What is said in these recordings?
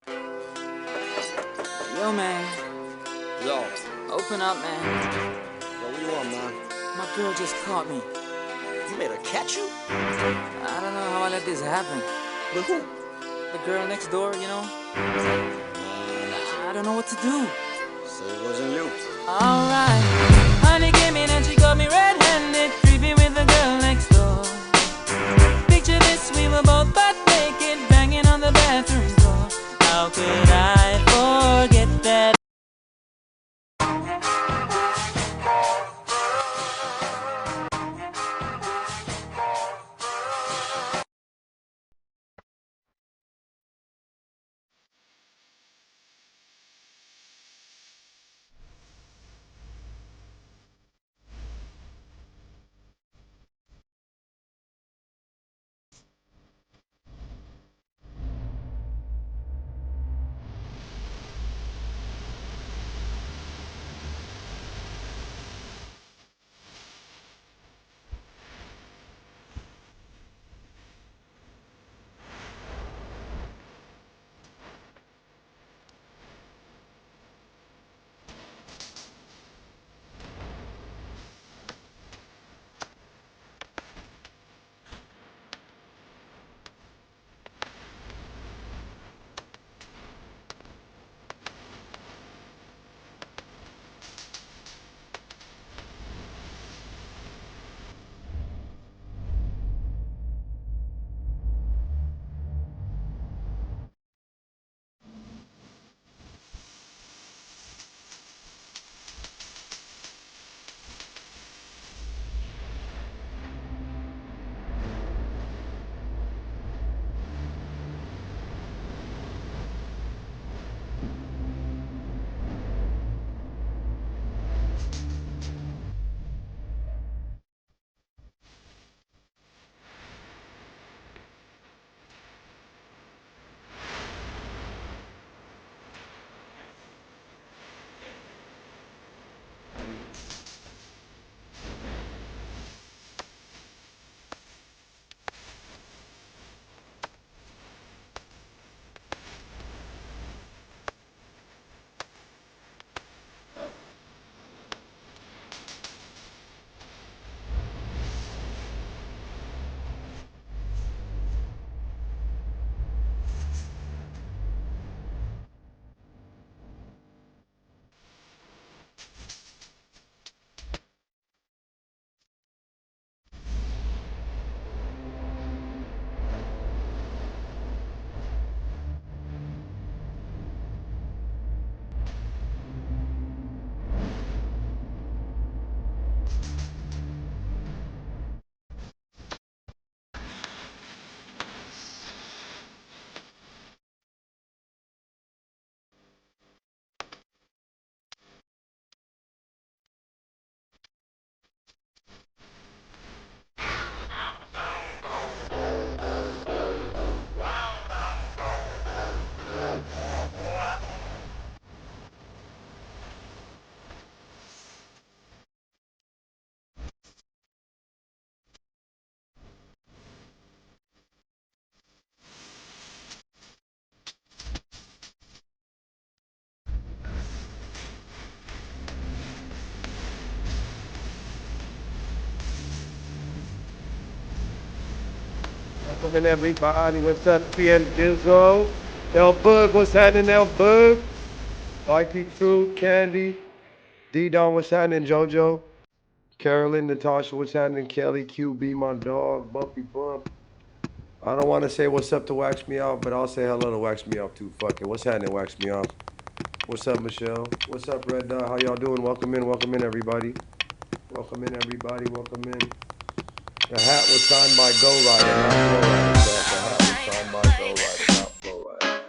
Yo, man. Yo, Open up, man. what do you want, man? My girl just caught me. You made her catch you? I don't know how I let this happen. With who? The girl next door, you know? I don't know what to do. Say it wasn't you. Alright. Honey came in and she got me red-handed, creepy with the girl next door. Picture this, we were both butt naked, banging on the bathroom door. How could I forget that? Welcome everybody, what's up, PM Dizzle? El Bug, what's happening, El Bug? IT True, Candy, D-Don, what's happening, JoJo? Carolyn, Natasha, what's happening, Kelly, QB, my dog, Bumpy Bump. I don't want to say what's up to Wax Me Off, but I'll say hello to Wax Me Off too, fuck it. What's happening, Wax Me Off? What's up, Michelle? What's up, Red Dot? How y'all doing? Welcome in, everybody. Welcome in, everybody, welcome in. The hat was signed by Go Rider, not Flow Rider. The hat was signed by Go Rider, not Flow Rider.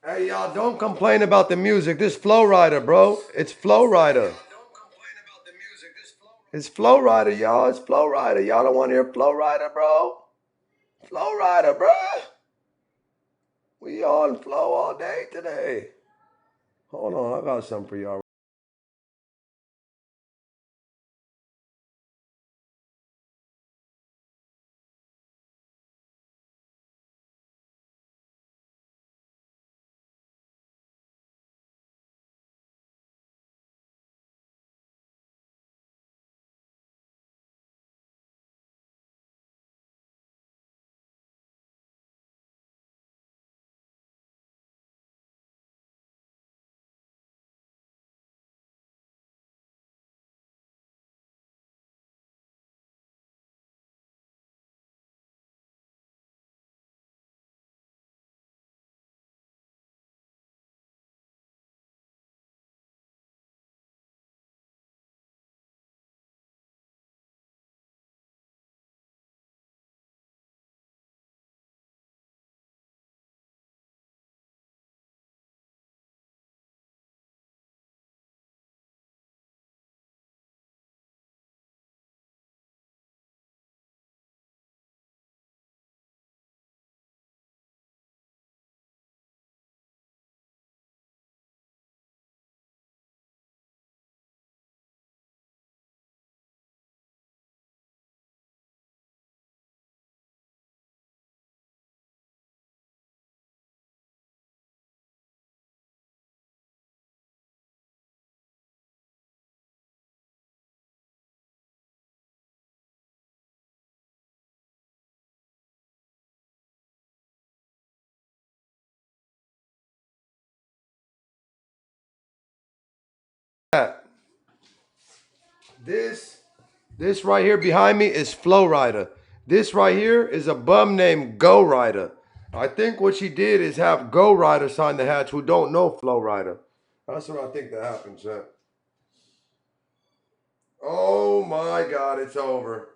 Hey, y'all, don't complain about the music. This Flow Rider, bro. It's Flow Rider. It's Flow Rider, y'all. It's Flow Rider. Y'all don't want to hear Flow Rider, bro? Flow Rider, bro. We on flow all day today. Hold on, I got something for y'all. This this right here behind me is Flow Rider. This right here is a bum named Go Rider. I think what she did is have Go Rider sign the hatch who don't know Flow Rider. That's what I think that happened, chat. Oh my God, it's over.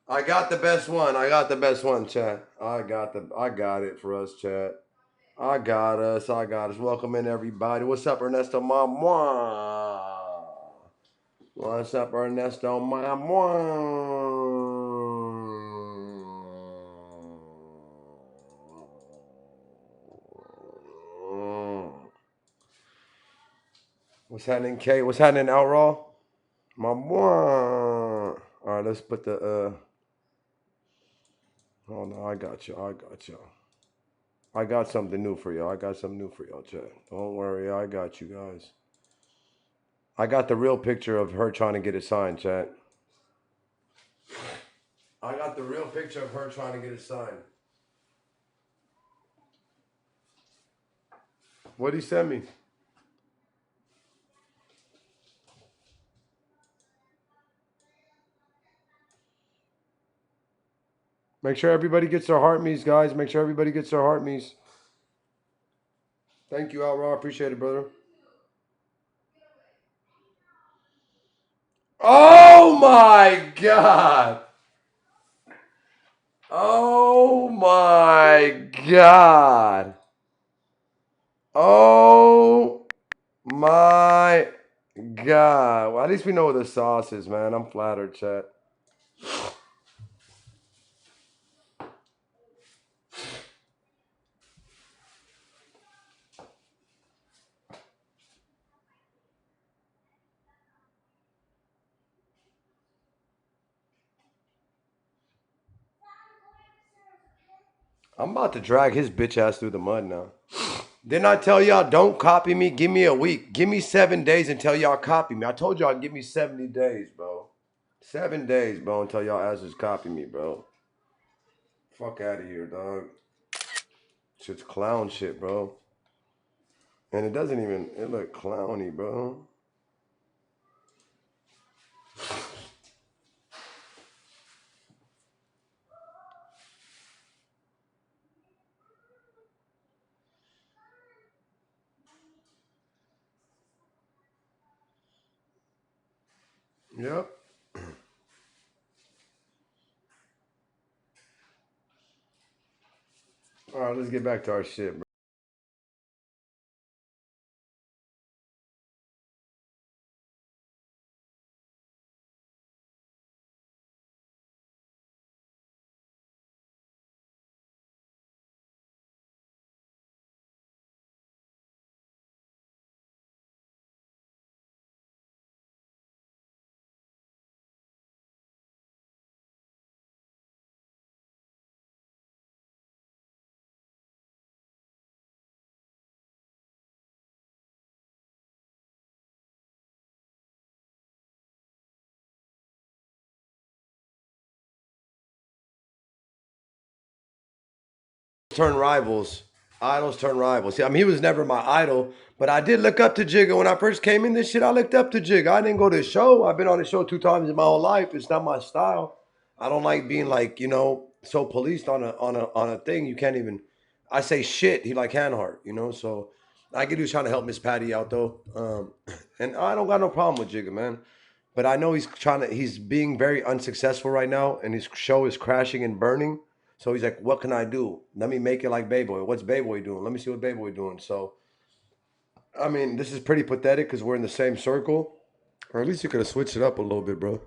I got the best one. I got the best one, chat. I got it for us, chat. I got us. I got us. Welcome in, everybody. What's up, Ernesto Mama? What's up, Ernesto Mama? What's happening, Kate? What's happening, Outraw? Mama. All right, let's put the. Oh no, I got you. I got you. I got something new for y'all. I got something new for y'all, chat. Don't worry, I got you guys. I got the real picture of her trying to get it signed, chat. I got the real picture of her trying to get it signed. What'd he send me? Make sure everybody gets their heart me's, guys. Make sure everybody gets their heart me's. Thank you, Outraw. Appreciate it, brother. Oh my God. Oh my God. Oh my God. Well, at least we know what the sauce is, man. I'm flattered, chat. I'm about to drag his bitch ass through the mud now. Didn't I tell y'all don't copy me? Give me a week. Give me 7 days until y'all copy me. I told y'all give me 70 days, bro. 7 days, bro, until y'all asses copy me, bro. Fuck out of here, dog. Shit's clown shit, bro. And it doesn't even, it look clowny, bro. Yep. All right, let's get back to our shit, bro. Turn rivals. Idols turn rivals. See, I mean, he was never my idol, but I did look up to Jigga when I first came in this shit. I looked up to Jigga. I didn't go to his show. I've been on the show 2 times in my whole life. It's not my style. I don't like being like, so policed on a thing. You can't even. I say shit. He like Hanhart, So I get he was trying to help Miss Patty out though, and I don't got no problem with Jigga, man. But I know he's being very unsuccessful right now, and his show is crashing and burning. So he's like, what can I do? Let me make it like Bayboy. What's Bayboy doing? Let me see what Bayboy doing. So, I mean, this is pretty pathetic because we're in the same circle. Or at least you could have switched it up a little bit, bro.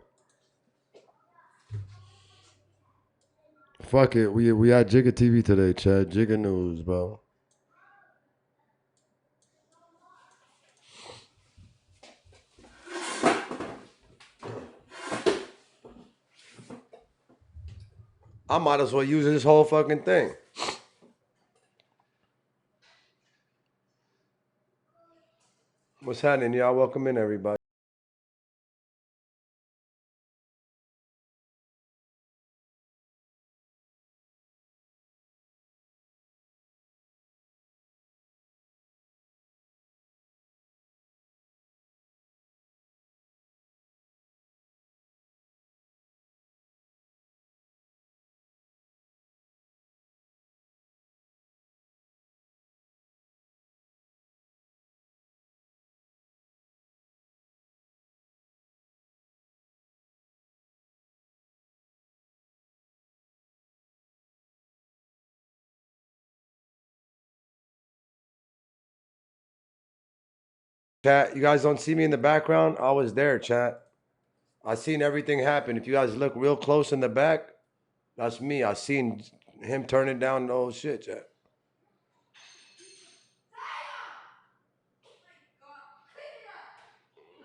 Fuck it. We had Jigga TV today, Chad. Jigga News, bro. I might as well use this whole fucking thing. What's happening, y'all? Welcome in, everybody. Chat, you guys don't see me in the background? I was there, chat. I seen everything happen. If you guys look real close in the back, that's me. I seen him turning down the whole shit, chat.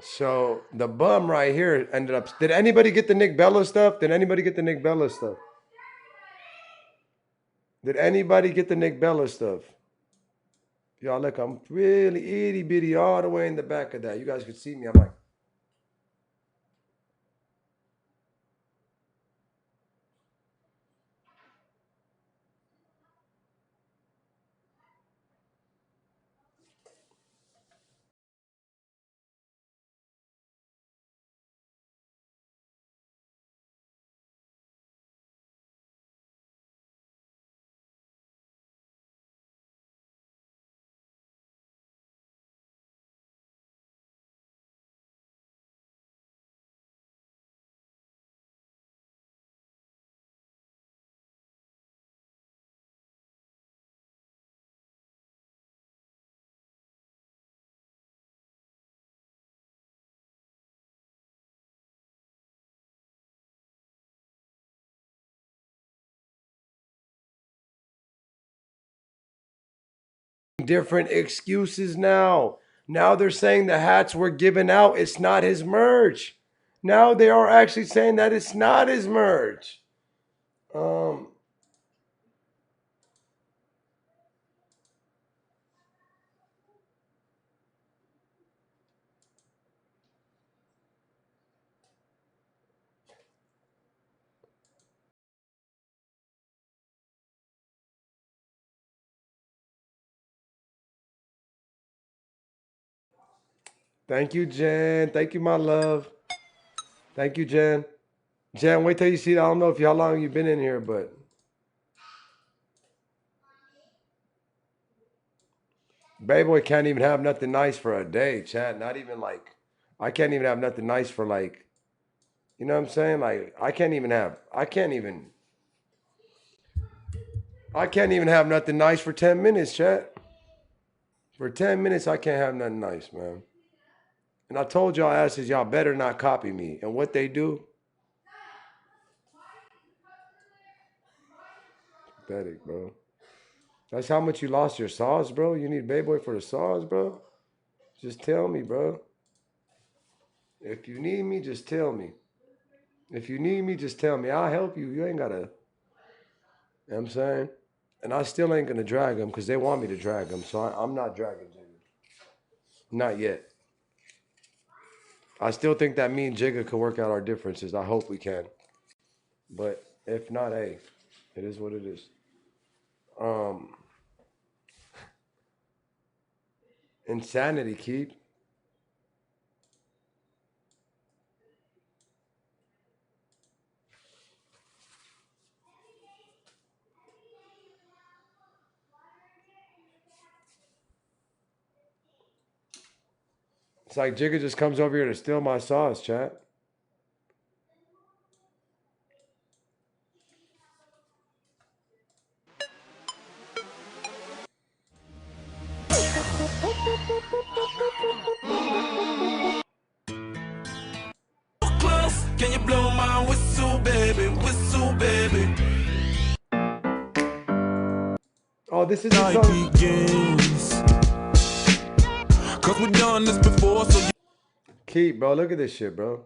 So the bum right here ended up. Did anybody get the Nick Bella stuff? Did anybody get the Nick Bella stuff? Did anybody get the Nick Bella stuff? Y'all look, I'm really itty bitty all the way in the back of that. You guys could see me. I'm like, different excuses now. Now they're saying the hats were given out. It's not his merch. Now they are actually saying that it's not his merch. Um, Thank you, Jen. Thank you, my love. Thank you, Jen. Jen, wait till you see. I don't know if you how long you've been in here, but Bayboy can't even have nothing nice for a day, Chad. Not even like I can't even have nothing nice for like You know what I'm saying? Like I can't even have nothing nice for 10 minutes, chat. For 10 minutes, I can't have nothing nice, man. And I told y'all asses, y'all better not copy me. And what they do, pathetic, bro. That's how much you lost your sauce, bro. You need Bay Boy for the sauce, bro. Just tell me, bro. If you need me, just tell me. If you need me, just tell me. I'll help you. You ain't gotta. You know what I'm saying? And I still ain't gonna drag them because they want me to drag them. So I'm not dragging Jigga. Not yet. I still think that me and Jigga could work out our differences. I hope we can. But if not, hey, it is what it is. Um, Insanity, keep. It's like Jigga just comes over here to steal my sauce, chat. Can you blow my whistle, baby? Whistle, baby. Oh, this is the Night song. begins. Cause we done this before, so you Keep, bro. Look at this shit, bro.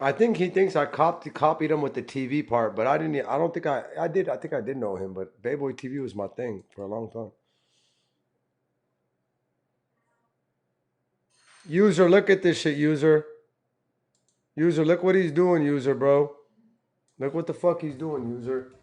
I think he thinks I copied him with the TV part, but I didn't. I don't think I did. I think I did know him, but Bayboy TV was my thing for a long time. User, look at this shit, user. User, look what he's doing, user, bro. Look what the fuck he's doing, user.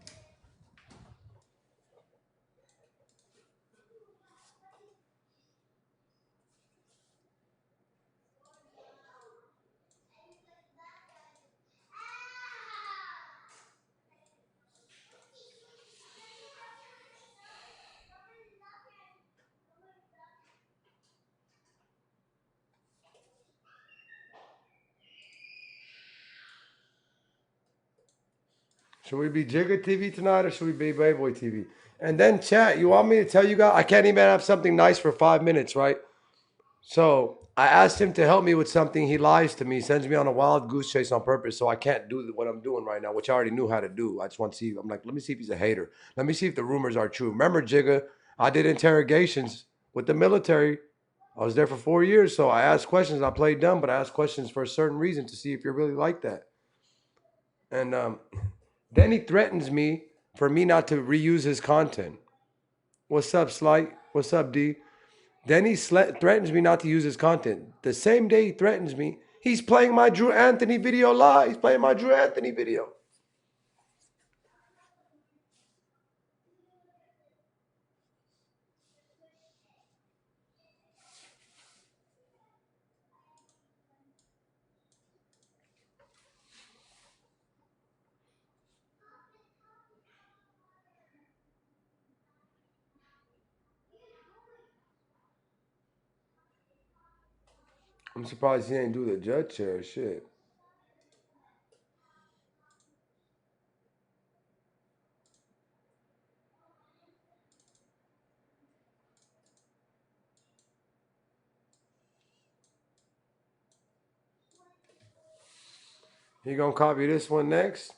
Should we be Jigga TV tonight or should we be Bayboy TV? And then chat, you want me to tell you guys I can't even have something nice for 5 minutes, right? So I asked him to help me with something. He lies to me, sends me on a wild goose chase on purpose. So I can't do what I'm doing right now, which I already knew how to do. I just want to see. I'm like, let me see if he's a hater. Let me see if the rumors are true. Remember, Jigga, I did interrogations with the military. I was there for 4 years. So I asked questions. I played dumb, but I asked questions for a certain reason to see if you're really like that. And then he threatens me for me not to reuse his content. What's up, Slight? What's up, D? Then he threatens me not to use his content. The same day he threatens me, he's playing my Drew Anthony video live. He's playing my Drew Anthony video. I'm surprised he ain't do the judge chair shit. He gonna copy this one next?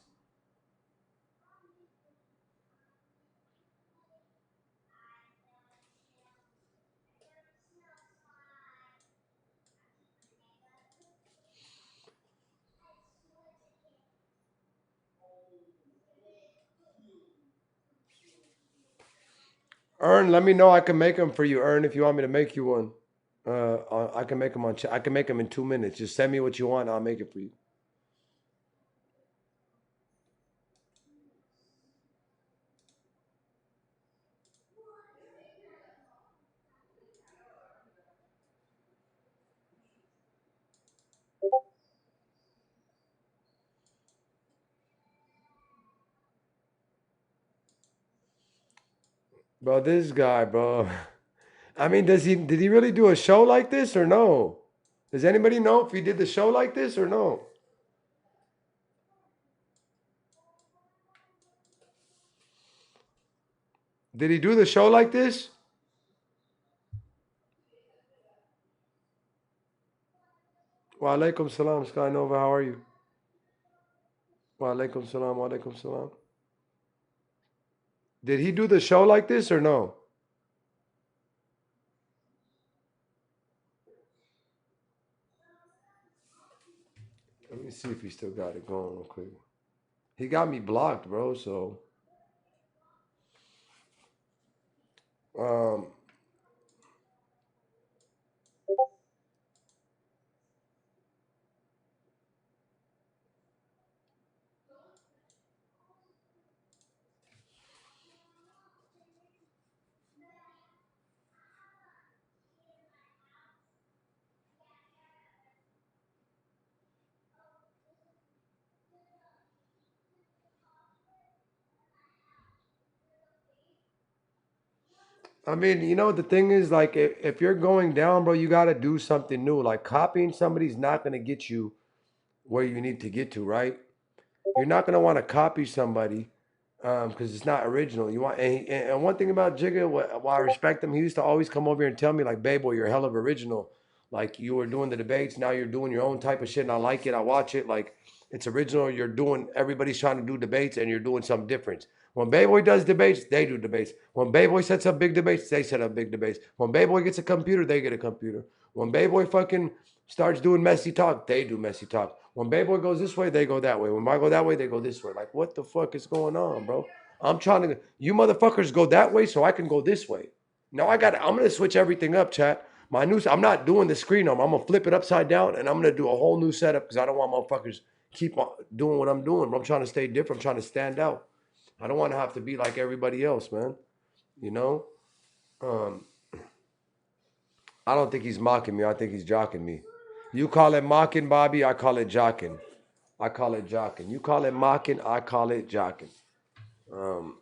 Ern, let me know. I can make them for you, Ern, if you want me to make you one. I can make them on. I can make them in 2 minutes. Just send me what you want. I'll make it for you. Bro, this guy, bro. I mean, did he really do a show like this or no? Does anybody know if he did the show like this or no? Did he do the show like this? Wa alaikum salam, Sky Nova. How are you? Wa alaikum salam. Wa alaikum salam. Did he do the show like this or no? Let me see if he still got it going real quick. He got me blocked, bro. So, um, I mean, the thing is, like, if you're going down, bro, you got to do something new. Like, copying somebody's not going to get you where you need to get to, right? You're not going to want to copy somebody because it's not original. You want, and one thing about Jigga, why I respect him, he used to always come over here and tell me, like, babe, boy, you're hell of original. Like, you were doing the debates, now you're doing your own type of shit, and I like it. I watch it. Like, it's original. You're doing, everybody's trying to do debates, and you're doing something different. When Bayboy does debates, they do debates. When Bayboy sets up big debates, they set up big debates. When Bayboy gets a computer, they get a computer. When Bayboy fucking starts doing messy talk, they do messy talk. When Bayboy goes this way, they go that way. When I go that way, they go this way. Like, what the fuck is going on, bro? I'm trying to, you motherfuckers go that way so I can go this way. Now I'm gonna switch everything up, chat. I'm not doing the screen on. I'm gonna flip it upside down and I'm gonna do a whole new setup because I don't want motherfuckers keep on doing what I'm doing. But I'm trying to stay different. I'm trying to stand out. I don't want to have to be like everybody else, man. You know? Um, I don't think he's mocking me. I think he's jocking me. You call it mocking, Bobby. I call it jocking. I call it jocking. You call it mocking. I call it jocking. Um,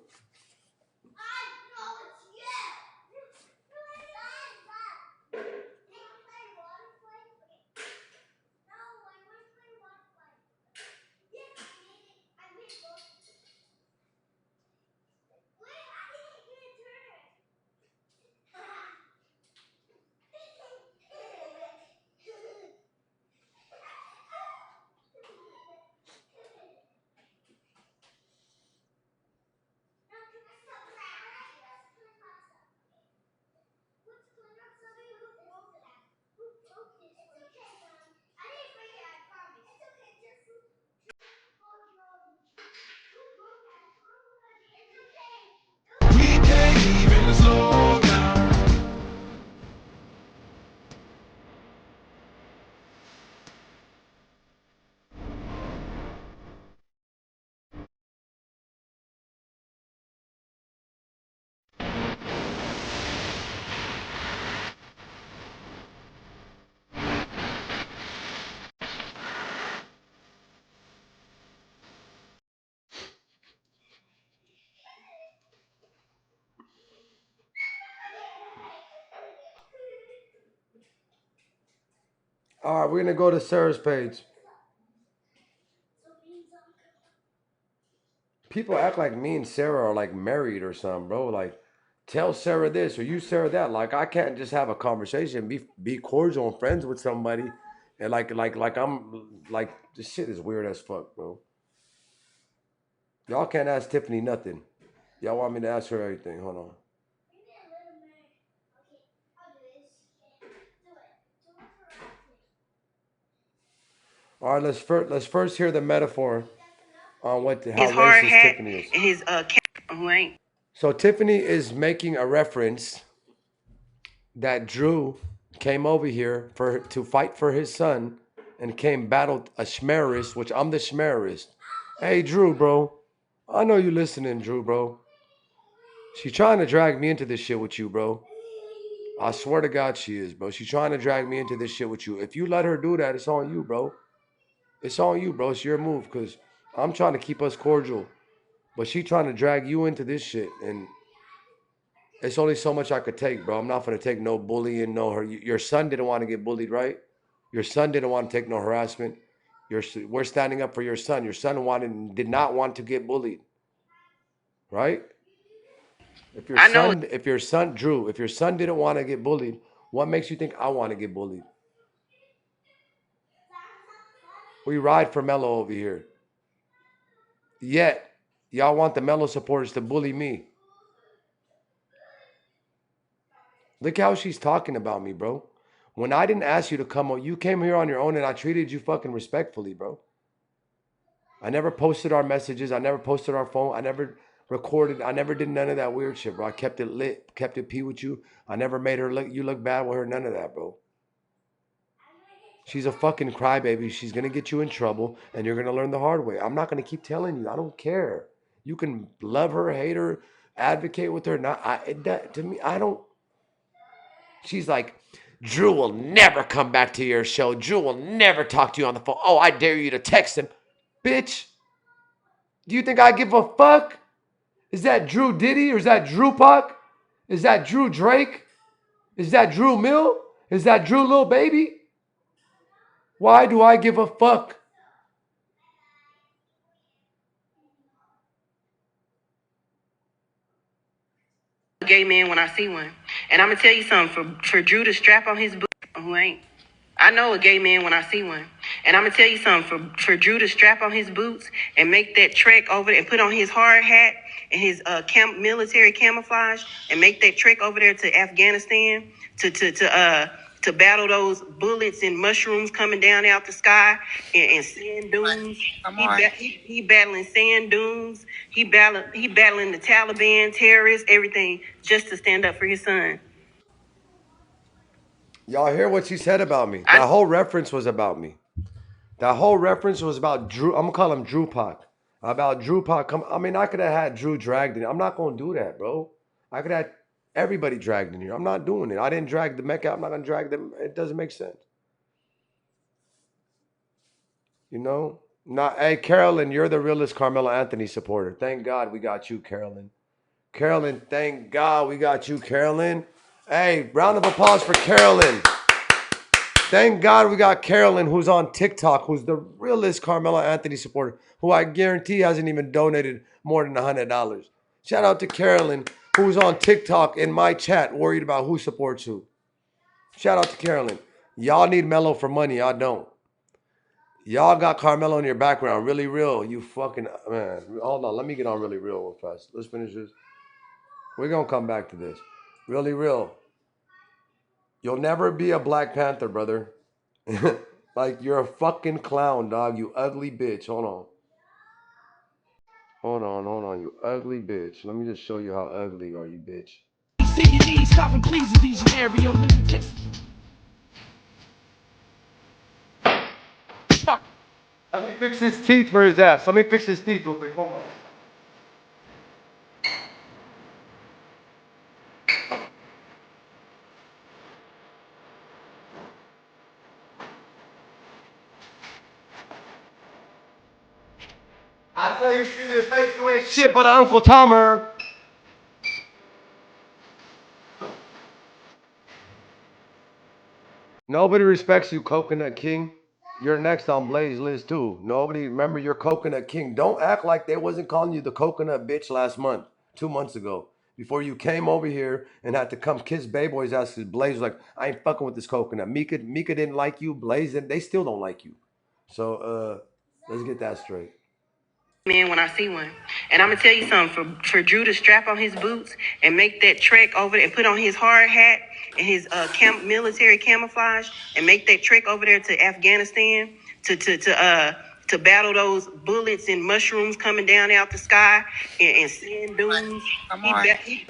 all right, we're gonna go to Sarah's page. People act like me and Sarah are like married or something, bro. Like, tell Sarah this or you Sarah that. Like, I can't just have a conversation, be cordial and friends with somebody, and like I'm like this shit is weird as fuck, bro. Y'all can't ask Tiffany nothing. Y'all want me to ask her everything? Hold on. All right, let's first hear the metaphor on how racist Tiffany is. His who ain't. So Tiffany is making a reference that Drew came over here to fight for his son and came battled a schmerist, which I'm the schmerist. Hey Drew, bro. I know you listening, Drew, bro. She's trying to drag me into this shit with you, bro. I swear to God she is, bro. She's trying to drag me into this shit with you. If you let her do that, it's on you, bro. It's on you, bro. It's your move, because I'm trying to keep us cordial. But she trying to drag you into this shit. And it's only so much I could take, bro. I'm not going to take no bullying, no her. Your son didn't want to get bullied, right? Your son didn't want to take no harassment. We're standing up for your son. Your son did not want to get bullied, right? If your son, Drew, if your son didn't want to get bullied, what makes you think I want to get bullied? We ride for Mello over here. Yet, y'all want the Mello supporters to bully me. Look how she's talking about me, bro. When I didn't ask you to come on, you came here on your own and I treated you fucking respectfully, bro. I never posted our messages. I never posted our phone. I never recorded. I never did none of that weird shit, bro. I kept it lit, kept it P with you. I never made her look bad with her. None of that, bro. She's a fucking crybaby. She's gonna get you in trouble, and you're gonna learn the hard way. I'm not gonna keep telling you. I don't care. You can love her, hate her, advocate with her. To me, I don't. She's like, Drew will never come back to your show. Drew will never talk to you on the phone. Oh, I dare you to text him, bitch. Do you think I give a fuck? Is that Drew Diddy or is that Drew Puck? Is that Drew Drake? Is that Drew Mill? Is that Drew Lil Baby? Why do I give a fuck? Gay man when I see one. And I'm gonna tell you something, for Drew to strap on his boots, who ain't. I know a gay man when I see one. And I'm gonna tell you something, for Drew to strap on his boots and make that trek over there and put on his hard hat and his military camouflage and make that trek over there to Afghanistan to battle those bullets and mushrooms coming down out the sky and sand dunes. He battling sand dunes. He battling the Taliban, terrorists, everything, just to stand up for his son. Y'all hear what she said about me? That whole reference was about me. That whole reference was about Drew. I'm gonna call him Drew Pac. About Drew Pac. I mean, I could have had Drew dragged in. I'm not gonna do that, bro. I could have had everybody dragged in here. I'm not doing it. I didn't drag the Mecca. I'm not gonna drag them. It doesn't make sense. You know? Not. Hey, Carolyn, you're the realest Carmelo Anthony supporter. Thank God we got you, Carolyn. Carolyn, thank God we got you, Carolyn. Hey, round of applause for Carolyn. Thank God we got Carolyn, who's on TikTok, who's the realest Carmelo Anthony supporter, who I guarantee hasn't even donated more than $100. Shout out to Carolyn, who's on TikTok in my chat, worried about who supports who. Shout out to Carolyn. Y'all need Melo for money. I don't. Y'all got Carmelo in your background. Really real. You fucking, man. Hold on. Let me get on really real real fast. Let's finish this. We're going to come back to this. Really real. You'll never be a Black Panther, brother. Like, you're a fucking clown, dog. You ugly bitch. Hold on. Hold on, you ugly bitch. Let me just show you how ugly you are, you bitch. Let me fix his teeth for his ass. Let me fix his teeth real quick. Hold on. I tell you, see this face, you ain't shit but Uncle Tomer. Nobody respects you, Coconut King. You're next on Blaze list too. Nobody remember your Coconut King. Don't act like they wasn't calling you the coconut bitch last month, 2 months ago. Before you came over here and had to come kiss Bayboy's ass, because Blaze was like, I ain't fucking with this coconut. Mika didn't like you. Blaze didn't. They still don't like you. So let's get that straight. Man when I see one. And I'm gonna tell you something, for Drew to strap on his boots and make that trek over there and put on his hard hat and his military camouflage and make that trek over there to Afghanistan to battle those bullets and mushrooms coming down out the sky and sand dunes.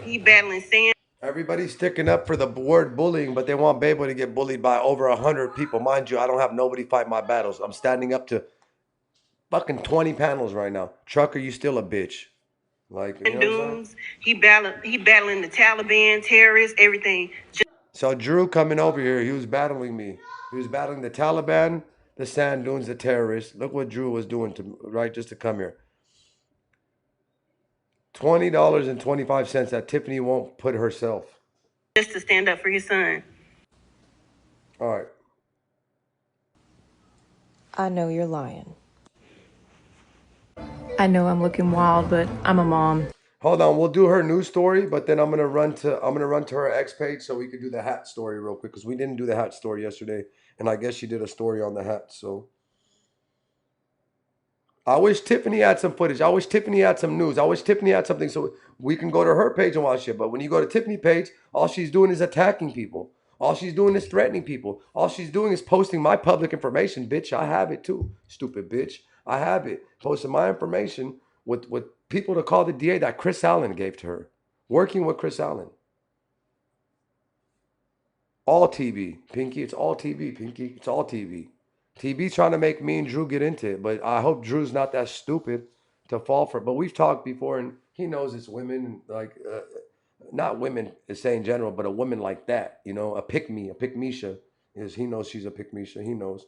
He battling sand. Everybody's sticking up for the word bullying, but they want Bebo to get bullied by over 100 people. Mind you, I don't have nobody fight my battles. I'm standing up to fucking 20 panels right now. Trucker, you still a bitch. Like, you know what I'm saying? Dunes. He battling the Taliban, terrorists, everything. So Drew coming over here, he was battling me. He was battling the Taliban, the sand dunes, the terrorists. Look what Drew was doing to right just to come here. $20.25 that Tiffany won't put herself. Just to stand up for his son. All right. I know you're lying. I know I'm looking wild, but I'm a mom. Hold on, we'll do her news story, but then I'm gonna run to her X page so we can do the hat story real quick because we didn't do the hat story yesterday, and I guess she did a story on the hat. So I wish Tiffany had some footage. I wish Tiffany had some news. I wish Tiffany had something so we can go to her page and watch it. But when you go to Tiffany page, all she's doing is attacking people. All she's doing is threatening people. All she's doing is posting my public information. Bitch, I have it too. Stupid bitch. I have it. Posting my information with people to call the DA that Chris Allen gave to her. Working with Chris Allen. All TV. Pinky, it's all TV. Pinky, it's all TV. TB trying to make me and Drew get into it, but I hope Drew's not that stupid to fall for it. But we've talked before, and he knows it's women, like, not women, say in general, but a woman like that, you know, a pick-me, a pick-misha. He knows she's a pick-misha. He knows.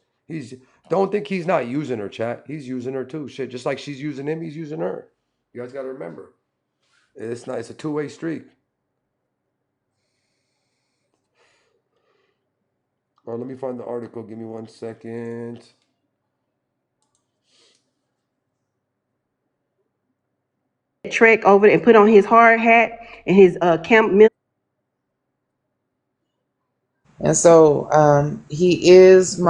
Don't think he's not using her, chat. He's using her too. Shit, just like she's using him, he's using her. You guys got to remember. It's a two-way street. All right, let me find the article. Give me 1 second. Trek over and put on his hard hat and his camp. And so he is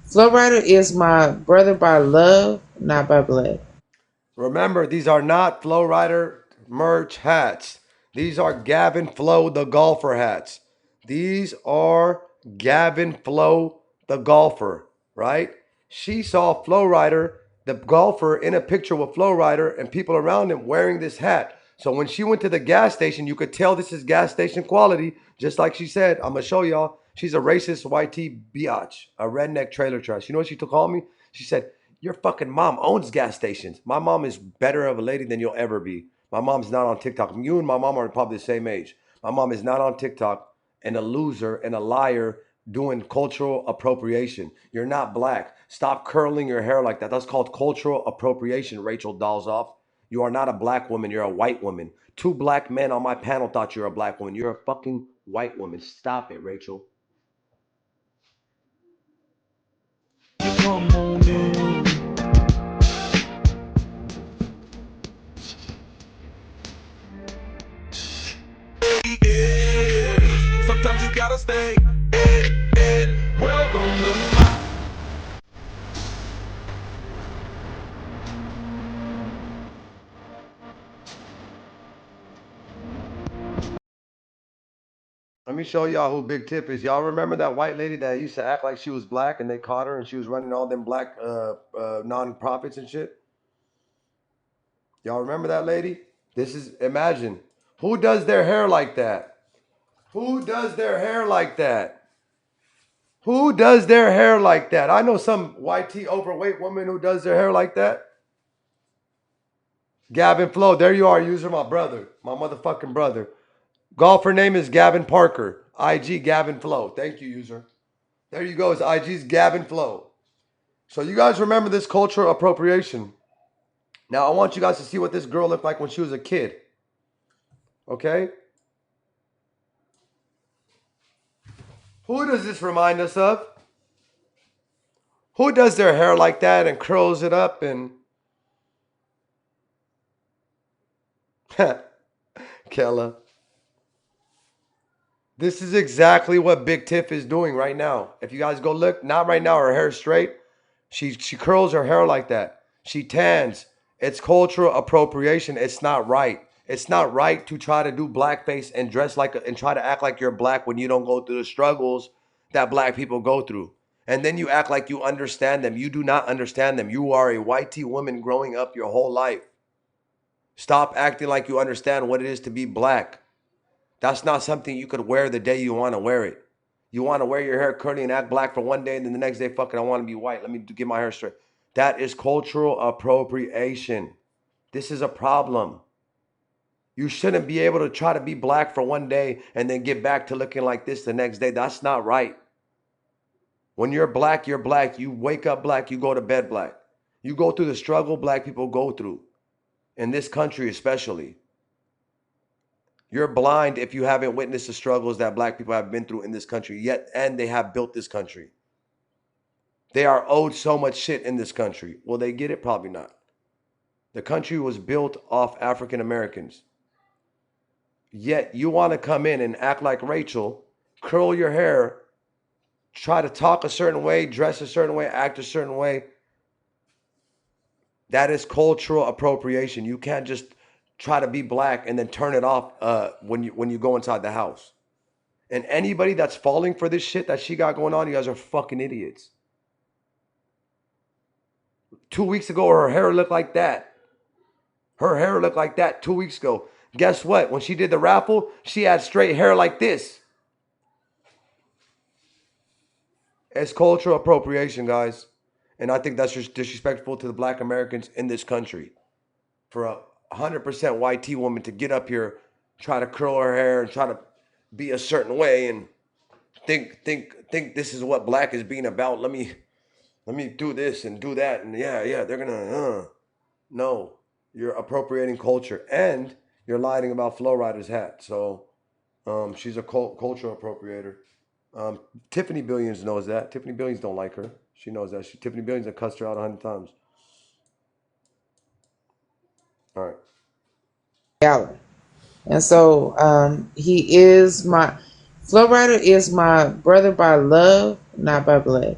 Flow Rider is my brother by love, not by blood. Remember, these are not Flow Rider merch hats. These are Gavin Flow, the golfer hats. These are Gavin Flow, the golfer, right? She saw Flow Rider, the golfer, in a picture with Flow Rider and people around him wearing this hat. So when she went to the gas station, you could tell this is gas station quality. Just like she said, I'm going to show y'all. She's a racist YT biatch, a redneck trailer trash. You know what she called me? She said, your fucking mom owns gas stations. My mom is better of a lady than you'll ever be. My mom's not on TikTok. You and my mom are probably the same age. My mom is not on TikTok and a loser and a liar doing cultural appropriation. You're not black. Stop curling your hair like that. That's called cultural appropriation, Rachel Dolzoff. You are not a black woman. You're a white woman. 2 black men on my panel thought you were a black woman. You're a fucking white woman. Stop it, Rachel. Come on in. Sometimes you gotta stay. Welcome to my. Let me show y'all who Big Tip is. Y'all remember that white lady that used to act like she was black and they caught her and she was running all them black non-profits and shit? Y'all remember that lady? Imagine. Who does their hair like that? Who does their hair like that? Who does their hair like that? I know some YT overweight woman who does their hair like that. Gavin Flo, there you are, user, my brother, my motherfucking brother. Golfer name is Gavin Parker. IG Gavin Flo. Thank you, user. There you go. It's IG's Gavin Flo. So you guys remember this cultural appropriation. Now I want you guys to see what this girl looked like when she was a kid. Okay? Who does this remind us of? Who does their hair like that and curls it up and... Kella. This is exactly what Big Tiff is doing right now. If you guys go look, not right now, her hair is straight. She curls her hair like that. She tans. It's cultural appropriation. It's not right. It's not right to try to do blackface and dress like and try to act like you're black when you don't go through the struggles that black people go through. And then you act like you understand them. You do not understand them. You are a white tea woman growing up your whole life. Stop acting like you understand what it is to be black. That's not something you could wear the day you want to wear it. You want to wear your hair curly and act black for one day, and then the next day, fucking, I want to be white. Let me get my hair straight. That is cultural appropriation. This is a problem. You shouldn't be able to try to be black for one day and then get back to looking like this the next day. That's not right. When you're black, you're black. You wake up black, you go to bed black. You go through the struggle black people go through, in this country especially. You're blind if you haven't witnessed the struggles that black people have been through in this country yet, and they have built this country. They are owed so much shit in this country. Will they get it? Probably not. The country was built off African Americans. Yet you want to come in and act like Rachel, curl your hair, try to talk a certain way, dress a certain way, act a certain way. That is cultural appropriation. You can't just try to be black and then turn it off when you go inside the house. And anybody that's falling for this shit that she got going on, you guys are fucking idiots. 2 weeks ago, her hair looked like that. Her hair looked like that 2 weeks ago. Guess what? When she did the raffle, she had straight hair like this. It's cultural appropriation, guys. And I think that's just disrespectful to the black Americans in this country. For a 100% white tea woman to get up here, try to curl her hair and try to be a certain way and think this is what black is being about. Let me do this and do that. And yeah, they're gonna, no. You're appropriating culture and you're lying about Flo Rida's hat. So she's a cultural appropriator. Tiffany Billions knows that. Tiffany Billions don't like her. She knows that. Tiffany Billions have cussed her out 100 times. All right. Allen. And so Flo Rida is my brother by love, not by blood.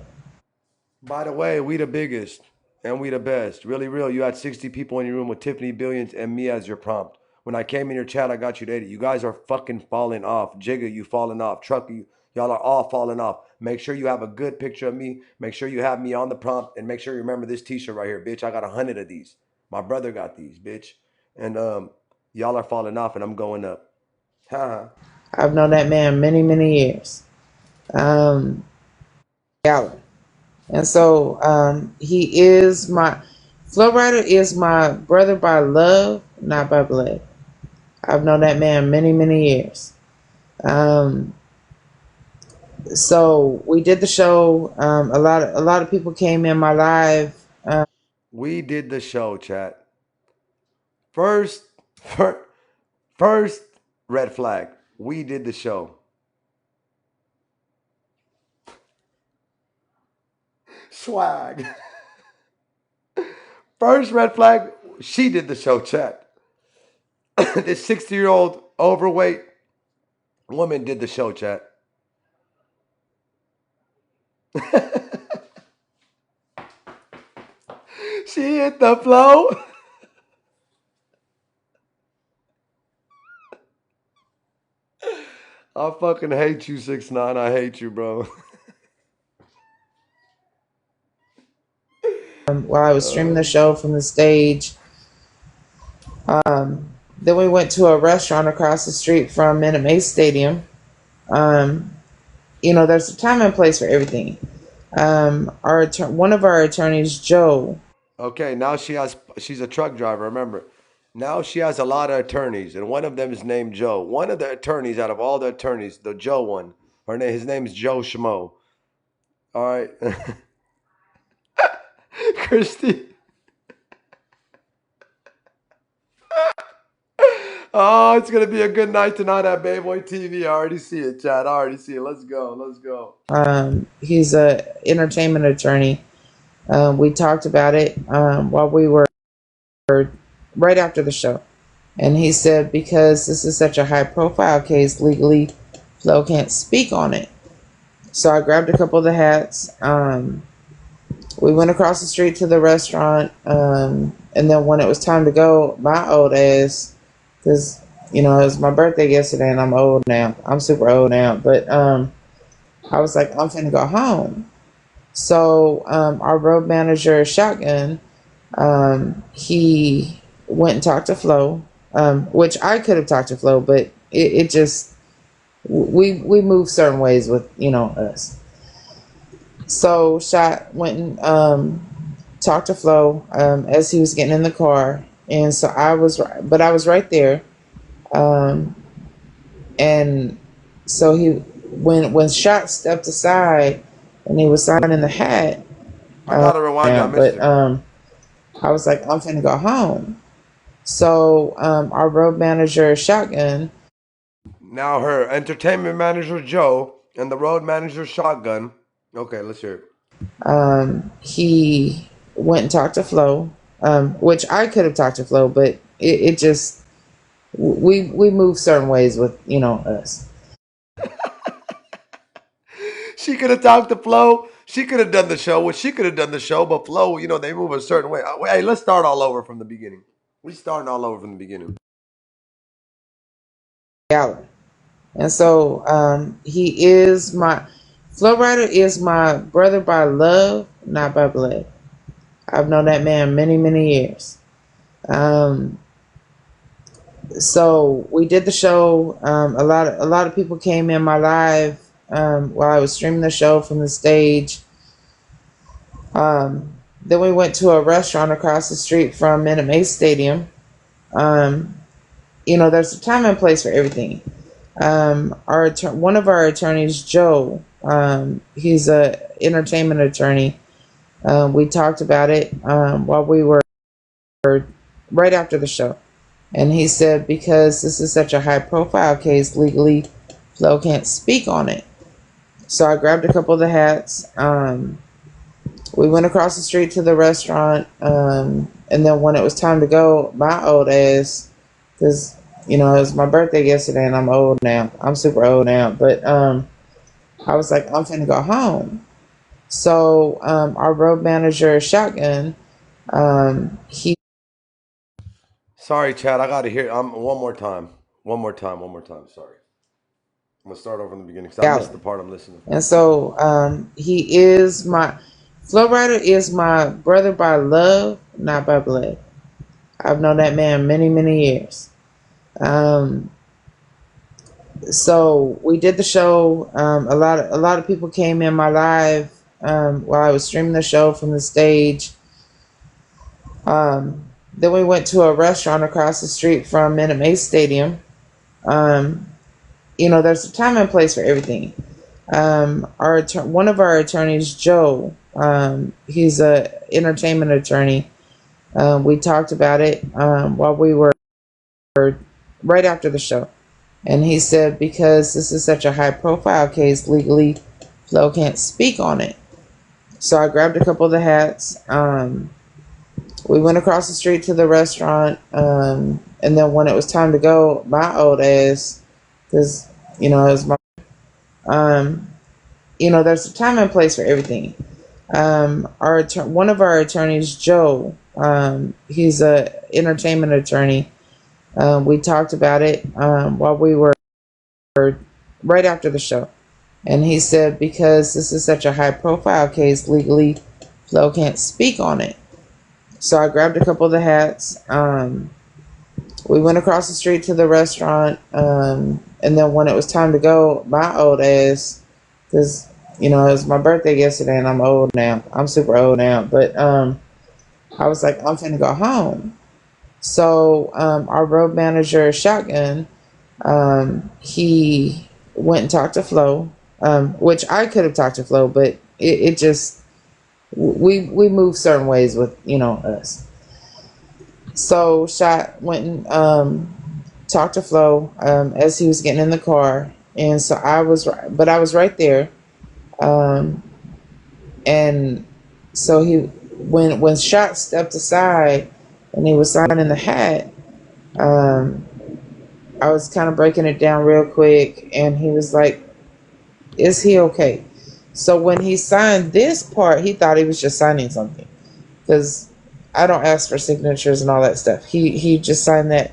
By the way, we the biggest and we the best. Really real. You had 60 people in your room with Tiffany Billions and me as your prompt. When I came in your chat, I got you to 80. You guys are fucking falling off. Jigga, you falling off. Trucker, y'all are all falling off. Make sure you have a good picture of me. Make sure you have me on the prompt. And make sure you remember this t-shirt right here, bitch. I got 100 of these. My brother got these, bitch. And y'all are falling off and I'm going up. Haha. I've known that man many, many years. Allen. And so Flo Rida is my brother by love, not by blood. I've known that man many, many years. So we did the show. A lot of people came in my live. We did the show, chat. First red flag. We did the show. Swag. First red flag. She did the show, chat. This 60-year-old overweight woman did the show, chat. She hit the flow. I fucking hate you, 6ix9ine. I hate you, bro. While I was streaming the show from the stage. Then we went to a restaurant across the street from Minute Maid Stadium. There's a time and place for everything. One of our attorneys, Joe. Okay, now she's a truck driver, remember. Now she has a lot of attorneys, and one of them is named Joe. One of the attorneys out of all the attorneys, the Joe one, his name is Joe Schmo. All right. Christy. Oh, it's going to be a good night tonight at Bayboy TV. I already see it, Chad. I already see it. Let's go. He's an entertainment attorney. We talked about it while we were right after the show. And he said because this is such a high-profile case, legally, Flo can't speak on it. So I grabbed a couple of the hats. We went across the street to the restaurant. And then when it was time to go, my old ass, because, it was my birthday yesterday and I'm old now. I'm super old now. But I was like, I'm finna go home. So our road manager, Shotgun, he went and talked to Flo, which I could have talked to Flo, but it just we move certain ways with us. So Shot went and talked to Flo as he was getting in the car, and so I was right there, um, and so when Shot stepped aside and he was signing the hat, I gotta rewind you. I missed but you. I was like, I'm finna go home. So our road manager, Shotgun, Now her entertainment manager Joe and the road manager Shotgun. Okay, let's hear it. he went and talked to Flo, which I could have talked to Flo, but it just we move certain ways with us. She could have talked to Flo. She could have done the show. Well, she could have done the show, but Flo, they move a certain way. Hey, let's start all over from the beginning. We starting all over from the beginning. Gallon. And so he is my Flo Rida is my brother by love, not by blood. I've known that man many, many years. Um, so we did the show. A lot of people came in my live while I was streaming the show from the stage. Then we went to a restaurant across the street from Minute Maid Stadium. Um, there's a time and place for everything. One of our attorneys, Joe, he's a entertainment attorney. We talked about it while we were right after the show, and he said because this is such a high profile case, legally, Flo can't speak on it. So I grabbed a couple of the hats. We went across the street to the restaurant, and then when it was time to go, my old ass, because it was my birthday yesterday, and I'm old now. I'm super old now, but I was like, I'm finna go home. So our road manager, Shotgun, he Sorry, Chad. I gotta hear. One more time. One more time. One more time. Sorry. I'm gonna start over from the beginning because I missed the part I'm listening. And so he is my Flo Rida is my brother by love, not by blood. I've known that man many, many years. So we did the show. A lot of people came in my live while I was streaming the show from the stage. Then we went to a restaurant across the street from Minute Maid Stadium. There's a time and place for everything. One of our attorneys, Joe, he's a entertainment attorney. We talked about it while we were right after the show, and he said because this is such a high profile case, legally, Flo can't speak on it. So I grabbed a couple of the hats. We went across the street to the restaurant, and then when it was time to go, my old ass, because it was my there's a time and place for everything. One of our attorneys, Joe, he's a entertainment attorney. We talked about it while we were right after the show, and he said because this is such a high profile case, legally, Flo can't speak on it. So I grabbed a couple of the hats. We went across the street to the restaurant, and then when it was time to go, my old ass, because it was my birthday yesterday, and I'm old now. I'm super old now, but I was like, I'm finna go home. So our road manager, Shotgun, he went and talked to Flo, which I could have talked to Flo, but it just we move certain ways with us. So Shot went and talked to Flo as he was getting in the car, and so I was right there, and so when Shot stepped aside and he was signing the hat, I was kind of breaking it down real quick, and he was like, "Is he okay?" So when he signed this part, he thought he was just signing something, because I don't ask for signatures and all that stuff. He just signed that.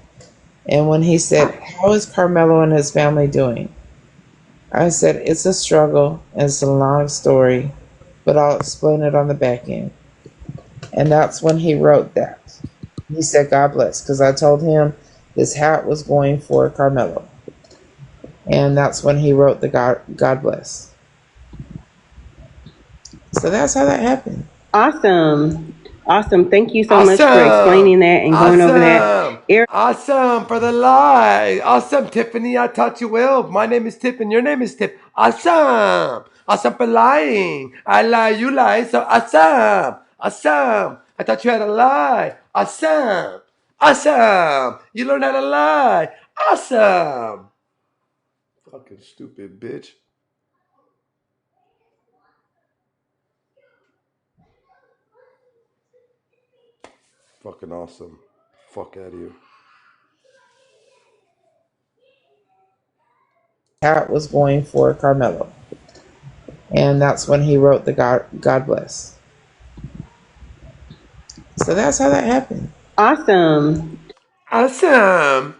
And when he said, "How is Carmelo and his family doing?" I said, "It's a struggle, and it's a long story, but I'll explain it on the back end. And that's when he wrote that. He said, God bless, because I told him this hat was going for Carmelo. And that's when he wrote the God bless. So that's how that happened. Awesome. Awesome. Thank you so much for explaining that and going over that. Awesome for the lie. Awesome, Tiffany. I taught you well. My name is Tiff and your name is Tiff. Awesome. Awesome for lying. I lie, you lie. So awesome. Awesome. I thought you had a lie. Awesome. Awesome. You learned how to lie. Awesome. Fucking stupid bitch. Fucking awesome. Fuck out of here. Hat was going for Carmelo. And that's when he wrote the God bless. So that's how that happened. Awesome. Awesome.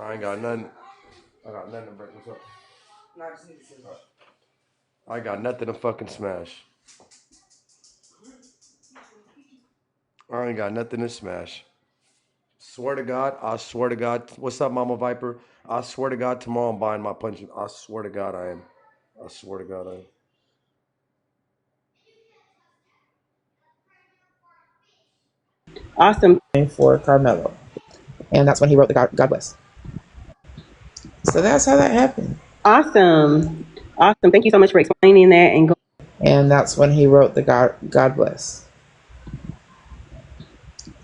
I ain't got nothing. I got nothing to break. What's up? I got nothing to fucking smash. I ain't got nothing to smash. Swear to God, I swear to God. What's up, Mama Viper? I swear to God, tomorrow I'm buying my punch. I swear to God, I am. I swear to God, I am. Awesome. For Carmelo. And that's when he wrote the God bless. So that's how that happened. Awesome. Awesome. Thank you so much for explaining that and And that's when he wrote the God bless.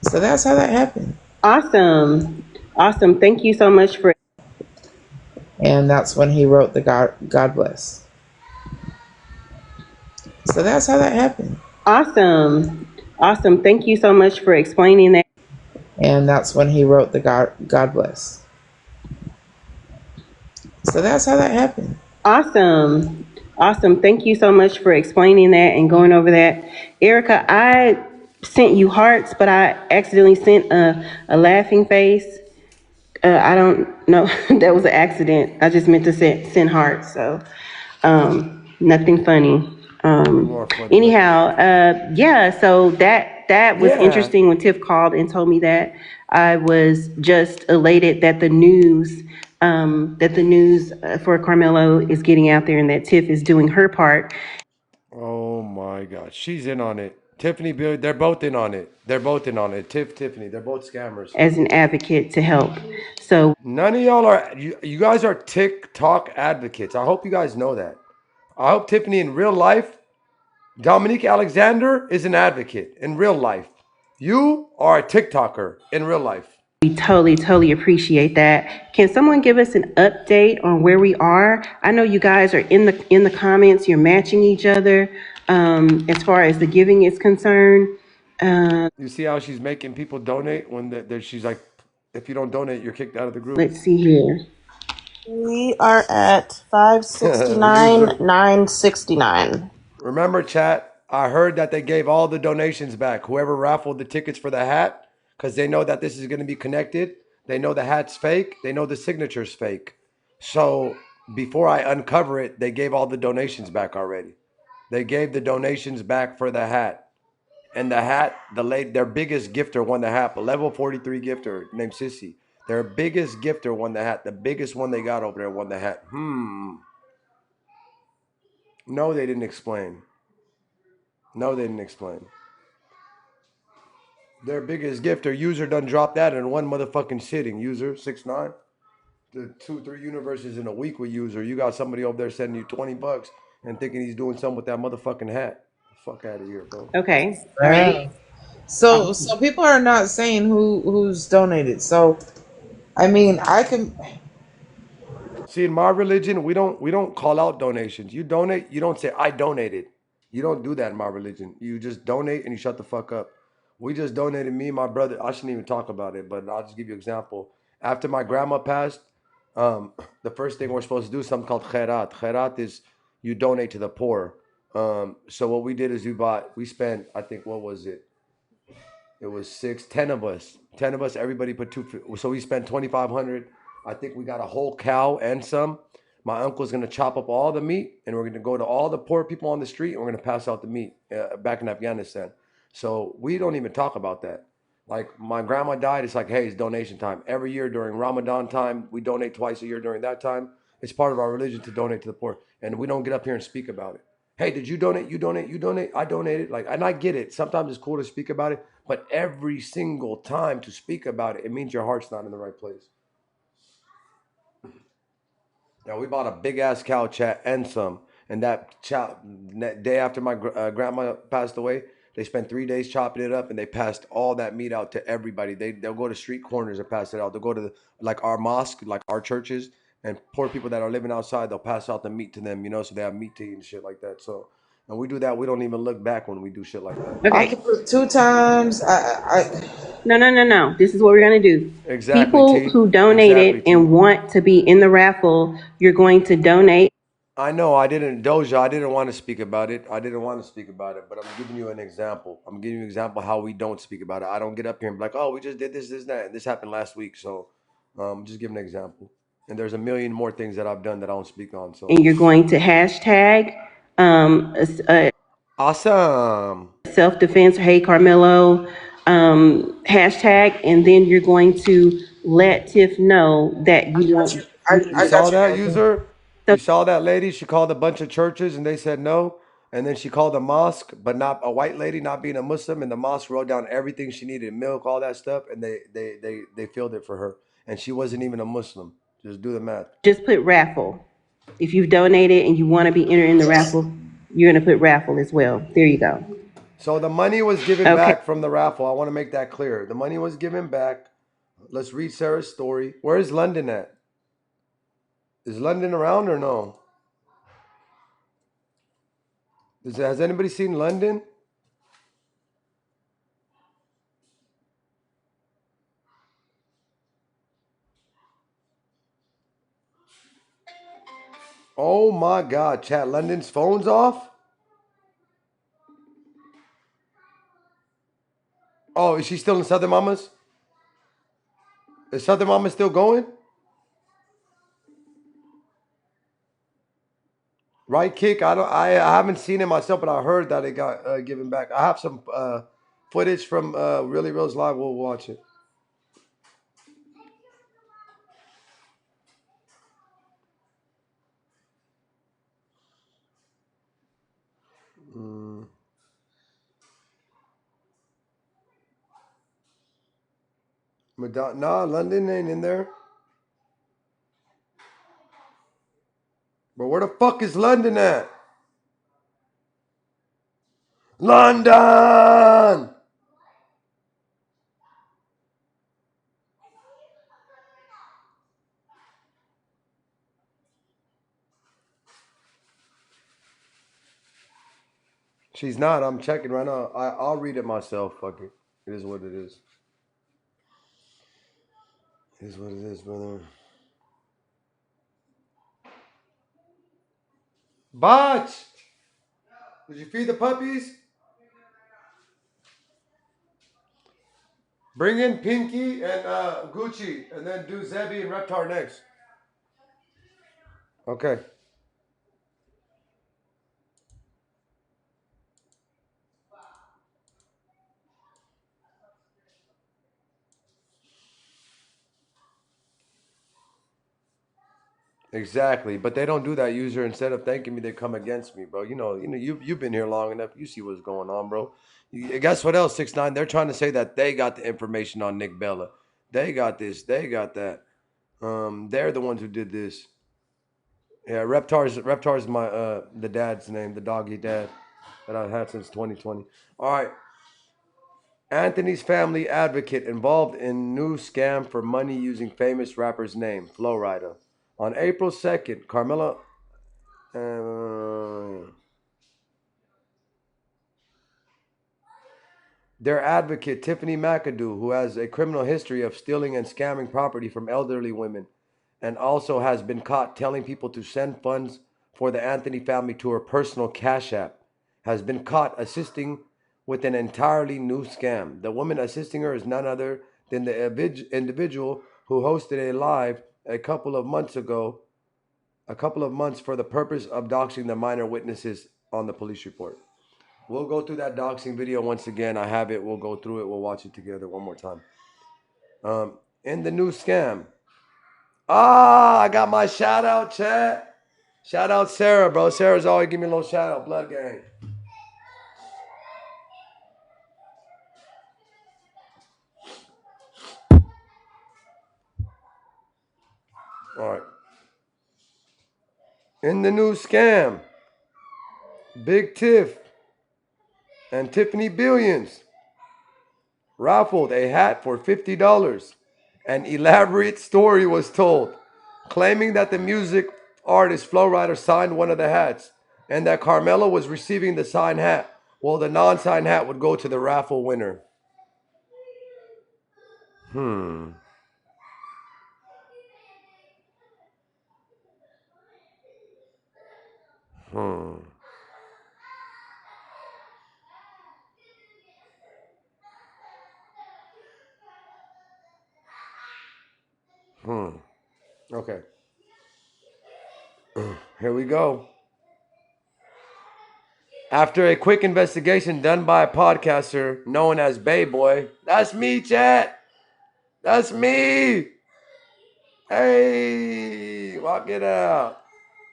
So that's how that happened. Awesome. Awesome. Thank you so much for. And that's when he wrote the God bless. So that's how that happened. Awesome. Awesome. Thank you so much for explaining that. And that's when he wrote the God bless. So that's how that happened. Awesome. Awesome. Thank you so much for explaining that and going over that. Erica, I sent you hearts, but I accidentally sent a laughing face. I don't know. That was an accident. I just meant to send hearts. So nothing funny. Anyhow, yeah. So that was interesting when Tiff called and told me that. I was just elated that the news for Carmelo is getting out there and that Tiff is doing her part. Oh my God, she's in on it. Tiffany, Bill, they're both in on it. They're both in on it. Tiffany, they're both scammers. As an advocate to help. So none of y'all are. You guys are TikTok advocates. I hope you guys know that. I hope Tiffany in real life, Dominique Alexander is an advocate in real life. You are a TikToker in real life. we totally appreciate that. Can someone give us an update on where we are? I know you guys are in the comments. You're matching each other as far as the giving is concerned. You see how she's making people donate when she's like, if you don't donate, you're kicked out of the group. Let's see here. We are at 569, 969. Remember, chat, I heard that they gave all the donations back. Whoever raffled the tickets for the hat, because they know that this is going to be connected. They know the hat's fake. They know the signature's fake. So before I uncover it, they gave all the donations back already. They gave the donations back for the hat. And the hat, their biggest gifter won the hat. A level 43 gifter named Sissy. Their biggest gifter won the hat. The biggest one they got over there won the hat. No, they didn't explain. No, they didn't explain. Their biggest gifter, user done dropped that in one motherfucking sitting. User 6ix9ine. The 2-3 universes in a week with user. You got somebody over there sending you $20 and thinking he's doing something with that motherfucking hat. Fuck out of here, bro. Okay. All right. So people are not saying who's donated. So I mean, I can see in my religion, we don't call out donations. You donate, you don't say I donated. You don't do that in my religion. You just donate and you shut the fuck up. We just donated, me and my brother. I shouldn't even talk about it, but I'll just give you an example. After my grandma passed, the first thing we're supposed to do is something called khairat. Khairat is you donate to the poor. So what we did is we spent, I think, what was it? It was 10 of us. 10 of us, everybody put two. So we spent 2,500 I think we got a whole cow and some. My uncle's gonna chop up all the meat, and we're gonna go to all the poor people on the street, and we're gonna pass out the meat back in Afghanistan. So we don't even talk about that. Like my grandma died, it's like, hey, it's donation time. Every year during Ramadan time, we donate twice a year during that time. It's part of our religion to donate to the poor, and we don't get up here and speak about it. Hey, did you donate? You donate? You donate? I donated. Like, and I get it. Sometimes it's cool to speak about it, but every single time to speak about it, it means your heart's not in the right place. Yeah, we bought a big ass cow, chat, and some. And that day after my grandma passed away, they spent 3 days chopping it up, and they passed all that meat out to everybody. They'll go to street corners and pass it out. They'll go to like our mosque, like our churches, and poor people that are living outside. They'll pass out the meat to them, so they have meat to eat and shit like that. So, and we do that. We don't even look back when we do shit like that. I Okay. can put 2 times. No. This is what we're going to do. Exactly, People T. who Exactly, donated T. and want to be in the raffle, you're going to donate. I know I didn't, Doja. I didn't want to speak about it. I didn't want to speak about it, but I'm giving you an example. I'm giving you an example how we don't speak about it. I don't get up here and be like, "Oh, we just did this, this, that." And this happened last week, so just give an example. And there's a million more things that I've done that I don't speak on. So And you're going to hashtag awesome. self-defense, hey Carmelo, hashtag, and then you're going to let Tiff know that I you got you. want. You I saw got you, that Nathan. user? So You saw that lady? She called a bunch of churches and they said no. And then she called a mosque, but not a white lady, not being a Muslim. And the mosque wrote down everything she needed, milk, all that stuff, and they filled it for her. And she wasn't even a Muslim. Just do the math. just put raffle. If you've donated and you want to be entered in the raffle, you're going to put raffle as well. There you go. So the money was given Okay. back from the raffle. I want to make that clear. The money was given back. Let's read Sarah's story. Where is London at? Is London around or no? Has anybody seen London? Oh my God, chat. London's phone's off? Oh, is she still in Southern Mamas? Is Southern Mama still going? Right kick. I haven't seen it myself, but I heard that it got given back. I have some footage from Really Reels Live. We'll watch it. Mm. Nah, London ain't in there. But where the fuck is London at? London! She's not. I'm checking right now. I'll read it myself. Fuck it. It is what it is. It is what it is, brother. Botch! Did you feed the puppies? Bring in Pinky and Gucci, and then do Zebby and Reptar next. Okay. Exactly, but they don't do that, user. Instead of thanking me, they come against me, bro. You've been here long enough. You see what's going on, bro. Guess what else? 6ix9ine. They're trying to say that they got the information on Nick Bella. They got this. They got that. They're the ones who did this. Yeah, Reptar's my the dad's name, the doggy dad that I've had since 2020. All right. Anthony's family advocate involved in new scam for money using famous rapper's name, Flowrider. On April 2nd, Carmela. Their advocate, Tiffany McAdoo, who has a criminal history of stealing and scamming property from elderly women, and also has been caught telling people to send funds for the Anthony family to her personal Cash App, has been caught assisting with an entirely new scam. The woman assisting her is none other than the individual who hosted a live a couple of months for the purpose of doxing the minor witnesses on the police report. We'll go through that doxing video once again. I have it. We'll go through it. We'll watch it together one more time. In the new scam. I got my shout out, chat. Shout out Sarah, bro. Sarah's always giving me a little shout out. Blood gang. All right. In the new scam, Big Tiff and Tiffany Billions raffled a hat for $50. An elaborate story was told, claiming that the music artist Flowrider signed one of the hats and that Carmelo was receiving the signed hat, while the non-signed hat would go to the raffle winner. Hmm. Okay. Here we go. After a quick investigation done by a podcaster known as Bay Boy. That's me, chat. That's me. Hey, walk it out.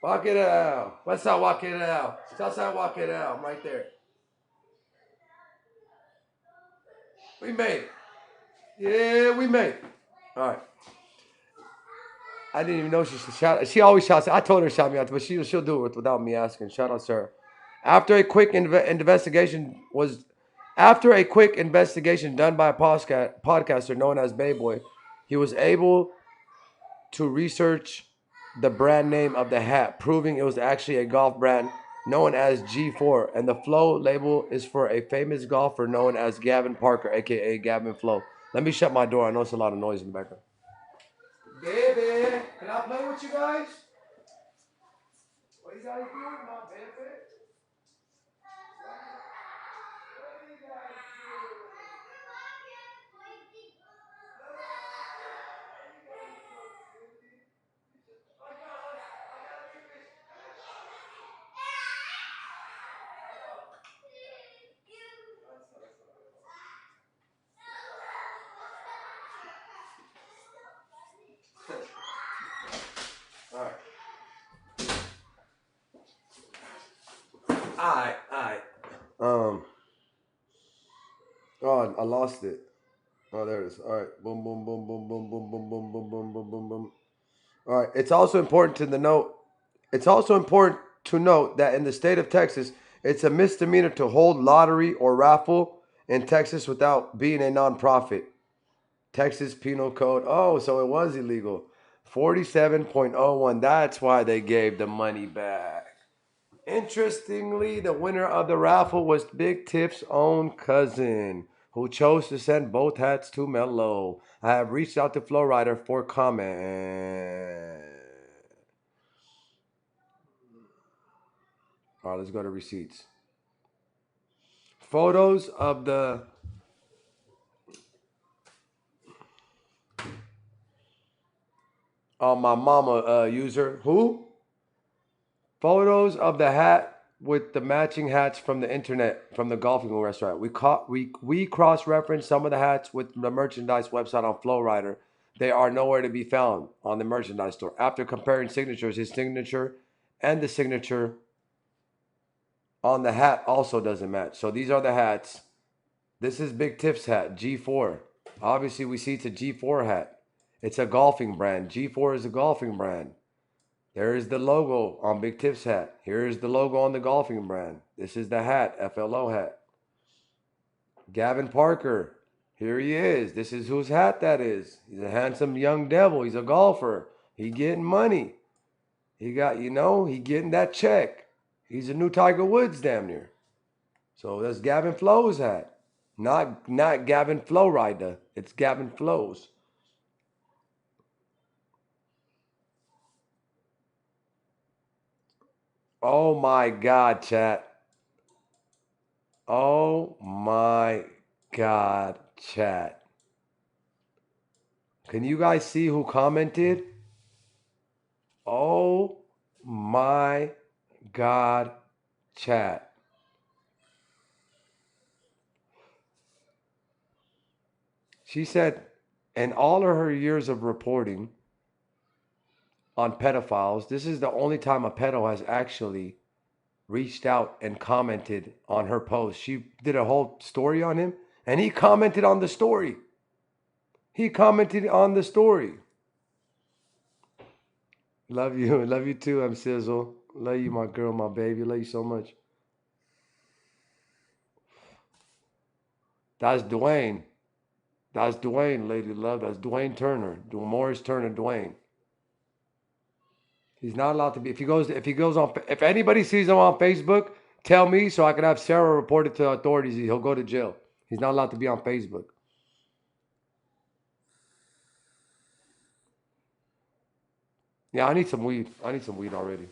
Walk it out. What's up? Walk it out. Southside, walk it out. I'm right there. We made it. Yeah, we made it. All right. I didn't even know she should shout. She always shouts. I told her to shout me out, but she'll do it without me asking. Shout out, Sarah. After a quick investigation done by a podcaster known as Bayboy, he was able to research the brand name of the hat, proving it was actually a golf brand known as G4, and the Flow label is for a famous golfer known as Gavin Parker, aka Gavin Flow. Let me shut my door. I know it's a lot of noise in the background. Baby, can I play with you guys? What are you guys doing, my baby? Alright. Oh, I lost it. Oh, there it is. All right. Boom, boom, boom, boom, boom, boom, boom, boom, boom, boom, boom, boom, boom. All right. It's also important to note. It's also important to note that in the state of Texas, it's a misdemeanor to hold lottery or raffle in Texas without being a nonprofit. Texas Penal Code. Oh, so it was illegal. 47.01. That's why they gave the money back. Interestingly, the winner of the raffle was Big Tip's own cousin, who chose to send both hats to Mello. I have reached out to Flowrider for comment. All right, let's go to receipts. Photos of the my mama user. Who? Photos of the hat with the matching hats from the internet from the golfing restaurant. We cross-referenced some of the hats with the merchandise website on Flowrider. They are nowhere to be found on the merchandise store. After comparing signatures, his signature and the signature on the hat also doesn't match. So these are the hats. This is Big Tiff's hat, G4. Obviously, we see it's a G4 hat. It's a golfing brand. G4 is a golfing brand. There is the logo on Big Tiff's hat. Here is the logo on the golfing brand. This is the hat, FLO hat. Gavin Parker. Here he is. This is whose hat that is. He's a handsome young devil. He's a golfer. He getting money. He getting that check. He's a new Tiger Woods damn near. So that's Gavin Flo's hat. Not Gavin Flowrider. It's Gavin Flo's. Oh my God, chat. Oh my God, chat. Can you guys see who commented? Oh my God, chat. She said, in all of her years of reporting on pedophiles, this is the only time a pedo has actually reached out and commented on her post. She did a whole story on him, and he commented on the story. He commented on the story. Love you. Love you too, M. Sizzle. Love you, my girl, my baby. Love you so much. That's Dwayne. That's Dwayne, lady love. That's Dwayne Turner. Morris Turner, Dwayne. He's not allowed to be. If anybody sees him on Facebook, tell me so I can have Sarah report it to authorities. He'll go to jail. He's not allowed to be on Facebook. Yeah, I need some weed. I need some weed already.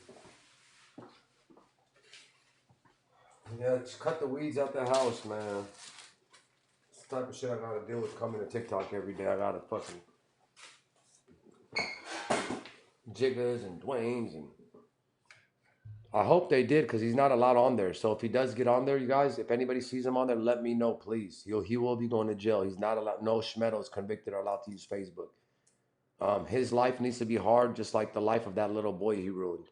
Yeah, just cut the weeds out the house, man. It's the type of shit I gotta deal with coming to TikTok every day. I gotta fucking Jiggas and Dwayne's and I hope they did because he's not allowed on there. So if he does get on there, you guys, if anybody sees him on there, let me know, please. He will be going to jail. He's not allowed. No Schmeddles convicted are allowed to use Facebook. His life needs to be hard, just like the life of that little boy he ruined.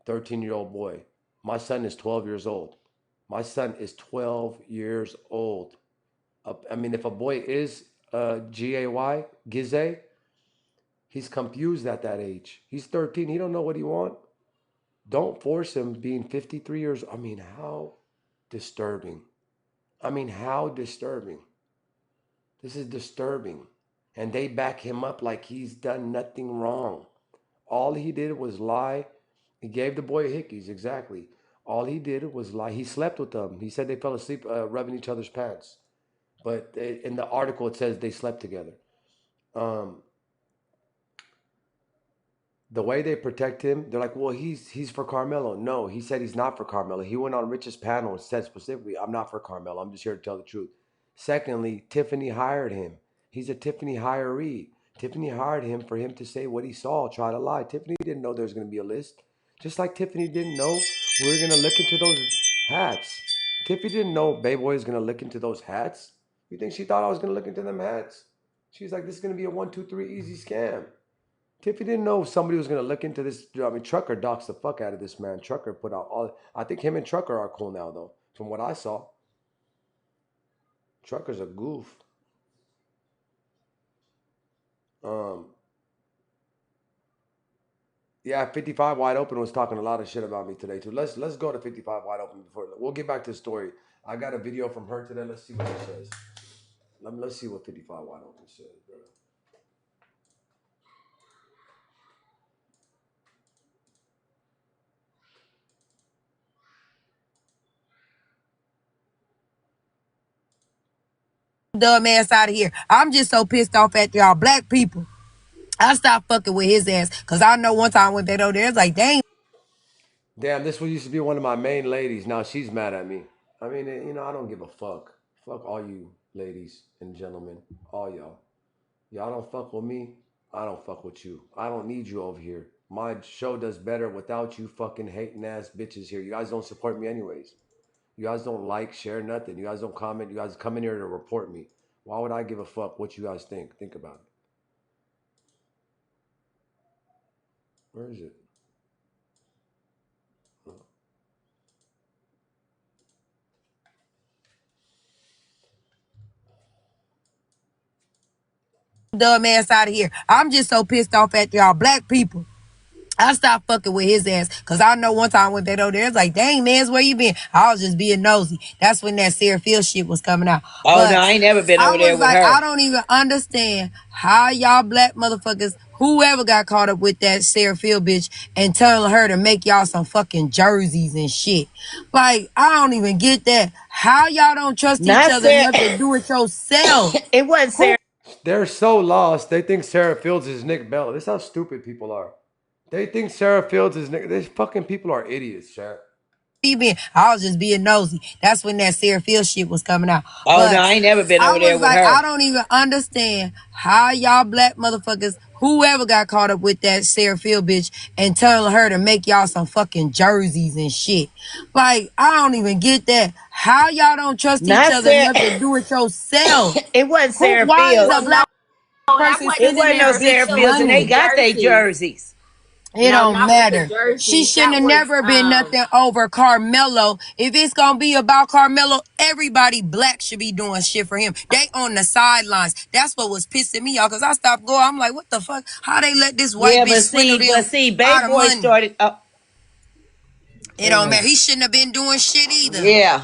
13-year-old boy. My son is 12 years old. My son is 12 years old. I mean, if a boy is G-A-Y, Gizay, he's confused at that age. He's 13. He don't know what he want. Don't force him being 53 years. I mean, how disturbing. I mean, how disturbing. This is disturbing. And they back him up like he's done nothing wrong. All he did was lie. He gave the boy hickeys, exactly. All he did was lie. He slept with them. He said they fell asleep rubbing each other's pants. But in the article, it says they slept together. Um, the way they protect him, they're like, well, he's for Carmelo. No, he said he's not for Carmelo. He went on Rich's panel and said specifically, I'm not for Carmelo. I'm just here to tell the truth. Secondly, Tiffany hired him. He's a Tiffany hiree. Tiffany hired him for him to say what he saw, try to lie. Tiffany didn't know there was going to be a list. Just like Tiffany didn't know we were going to look into those hats. Tiffany didn't know Baby Boy was going to look into those hats. You think she thought I was going to look into them hats? She's like, this is going to be a 1, 2, 3 easy scam. Tiffy didn't know somebody was gonna look into this. I mean, Trucker doxed the fuck out of this man. Trucker put out all. I think him and Trucker are cool now, though. From what I saw, Trucker's a goof. Um, yeah, 55 Wide Open was talking a lot of shit about me today too. Let's go to 55 Wide Open before we'll get back to the story. I got a video from her today. Let's see what it says. Let's see what 55 Wide Open says, bro. Dumb ass out of here. I'm just so pissed off at y'all black people. I stopped fucking with his ass because I know one time I went back over there, it's like, dang. Damn, this one used to be one of my main ladies. Now she's mad at me. I mean, I don't give a fuck. Fuck all you ladies and gentlemen, all y'all. Y'all don't fuck with me. I don't fuck with you. I don't need you over here. My show does better without you fucking hating ass bitches here. You guys don't support me anyways. You guys don't like, share, nothing. You guys don't comment. You guys come in here to report me. Why would I give a fuck what you guys think? Think about it. Where is it? Dumb ass out of here. I'm just so pissed off at y'all black people. I stopped fucking with his ass because I know one time I went back over there, it's like, dang, man, where you been? I was just being nosy. That's when that Sarah Field shit was coming out. Oh no, But I ain't never been I over there was with like, I her. don't even understand how y'all black motherfuckers, whoever got caught up with that Sarah Field bitch and telling her to make y'all some fucking jerseys and shit. Like, I don't even get that. How y'all don't trust each Not other Sarah. enough to do it yourself? It wasn't Who Sarah. They're so lost. They think Sarah Fields is Nick Bell. This is how stupid people are. They think Sarah Fields is Nick. These fucking people are idiots, chat. been? I was just being nosy. That's when that Sarah Field shit was coming out. Oh no, But I ain't never been I over there was with like, I her. don't even understand how y'all black motherfuckers, whoever got caught up with that Sarah Field bitch and telling her to make y'all some fucking jerseys and shit. Like, I don't even get that. How y'all don't trust each Not other Sarah. enough to do it yourself? It wasn't Who? Sarah Why is a Fields. black that person It wasn't sending wasn't that no Sarah Sarah bitch Fields, and Fields' they money? got their jersey. jerseys. It No, don't not with the matter. She jerseys. shouldn't That have was never been nothing over Carmelo. If it's gonna be about Carmelo, everybody black should be doing shit for him. They on the sidelines. That's what was pissing me off. Cause I stopped going. I'm like, what the fuck? How they let this white Yeah, bitch but swindle see, them Bay out of Boy money? started up. It don't matter. He shouldn't have been doing shit either. Yeah.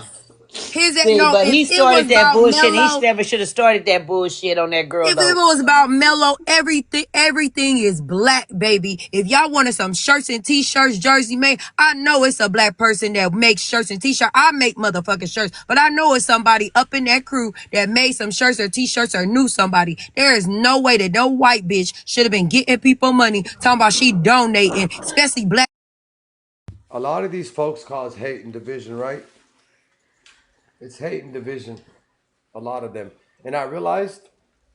His See, no. but If he it was started that about bullshit. He Melo, never should have started that bullshit on that girl if it though. was about Mello, everything is black, baby. If y'all wanted some shirts and t-shirts, Jersey made, I know it's a black person that makes shirts and t-shirts. I make motherfucking shirts, but I know it's somebody up in that crew that made some shirts or t-shirts or knew somebody. There is no way that no white bitch should have been getting people money talking about she donating, especially black. A lot of these folks cause hate and division, right? It's hate and division. A lot of them. And I realized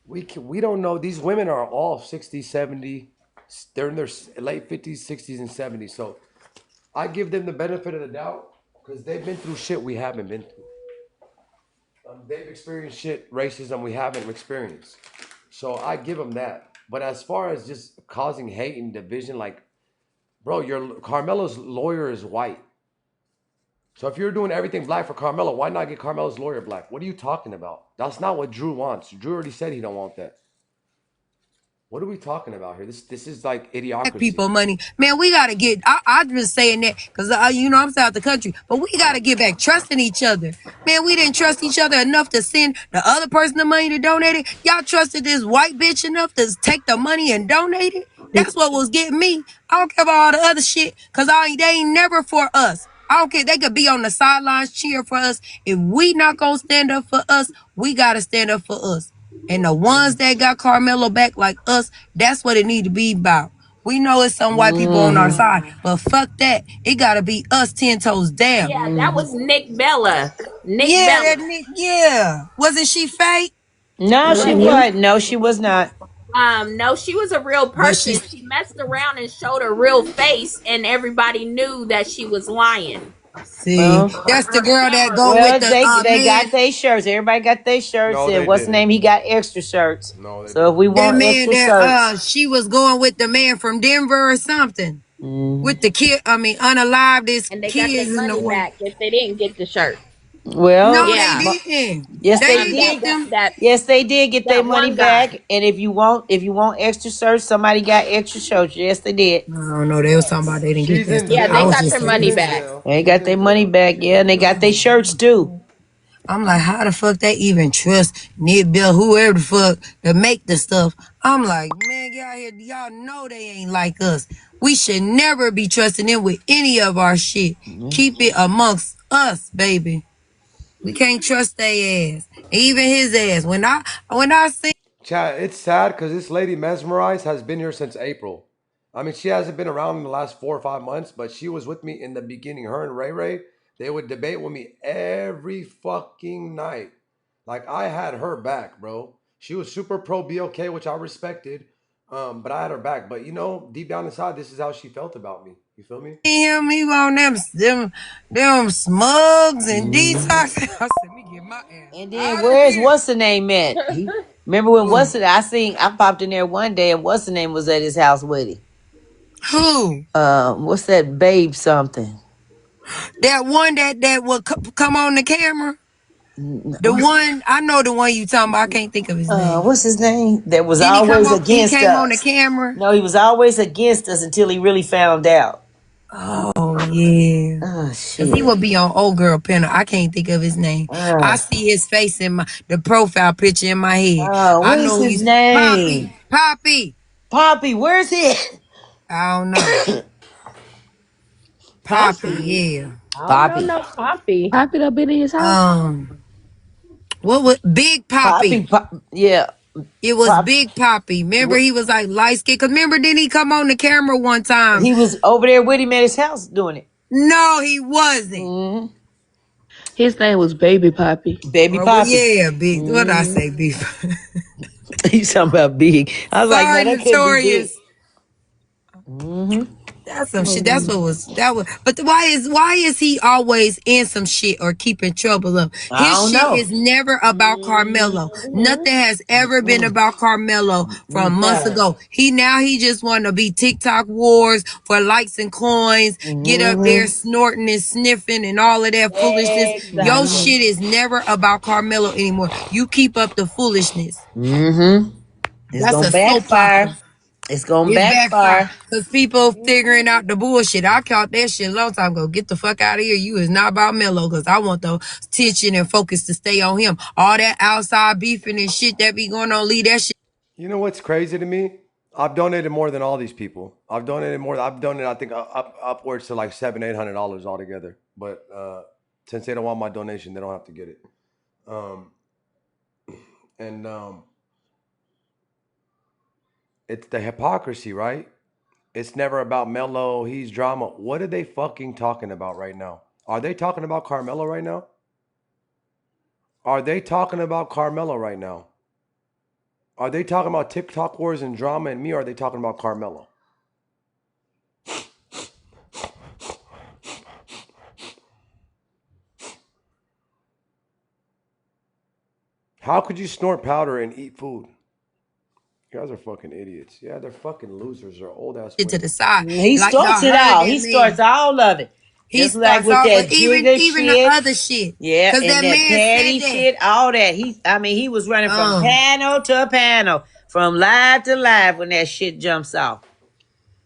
we don't know. These women are all 60, 70. They're in their late 50s, 60s, and 70s. So I give them the benefit of the doubt because they've been through shit we haven't been through. They've experienced shit, racism we haven't experienced. So I give them that. But as far as just causing hate and division, like, bro, your Carmelo's lawyer is white. So if you're doing everything black for Carmelo, why not get Carmelo's lawyer black? What are you talking about? That's not what Drew wants. Drew already said he don't want that. What are we talking about here? This is like idiocracy. People money. Man, we gotta get, I've been saying that because, you know, I'm south the country, but we gotta get back trusting each other. Man, we didn't trust each other enough to send the other person the money to donate it. Y'all trusted this white bitch enough to take the money and donate it. That's what was getting me. I don't care about all the other shit because they ain't never for us. I don't care. They could be on the sidelines cheering for us. If we not gonna stand up for us, we gotta stand up for us. And the ones that got Carmelo back like us, that's what it need to be about. We know it's some white people on our side, but fuck that. It gotta be us 10 toes down. Yeah, that was Nick Bella. Nick Yeah, Bella. that nigga, yeah. Wasn't she fake? No, she was. No, she was not. No, she was a real But person. she's She messed around and showed her real face, and everybody knew that she was lying. see, Well, that's the girl that go with well, the they man. got their shirts. Everybody got their shirts, No, and they what's the didn't. name? He got extra shirts. No, they So if didn't. we That want man extra that shirts, she was going with the man from Denver or something. mm, With the kid, I mean, unalived his And they got their kids in the money way. back if they didn't get the shirt. No, well, they Yeah. didn't. yes, They they didn't That get did. that them. that Yes, they did get their that money one guy. back. And if you want extra shirts, somebody got extra shirts. Yes, they did. I don't know. They was talking about they didn't get She's that in stuff. Yeah, I they jail. was got just their She's money in saying. back. jail. They She's got in their money jail. back. Yeah, and they got their shirts too. I'm like, how the fuck they even trust Nick Bill, whoever the fuck, to make the stuff? I'm like, man, get out here. Y'all know they ain't like us. We should never be trusting them with any of our shit. Keep it amongst us, baby. We can't trust their ass. Even his ass. When I see Chad, it's sad because this lady Mesmerized has been here since April. I mean, she hasn't been around in the last 4 or 5 months, but she was with me in the beginning. Her and Ray Ray, they would debate with me every fucking night. Like I had her back, bro. She was super pro BOK, which I respected. But I had her back. But you know, deep down inside, this is how she felt about me. You feel me? him, he on them smugs and detox. I said, let me get my ass And then out of where's here. what's the name at? Remember when Who? I popped in there one day and what's the name was at his house with him. Who? What's that babe something? That one that will come on the camera? The What's, one, I know the one you talking about. I can't think of his name. what's his name? That was Didn't always he against came on the us. camera? No, he was always against us until he really found out. Oh, yeah. Oh Cause he shit. would be on old girl panel. I can't think of his name. I Uh, see his face in the profile picture in my head. I what is know his he's name? Poppy. Poppy, where's it? I don't know. Poppy, Poppy. yeah. I don't know Poppy. no Poppy. Pop it up in his house. What was Big Poppy? Yeah. It was Pop. Big Poppy. Remember he was like light skinned. Cause remember, didn't he come on the camera one time? He was over there with him at his house doing it. No, he wasn't. Mm-hmm. His name was Baby Poppy. Baby Oh, well, Poppy. yeah, big. What did I Mm-hmm. say, big? He's talking about big. I was like, no, Sorry, that couldn't be big. Notorious. Mm-hmm. That's some shit. That's what was that was. But why is he always in some shit or keeping trouble up? I His don't shit know. is never about Carmelo. Nothing has ever been Mm-mm. about Carmelo from months No. ago. He just want to be TikTok wars for likes and coins. Get up there Mm-hmm. snorting and sniffing and all of that foolishness. Your Exactly. shit is never about Carmelo anymore. You keep up the foolishness. Mm-hmm. It's That's gonna a soap backfire. opera. It's gonna It backfired backfire. because people figuring out the bullshit. I caught that shit a long time ago. Get the fuck out of here. You is not about Melo because I want the attention and focus to stay on him. All that outside beefing and shit that be going on, leave that shit. You know what's crazy to me? I've donated more than all these people. I've donated more. I've donated, I think, upwards to like $700-800 altogether. But since they don't want my donation, they don't have to get it. Um, and it's the hypocrisy, right? It's never about Melo. He's drama. What are they fucking talking about right now? Are they talking about Carmelo right now? Are they talking about Carmelo right now? Are they talking about TikTok wars and drama and me? Or are they talking about Carmelo? How could you snort powder and eat food? You guys are fucking idiots. Yeah, they're fucking losers. They're old ass To the women. side. He Like starts y'all it heard all. that He starts man. all of it. He Just like starts with off, that but even jigger even the shit. other shit. Yeah, Cause and that that man said petty that. shit, all that. He was running from Um panel to panel, from live to live when that shit jumps off.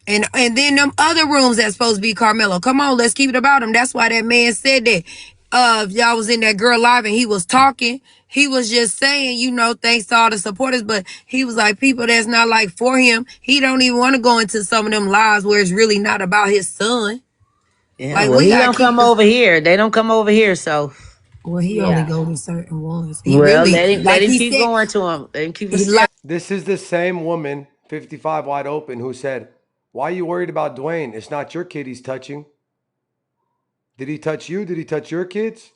And then them other rooms that's supposed to be Carmelo. Come on, let's keep it about him. That's why that man said that. If y'all was in that girl live and he was talking, he was just saying, thanks to all the supporters, but he was like, people that's not like for him, he don't even want to go into some of them lives where it's really not about his son. Yeah, Like well, we he gotta don't keep come the over here. They don't come over here, so well, he only yeah. go to certain ones. He Well, really, let like him he keep said, going to him. Let him keep he his. like This is the same woman, 55 wide open, who said, "Why are you worried about Dwayne? It's not your kid he's touching. Did he touch you? Did he touch your kids?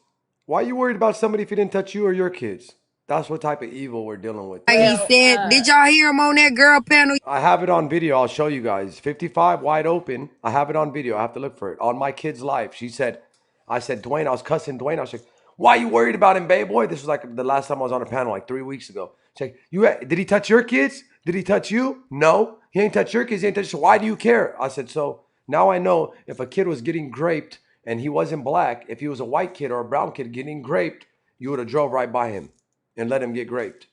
Why are you worried about somebody if he didn't touch you or your kids?" That's what type of evil we're dealing with like he today. Well, said, did y'all hear him on that girl panel? I have it on video. I'll show you guys. 55 wide open. I have it on video. I have to look for it. On my kid's life. She said, I said, Dwayne, I was cussing Dwayne. I was like, why are you worried about him, babe boy? This was like the last time I was on a panel, like 3 weeks ago. She's like, did he touch your kids? Did he touch you? No. He ain't touch your kids. He ain't touch you. So why do you care? I said, so now I know if a kid was getting graped and he wasn't black, if he was a white kid or a brown kid getting graped, you would have drove right by him and let him get graped.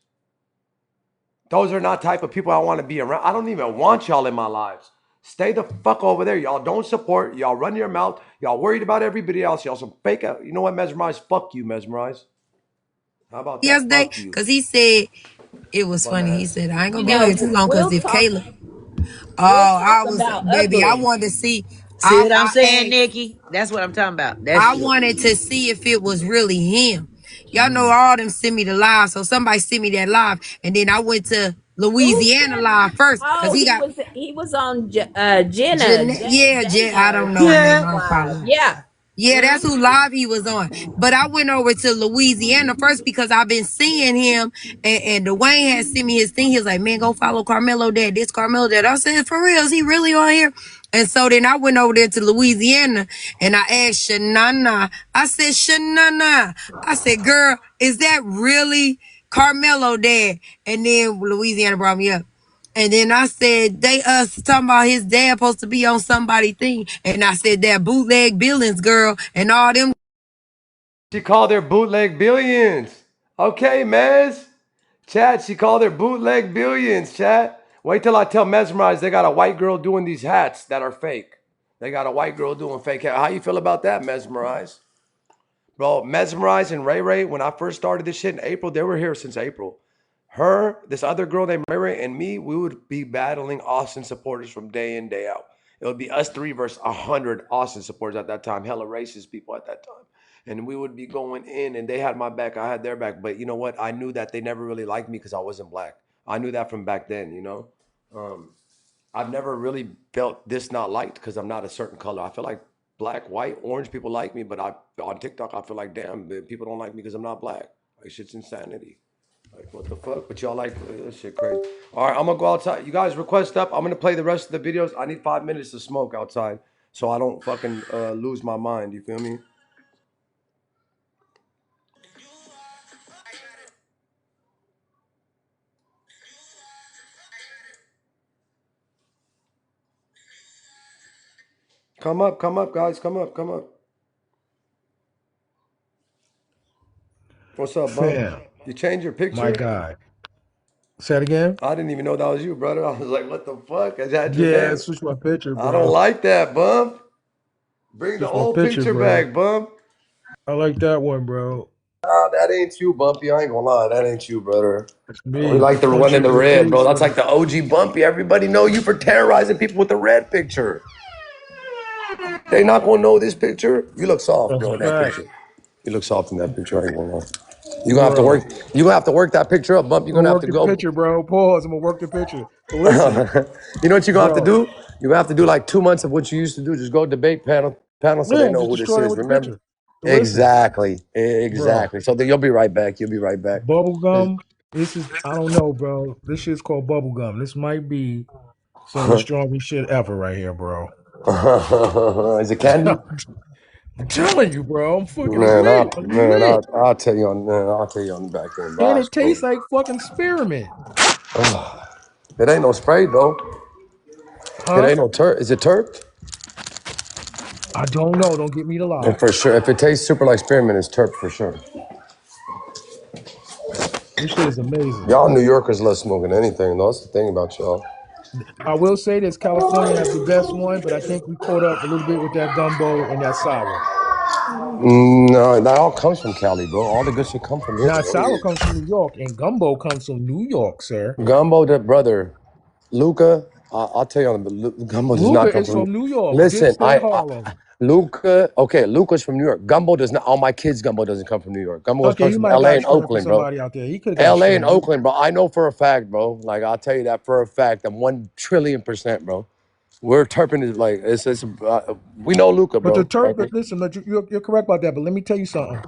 Those are not type of people I want to be around. I don't even want y'all in my lives. Stay the fuck over there. Y'all don't support. Y'all run your mouth. Y'all worried about everybody else. Y'all some fake out. You know what, Mesmerize? Fuck you, Mesmerize. How about that? Yesterday? Fuck you. Because he said, it was Bum funny. He ass. said, I ain't gonna You be on here know, too long because we'll if talk. Kayla, We'll I talk was, about baby, I ugly. wanted to see, see what I'm I saying, asked, Nikki? That's what I'm talking about. That I shit. wanted to see if it was really him. Y'all know all them send me the live, so somebody sent me that live, and then I went to Who Louisiana said? live first because Oh, he got he was on Jenna Jeanette. Yeah, I don't know her name. Yeah. I don't follow her. Yeah. Yeah, that's who live he was on. But I went over to Louisiana first because I've been seeing him, and Dwayne had sent me his thing. He was like, man, go follow Carmelo Dad. This Carmelo Dad. I said, for real, is he really on here? And so then I went over there to Louisiana and I asked Shanana. I said, Shanana. I said, girl, is that really Carmelo Dad? And then Louisiana brought me up. And then I said, they talking about his dad supposed to be on somebody thing. And I said that bootleg Billings girl and all them. She called her bootleg billions. Okay, Mez. Chat, she called her bootleg billions, chat. Wait till I tell Mesmerize they got a white girl doing these hats that are fake. They got a white girl doing fake hats. How you feel about that, Mesmerize? Bro, Mesmerize and Ray Ray, when I first started this shit in April, they were here since April. Her, this other girl named Ray Ray, and me, we would be battling Austin supporters from day in, day out. It would be us three versus 100 Austin supporters at that time, hella racist people at that time. And we would be going in, and they had my back, I had their back. But you know what? I knew that they never really liked me because I wasn't black. I knew that from back then, you know? I've never really felt this not liked because I'm not a certain color. I feel like black, white, orange. People like me, but on TikTok I feel like damn, people don't like me because I'm not black. Like shit's insanity. Like what the fuck? But y'all like this shit crazy. All right, I'm gonna go outside. You guys request up. I'm gonna play the rest of the videos. I need 5 minutes to smoke outside so I don't fucking lose my mind. You feel me? Come up, guys. Come up. What's up, bump? Fam, You changed your my picture? guy. Say it again? I didn't even know that was you, brother. I was like, what the fuck? I had your Yeah, name. switch my picture, I don't bro. like that, bump. Bring the Switch my old picture, picture bro. back, bump. I like that one, bro. Nah, that ain't you, Bumpy. I ain't gonna lie. That ain't you, brother. It's We me. like the one Punch in you the in the red, bro. face, That's bro. like the OG Bumpy. Everybody know you for terrorizing people with the red picture. They not gonna know this picture. You look soft, That's bro, a in that fact, picture. You look soft in that picture. I ain't gonna lie. You gonna have to work. bro. You gonna have to work that picture up, Bump. You're I'm gonna gonna have work to the go. picture, bro. Pause. I'm gonna work the picture. But listen, You know what you're gonna have to bro. do? You're gonna have to do like 2 months of what you used to do. Just go debate panel so they Yeah, know just who this destroy that is. with the Remember? picture. But listen, Exactly. bro. Exactly. So then you'll be right back. You'll be right back. Bubblegum. This is I don't know, bro. This shit's called bubblegum. This might be some of the strongest shit ever right here, bro. Is it candy? I'm telling you, bro. I'm fucking Man, lit. I'm lit. I'll tell you on I'll tell you on the back end, And bro. it tastes like fucking spearmint. It ain't no spray though. It Huh? ain't no turp. Is it turp? I don't know. Don't get me to lie. And for sure, if it tastes super like spearmint, it's turp for sure. This shit is amazing. Y'all New Yorkers love smoking anything. Though. That's the thing about y'all. I will say this: California has the best one, but I think we caught up a little bit with that gumbo and that sour. No, that all comes from Cali, bro. All the good shit come from here, Now, sour bro. comes from New York, and gumbo comes from New York, sir. Gumbo, that brother, Luca. I'll tell you on the gumbo does not Luca come is from. from New York, Listen, Dipset Harlem. Luca. Okay, Luca's from New York. Gumbo does not. All my kids' gumbo doesn't come from New York. Gumbo Okay, comes he from might have L.A. got and stranded from Oakland, bro. somebody out there. He could have got L.A. and stranded. Oakland, bro. I know for a fact, bro. Like I'll tell you that for a fact. I'm 1 trillion%, bro. We're Turpin is like it's we know Luca, But the bro. turp, Like, but listen, but you're correct about that. But let me tell you something.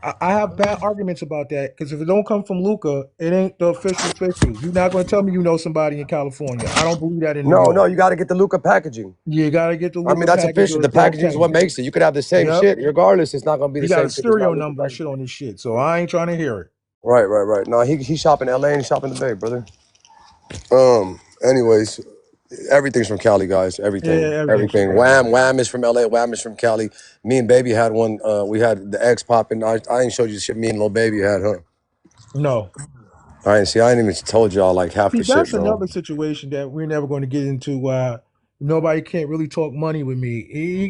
I have bad arguments about that because if it don't come from Luca, it ain't the official official. You're not going to tell me you know somebody in California. I don't believe that in New no, York. you got to get the Luca packaging. You got to get the I mean, Luca that's package official. or The it's dog packaging is what tags. makes it. You could have the same Yep. shit, regardless. It's not gonna be He the got a same shit. It's not serial Luca number and shit packaging. on this shit. So I ain't trying to hear it. Right. No, he shop in L.A. and shop in the Bay, brother. Anyways, everything's from Cali, guys. Yeah, everything's from Everything. Cali. Wham is from LA. Wham is from Cali. Me and Baby had one. We had the X popping. I ain't showed you the shit me and little Baby had, huh? No. I ain't see. I ain't even told y'all like half See, the shit, that's bro. another situation that we're never going to get into. Nobody can't really talk money with me.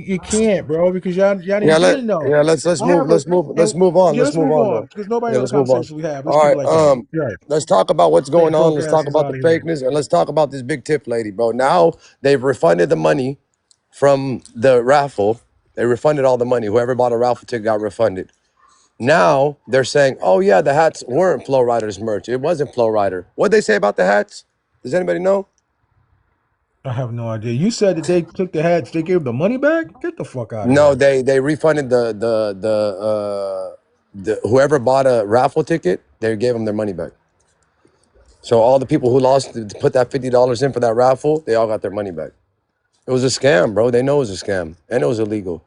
You can't, bro, because y'all Yeah, didn't get enough. let's I move. have a Let's and move on. yeah, Let's let's move move on on though. because nobody Yeah, know the let's move on. conversations we have. Let's All keep it right. like that. Right. Let's talk about what's Take going on. broke Let's talk asses about out the of here. fakeness, and let's talk about this big tip lady, bro. Now they've refunded the money from the raffle. They refunded all the money. Whoever bought a raffle ticket got refunded. Now they're saying, oh yeah, the hats weren't Flow Riders merch. It wasn't Flow Rider. What'd they say about the hats? Does anybody know? I have no idea. You said that they took the hats, they gave the money back? Get the fuck out of No, here. they refunded the whoever bought a raffle ticket, they gave them their money back. So all the people who lost to put that $50 in for that raffle, they all got their money back. It was a scam, bro. They know it was a scam and it was illegal.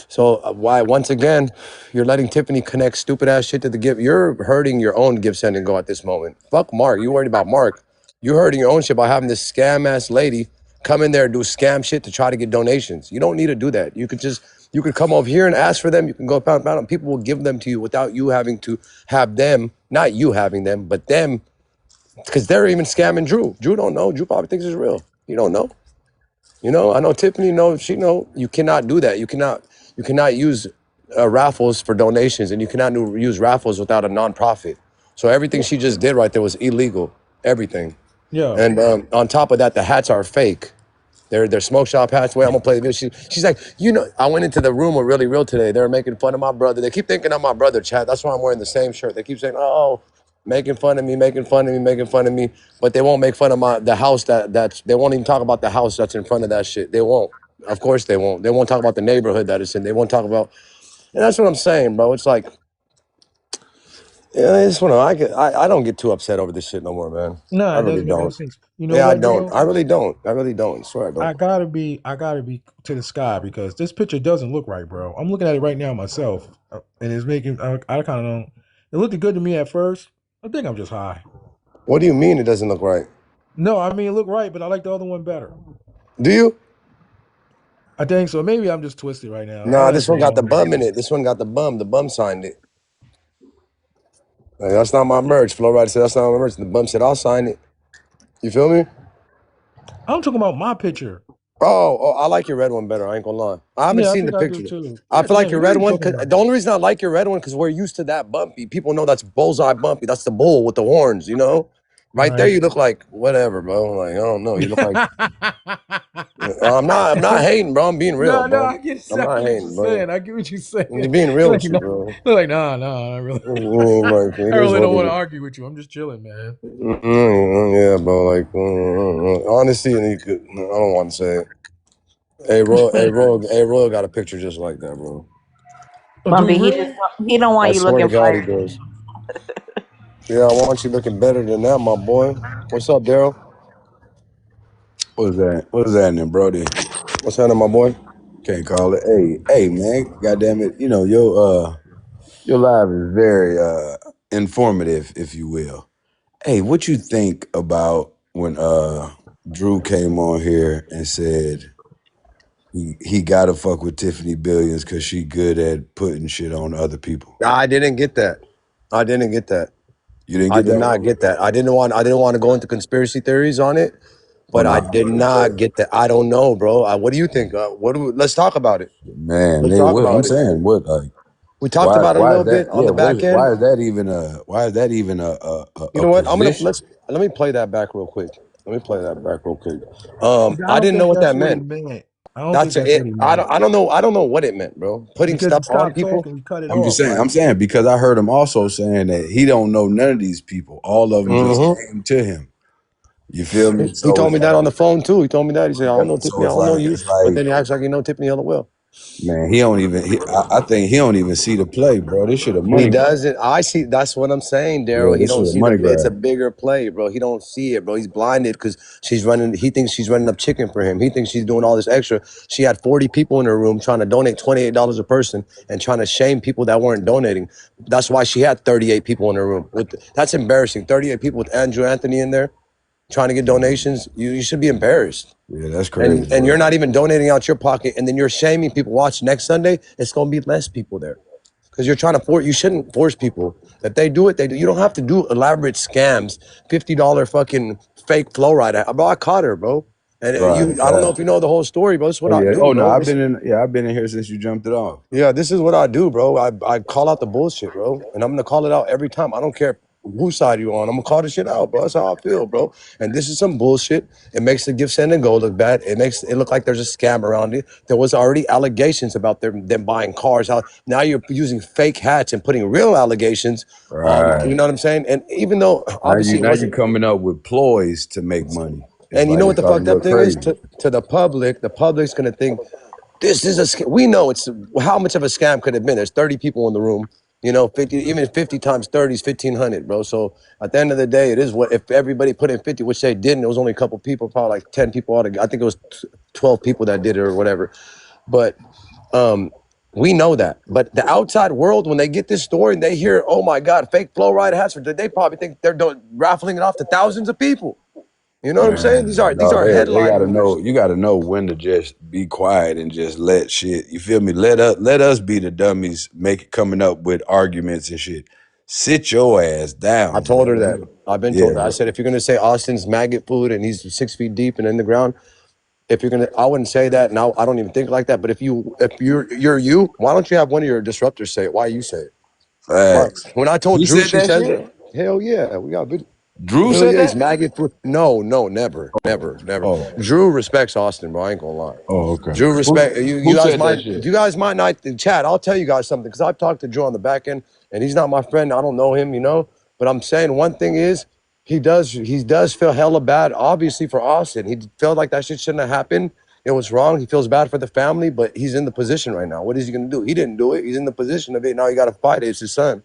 So why once again, you're letting Tiffany connect stupid ass shit to the gift. You're hurting your own gift sending go at this moment. Fuck Mark. You worried about Mark. You're hurting your own shit by having this scam ass lady come in there and do scam shit to try to get donations. You don't need to do that. You could come over here and ask for them. You can go pound pound and people will give them to you without you having to have them, not you having them, but them, because they're even scamming Drew. Drew don't know. Drew probably thinks it's real. You don't know. You know, I know Tiffany knows. She know you cannot do that. You cannot use raffles for donations, and you cannot use raffles without a nonprofit. So everything she just did right there was illegal. Everything. Yeah. And on top of that, the hats are fake. They're smoke shop hats. Wait, I'm gonna play the video. She's like, you know, I went into the room with Really Real today. They're making fun of my brother. They keep thinking I'm my brother, Chad. That's why I'm wearing the same shirt. They keep saying, oh. making fun of me, but they won't make fun of the house that's they won't even talk about the house that's in front of that shit. They won't. Of course they won't. They won't talk about the neighborhood that it's in. They won't talk about, and that's what I'm saying, bro. It's like, yeah, it's one of I don't get too upset over this shit no more, man. Nah, I it really doesn't make no don't. sense. You know Yeah, I what, don't. Daryl? I really don't. I really don't. I swear I don't. I gotta be to the sky because this picture doesn't look right, bro. I'm looking at it right now myself, and it's making. I kind of don't. It looked good to me at first. I think I'm just high. What do you mean it doesn't look right? No, I mean it looked right, but I like the other one better. Do you? I think so. Maybe I'm just twisted right now. Nah, I'll have this to one go got the on there. bum in it. This one got the bum. The bum signed it. Like, that's not my merch. Flo Rida said that's not my merch. The bum said I'll sign it. You feel me? I'm talking about my picture. Oh, I like your red one better. I ain't gonna lie. I haven't Yeah, I seen the think I do picture. too. I Yeah, feel like damn, your what are red you one. talking Cause about? the only reason I like your red one because we're used to that bumpy. People know that's bullseye bumpy. That's the bull with the horns. You know, right there. Right. You look like whatever, bro. Like I don't know. You look like I'm not hating, bro. I'm being real, No, no, bro. I get, I'm I not get what you're hating, bro. saying. I get what you're saying. I'm just being real Like, with you, no, bro. like, nah, I really, Like I it is really what don't it want to is. argue with you. I'm just chilling, man. Yeah, bro. Like honesty, and I don't want to say it. Royal got a picture just like that, bro. Oh, do Bumpy, you really? he don't I want you swear to looking God, he fine. does. Yeah, I want you looking better than that, my boy. What's up, Daryl? What's that? What's happening, Brody? What's happening, my boy? Can't call it. Hey, man. Goddamn it. You know, your live is very informative, if you will. Hey, what you think about when Drew came on here and said he gotta fuck with Tiffany Billions because she good at putting shit on other people? I didn't get that. I didn't get that. You didn't I get did that not one? get that. I didn't want to go into conspiracy theories on it, Oh but no, I I did heard him say not it. get that. I don't know, bro. What do you think? Let's talk about it. Man, Let's they talk what I'm about it. saying, what like We talked about it a why little is that? bit on Yeah, the back end. why is that even You a know what? position? Let me play that back real quick. Let me play that back real quick. I I don't didn't know think what that's that what he meant. meant. I don't think That's that's what it. he meant I don't know what it meant, bro. Putting because he stuff on stopped people. talking. He cut it I'm just off. saying. Like, I'm saying because I heard him also saying that he don't know none of these people. All of them just Hmm. came to him. You feel me? He So told it's me that like, on the phone too. He told me that. He said, "I don't yeah. know So Tiffany. I don't know you," it's but like, then he acts like he know Tiffany hella well. man, he don't even. I think he don't even see the play, bro. This shit a He money grab. doesn't. I see. That's what I'm saying, Yeah, Daryl. He this don't shit a see the. money It's a grab. bigger play, bro. He don't see it, bro. He's blinded because she's running. He thinks she's running up chicken for him. He thinks she's doing all this extra. She had 40 people in her room trying to donate $28 a person and trying to shame people that weren't donating. That's why she had 38 people in her room. That's embarrassing. 38 people with Andrew Anthony in there trying to get donations. You should be embarrassed. Yeah, that's crazy, And you're bro. not even donating out your pocket, and then you're shaming people. Watch next Sunday. It's gonna be less people there. Because you're trying to force, you shouldn't force people. If they do it, they do. You don't have to do elaborate scams, $50 fucking fake flow ride. Bro, I caught her, bro. And Right, I don't know fact. if you know the whole story, bro. This is what Oh I yeah. do, Oh no, bro. This, I've been in here since you jumped it off. yeah, this is what I do, bro. I call out the bullshit, bro. And I'm gonna call it out every time. I don't care whose side you on. I'm gonna call the shit out, bro. That's how I feel, bro. And this is some bullshit. It makes the gift send and go look bad. It makes it look like there's a scam around it. There was already allegations about them buying cars. How now you're using fake hats and putting real allegations. You Right. know what I'm saying? And even though obviously it Now you wasn't, coming up with ploys to make money. It's and you like know it's what the starting fucked to up look thing is crazy. to the public's gonna think this is a scam. We know it's how much of a scam could it have been. There's 30 people in the room. You know, 50, even 50 times 30 is 1,500, bro. So at the end of the day, it is what if everybody put in 50, which they didn't. It was only a couple people, probably like 10 people altogether. I think it was 12 people that did it or whatever. But um, we know that. But the outside world, when they get this story and they hear, oh my God, fake flow ride hats, they probably think they're raffling it off to thousands of people. You know what I'm saying? Man, These no, are they headline gotta movers. know. You gotta know when to just be quiet and just let shit. You feel me? Let us be the dummies, coming up with arguments and shit. Sit your ass I down, told her bro. that. I've been Yeah, told that. I said, if you're gonna say Austin's maggot food and he's 6 feet deep and in the ground, if you're gonna, I wouldn't say that. Now I don't even think like that. But if you're you, why don't you have one of your disruptors say it? Why you say it? Why? facts. When I told He Drew, said she that says shit. it. Hell yeah, we got video. Drew Hell said yeah, he's that. maggot food. No, never, never, never. Oh, Drew respects Austin, bro. I ain't gonna lie. oh, okay. Drew respect you. Who said that You shit? guys might not chat. I'll tell you guys something because I've talked to Drew on the back end, and he's not my friend. I don't know him, you know. But I'm saying one thing is he does feel hella bad, obviously, for Austin. He felt like that shit shouldn't have happened. It was wrong. He feels bad for the family, but he's in the position right now. What is he gonna do? He didn't do it. He's in the position of it. Now he gotta fight it. It's his son.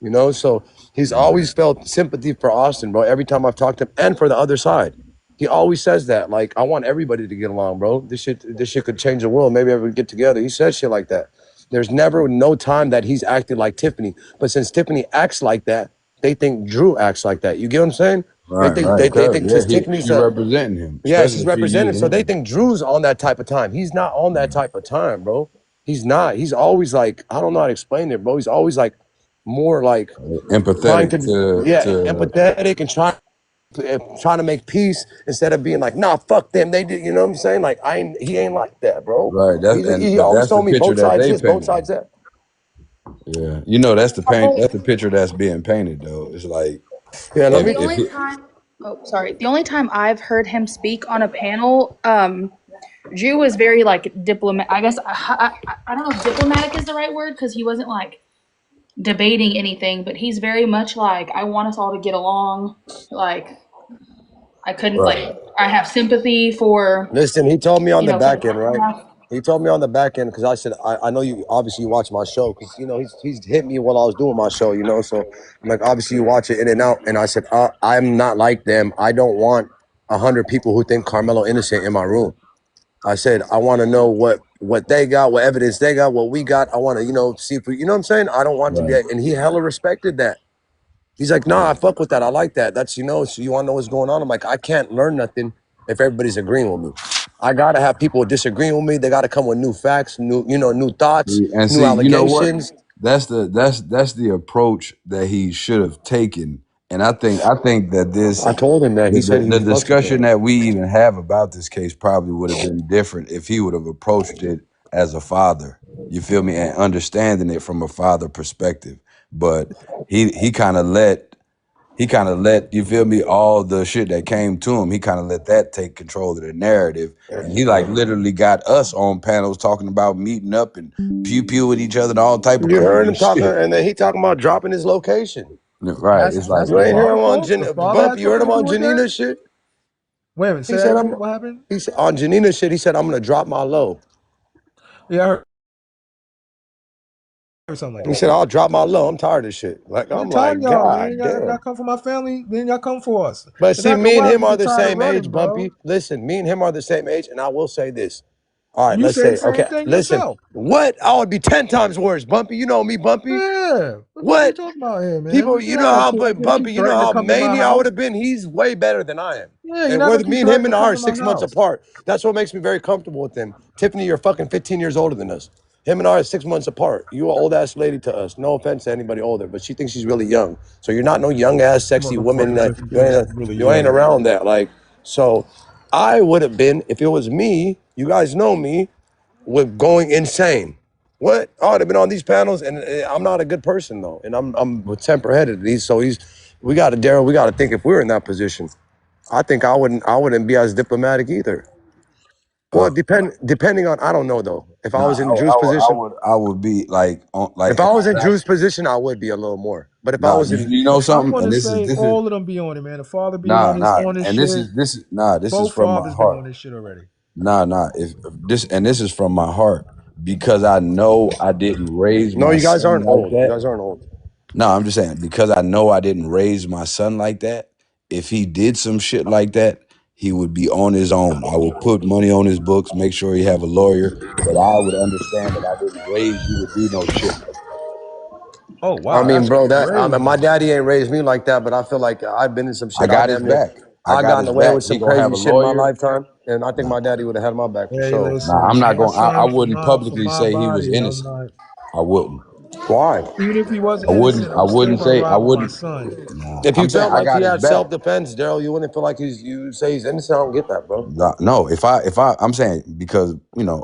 You know, so he's always felt sympathy for Austin, bro. Every time I've talked to him, and for the other side, he always says that. Like, I want everybody to get along, bro. This shit could change the world. Maybe everyone get together. He says shit like that. There's never no time that he's acted like Tiffany, but since Tiffany acts like that, they think Drew acts like that. You get what I'm saying? They Right, think right. they Cause think yeah, because Tiffany's she representing him, yeah, especially she's if she represented. using So they him. think Drew's on that type of time. He's not on that type of time, bro. He's not. He's always like, I don't know how to explain it, bro. He's always like more like trying Empathetic to, yeah, to empathetic and trying to make peace instead of being like, nah, fuck them. They did, you know what I'm saying? Like he ain't like that, bro. right. He But always that's the told me picture both that sides they this, both painted. sides that. Yeah, you know that's the paint. Oh, That's the picture that's being painted, though. It's like Yeah, let so me. the only time, oh, sorry, the only time I've heard him speak on a panel, Drew was very like diplomat. I guess I don't know if diplomatic is the right word because he wasn't like debating anything, but he's very much like I want us all to get along. Like I couldn't right, like I have sympathy for Listen, he told me on the for back end, right? the He told me on the back end because I said I know you obviously you watch my show because you know he's hit me while I was doing my show, you know. So I'm like, obviously you watch it in and out, and I said I'm not like them. I don't want 100 people who think Carmelo innocent in my room. I said I want to know what they got, what evidence they got, what we got. I want to see if we, you know what I'm saying. I don't want to be, right, and he hella respected that. He's like, nah, I fuck with that. I like that. That's, so you want to know what's going on? I'm like, I can't learn nothing if everybody's agreeing with me. I got to have people disagreeing with me. They got to come with new facts, new thoughts, and new see, you know what? allegations. That's the approach that he should have taken. And I think that I told him that. He said the he fucks with discussion that. that we even have about this case probably would have been different if he would have approached it as a father. You feel me? And understanding it from a father perspective. But he kind of let you feel me, all the shit that came to him, he kind of let that take control of the narrative. And he like literally got us on panels talking about meeting up and pew pew with each other and all type of You heard crazy him talking, shit. and then he talking about dropping his location. Right. It's like, That's You the ain't man. hear him father's on fault. The father Bump. had You heard something him to do on with that. Janina's shit. Wait a minute, He say that said again. What happened? he said on Janina's shit. He said I'm gonna drop my low. Yeah, I heard something like He that. said I'll drop my low. I'm tired of this shit. Like Yeah, I'm tired of like, y'all, man. God Y'all damn. come for my family, then y'all come for us. But And see, after a me and while, him you are get the tired of same running, age, bro. Bumpy. Listen, me and him are the same age, and I will say this. All right, You let's say the say, same okay, thing listen. yourself. What? I would be 10 times worse, Bumpy. You know me, Bumpy. Yeah. What the fuck you What? talking about here, man? People, You're you not know gonna how, pull. You but can't Bumpy, keep you know threatening to how come to my mania I would house. have been. He's way better than I am. Yeah, you're And not we're gonna keep me and him threatening and to I come are to my 6 months house. apart. That's what makes me very comfortable with him. Tiffany, you're fucking 15 years older than us. Him and I are 6 months apart. You an old ass lady to us. No offense to anybody older, but she thinks she's really young. So you're not no young ass sexy woman Motherfucker that said you think she's really you ain't young. around that. Like, so I would have been, if it was me, you guys know me, with going insane. What? I would have been on these panels, and I'm not a good person though, and I'm temper headed. We got to Daryl. We got to think if we were in that position. I think I wouldn't be as diplomatic either. Uh, Well, depending on, I don't know though. If I nah, was in Drew's position, I would be like on like if I was in Drew's position, I would be a little more. But if I nah. was in, You know I'm something, gonna and say this is all of them be on it, man. The father be nah, nah, on this and shit. this is Both from my fathers been heart. on this shit already. Nah. If this and this is from my heart because I know I didn't raise no, my you guys son aren't like old. You that. guys aren't old. No, I'm just saying because I know I didn't raise my son like that. If he did some shit like that, he would be on his own. I would put money on his books, make sure he have a lawyer, but I would understand that I didn't raise you to do no shit like Oh I wow, mean, that's bro, my crazy. daddy ain't raised me like that, but I feel like I've been in some that. I shit. got his back. I I got gotten his away back. with He some gonna have crazy a shit in my lawyer. lifetime, and I think Nah, my daddy would have had my back for Hey, sure. I'm listen, not my going. I son is wouldn't not for publicly my say he was body. I'm innocent. not. I wouldn't. Why? Even if he was I wouldn't. innocent, I I'm still wouldn't gonna say. I ride with my wouldn't. son. Nah, If you I'm saying felt I like got he his had back. self-defense, Daryl, you wouldn't feel like you say he's innocent. I don't get that, bro. No, I'm saying because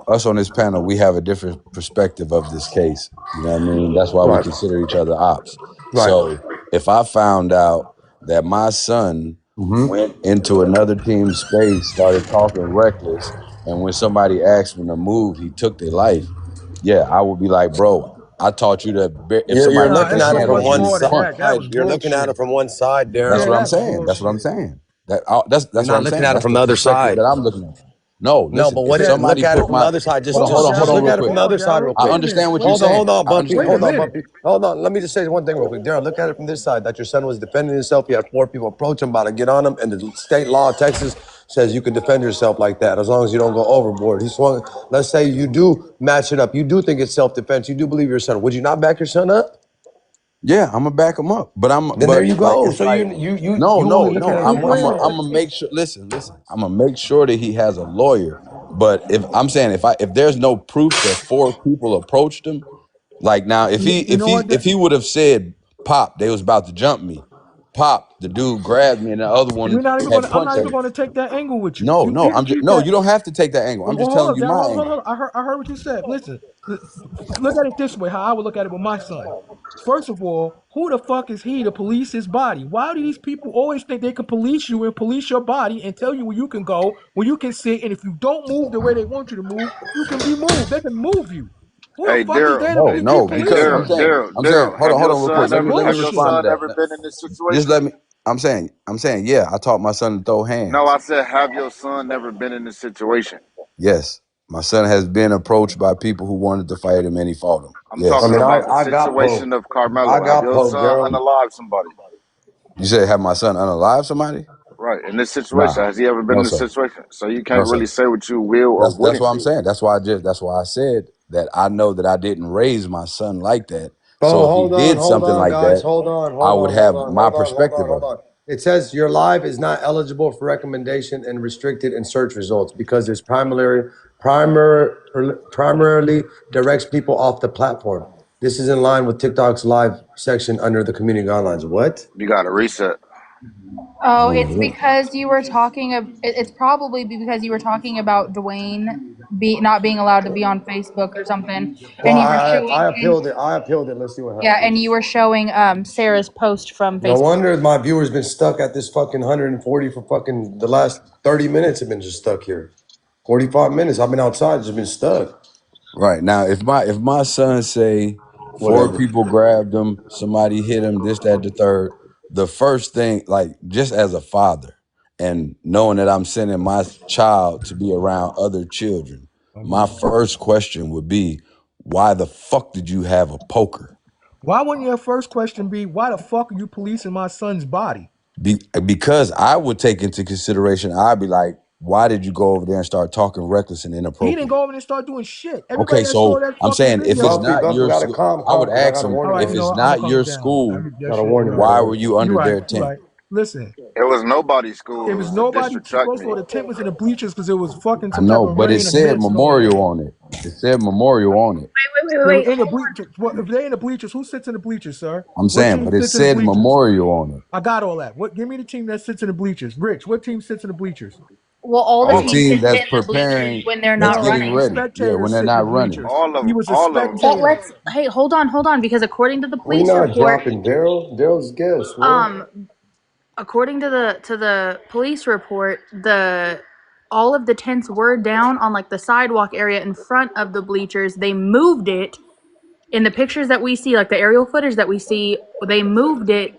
us on this panel, we have a different perspective of this case. You know what I mean? That's why we Right, consider each other ops. right. So if I found out that my son went into another team's space, started talking reckless, and when somebody asked him to move, he took their life. Yeah, I would be like, bro. I taught you to if You're somebody put Nah, looking their it's at it so hands from much on you, one you more than punch. that. That side. was You're looking at bullshit. it from one side, That's Yeah, what Daryl. I'm that's saying. That's what I'm bullshit. saying. You're That's what not I'm looking saying. at it That's from the the other perspective side. that I'm looking at. No, No, listen. but If what it, That somebody look at it put from the my other side. Just hold hold just on, on, hold just on, Daryl. look real at it from quick. the Hold on, other side real Daryl. I Wait a quick. minute. understand what you're Wait, saying. Hold on, I Bumpy. wait a understand. Hold on, minute. Bumpy. Hold on. Let me just say one thing real quick. Daryl, look at it from this side. That your son was defending himself. He had 4 people approach him about to get on him, and the state law of Texas says you can defend yourself like that as long as you don't go overboard. He swung. Let's say you do match it up. You do think it's self-defense. You do believe your son. Would you not back your son up? Yeah, I'm gonna back him up. Then there But you like go. it's So like no, you only no, looking no. at it from one side. I'm gonna make sure. Listen. I'm gonna make sure that he has a lawyer. But if I'm saying if there's no proof that 4 people approached him, like now You know what? if he would have said, "Pop, they was about to jump me," Pop, the dude grabbed me, and the other one We're not even had gonna. I'm punched not me. even gonna take that angle with you. No, You no, can keep no. that. You don't have to take that angle. I'm just Hold telling up, you Daryl. my Hold, angle. hold. I heard what you said. Listen, look at it this way. How I would look at it with my son. First of all, who the fuck is he to police his body? Why do these people always think they can police you and police your body and tell you where you can go, where you can sit, and if you don't move the way they want you to move, you can be moved. They can move you. Who the Hey fuck is Daryl, there to No, keep no, hey because policing Daryl, you? I'm saying, hold Have on, your real quick. son That's ever Let me have your respond bullshit. son to ever that. been in this Just situation? let me. I'm saying, yeah. I taught my son to throw No, hands. I said have your son never been in this situation. Yes, my son has been approached by people who wanted to fight him, and he fought him. I'm I Yes. talking mean, about the I got situation poked. of I Carmelo. Have got your poked, son Daryl. unalive somebody? You said have my son unalive somebody? Right. In this Nah, situation, has he ever been no in this sir, situation? So you no can't sir. really say what you will or That's what wouldn't I'm do. saying. That's why I said that I know that I didn't raise my son like that. So Oh, if he did hold something on, like guys. that, I would have my perspective Hold of it. on. It says your live is not eligible for recommendation and restricted in search results because it's primarily directs people off the platform. This is in line with TikTok's live section under the community guidelines. What? You got to reset. Oh, Oh, it's yeah. because you were talking of. It's probably because you were talking about Dwayne not being allowed to be on Facebook or something, Well, and you were showing. I appealed it. I appealed it. Let's see what Yeah, happens. and you were showing Sarah's post from No Facebook. wonder my viewers been stuck at this fucking 140 for fucking the last 30 minutes have been just stuck here. 45 minutes. I've been outside, just been stuck. Right now, if my son say 4 people grabbed him, somebody hit him, this, that, the third, the first thing, like just as a father, and knowing that I'm sending my child to be around other children, my first question would be, why the fuck did you have a poker? Why wouldn't your first question be, why the fuck are you policing my son's body? Because I would take into consideration, I'd be like, why did you go over there and start talking reckless and He didn't inappropriate? go over and start doing shit. Okay, Everybody that saw so that I'm fucking saying if it's video. Bumpy, not Bumpy, your gotta school, calm, I would because I ask gotta them, All warn right, you. you if know it's what? I'm gonna not calm your down. school, That Gotta shit. warn You're you, right. why brother. were you You're under right. their You're tent? right. Listen, It was nobody's school. it It was was the nobody district track supposed to. meet. The tent was in the bleachers because it was fucking I some type know, of but it rain or said mist going memorial on. on it. It said memorial on it. They were Wait. in the bleachers. Well, if they're in the bleachers, who sits in the bleachers, sir? I'm What saying, team but it sits in the said bleachers? memorial on it. I got all that. What? Give me the team that sits in the bleachers. Rich, what team sits in the bleachers? Well, all the The All of teams them. team sit that's in the bleachers preparing, when they're that's not No, getting the running. ready. Yeah, when spectators they're sit in the not running. bleachers. He was a All of them. Well, spectator. Hey, hold on, because according to the We police not report, dropping Daryl. Daryl's guest. What? um, according to the police report, the all of the tents were down on like the sidewalk area in front of the bleachers. They moved it in the pictures that we see, like the aerial footage that we see. They moved it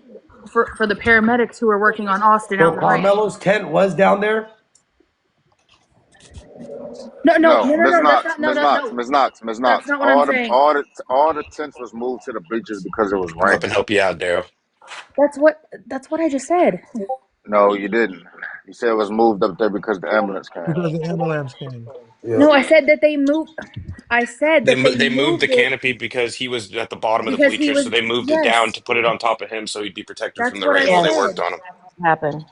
for the paramedics who were working on Austin out So in the rain. Carmelo's tent was down there? No, Ms. That's Knox, not Ms. Knox, Ms. Knox, Ms. that's Knox. not what I'm saying. All the tents was moved to the bleachers because it was Come up and raining. help you out, Daryl. That's what I just said. No, you didn't. You said it was moved up there because the ambulance came. Because the ambulance came. Yeah. No, I said that they moved. I said that they They moved the moved it canopy because he was at the bottom of the because he bleachers, so was. they moved it down Yes, to put it on top of him so he'd be protected from that's the what I rain while they Yes, worked said. on him. that's what happened.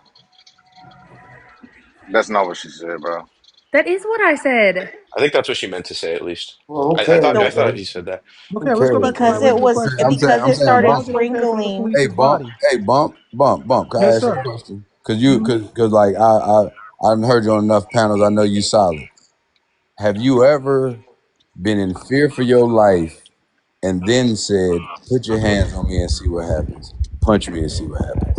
That's not what she said, bro. That is what I said. I think that's what she meant to say, at least. Well, who I cares, So thought man? he said that. Who Okay, let's go cares, back to my because man? it original was question. because I'm it saying, started Why is bump. it okay for them to police Hey, his bump. body? Hey, bump. Can I Yes, ask you a sir. question? Cause Mhm. like I done heard you on enough panels. I know you solid. Have you ever been in fear for your life and then said, "Put your hands on me and see what happens. Punch me and see what happens."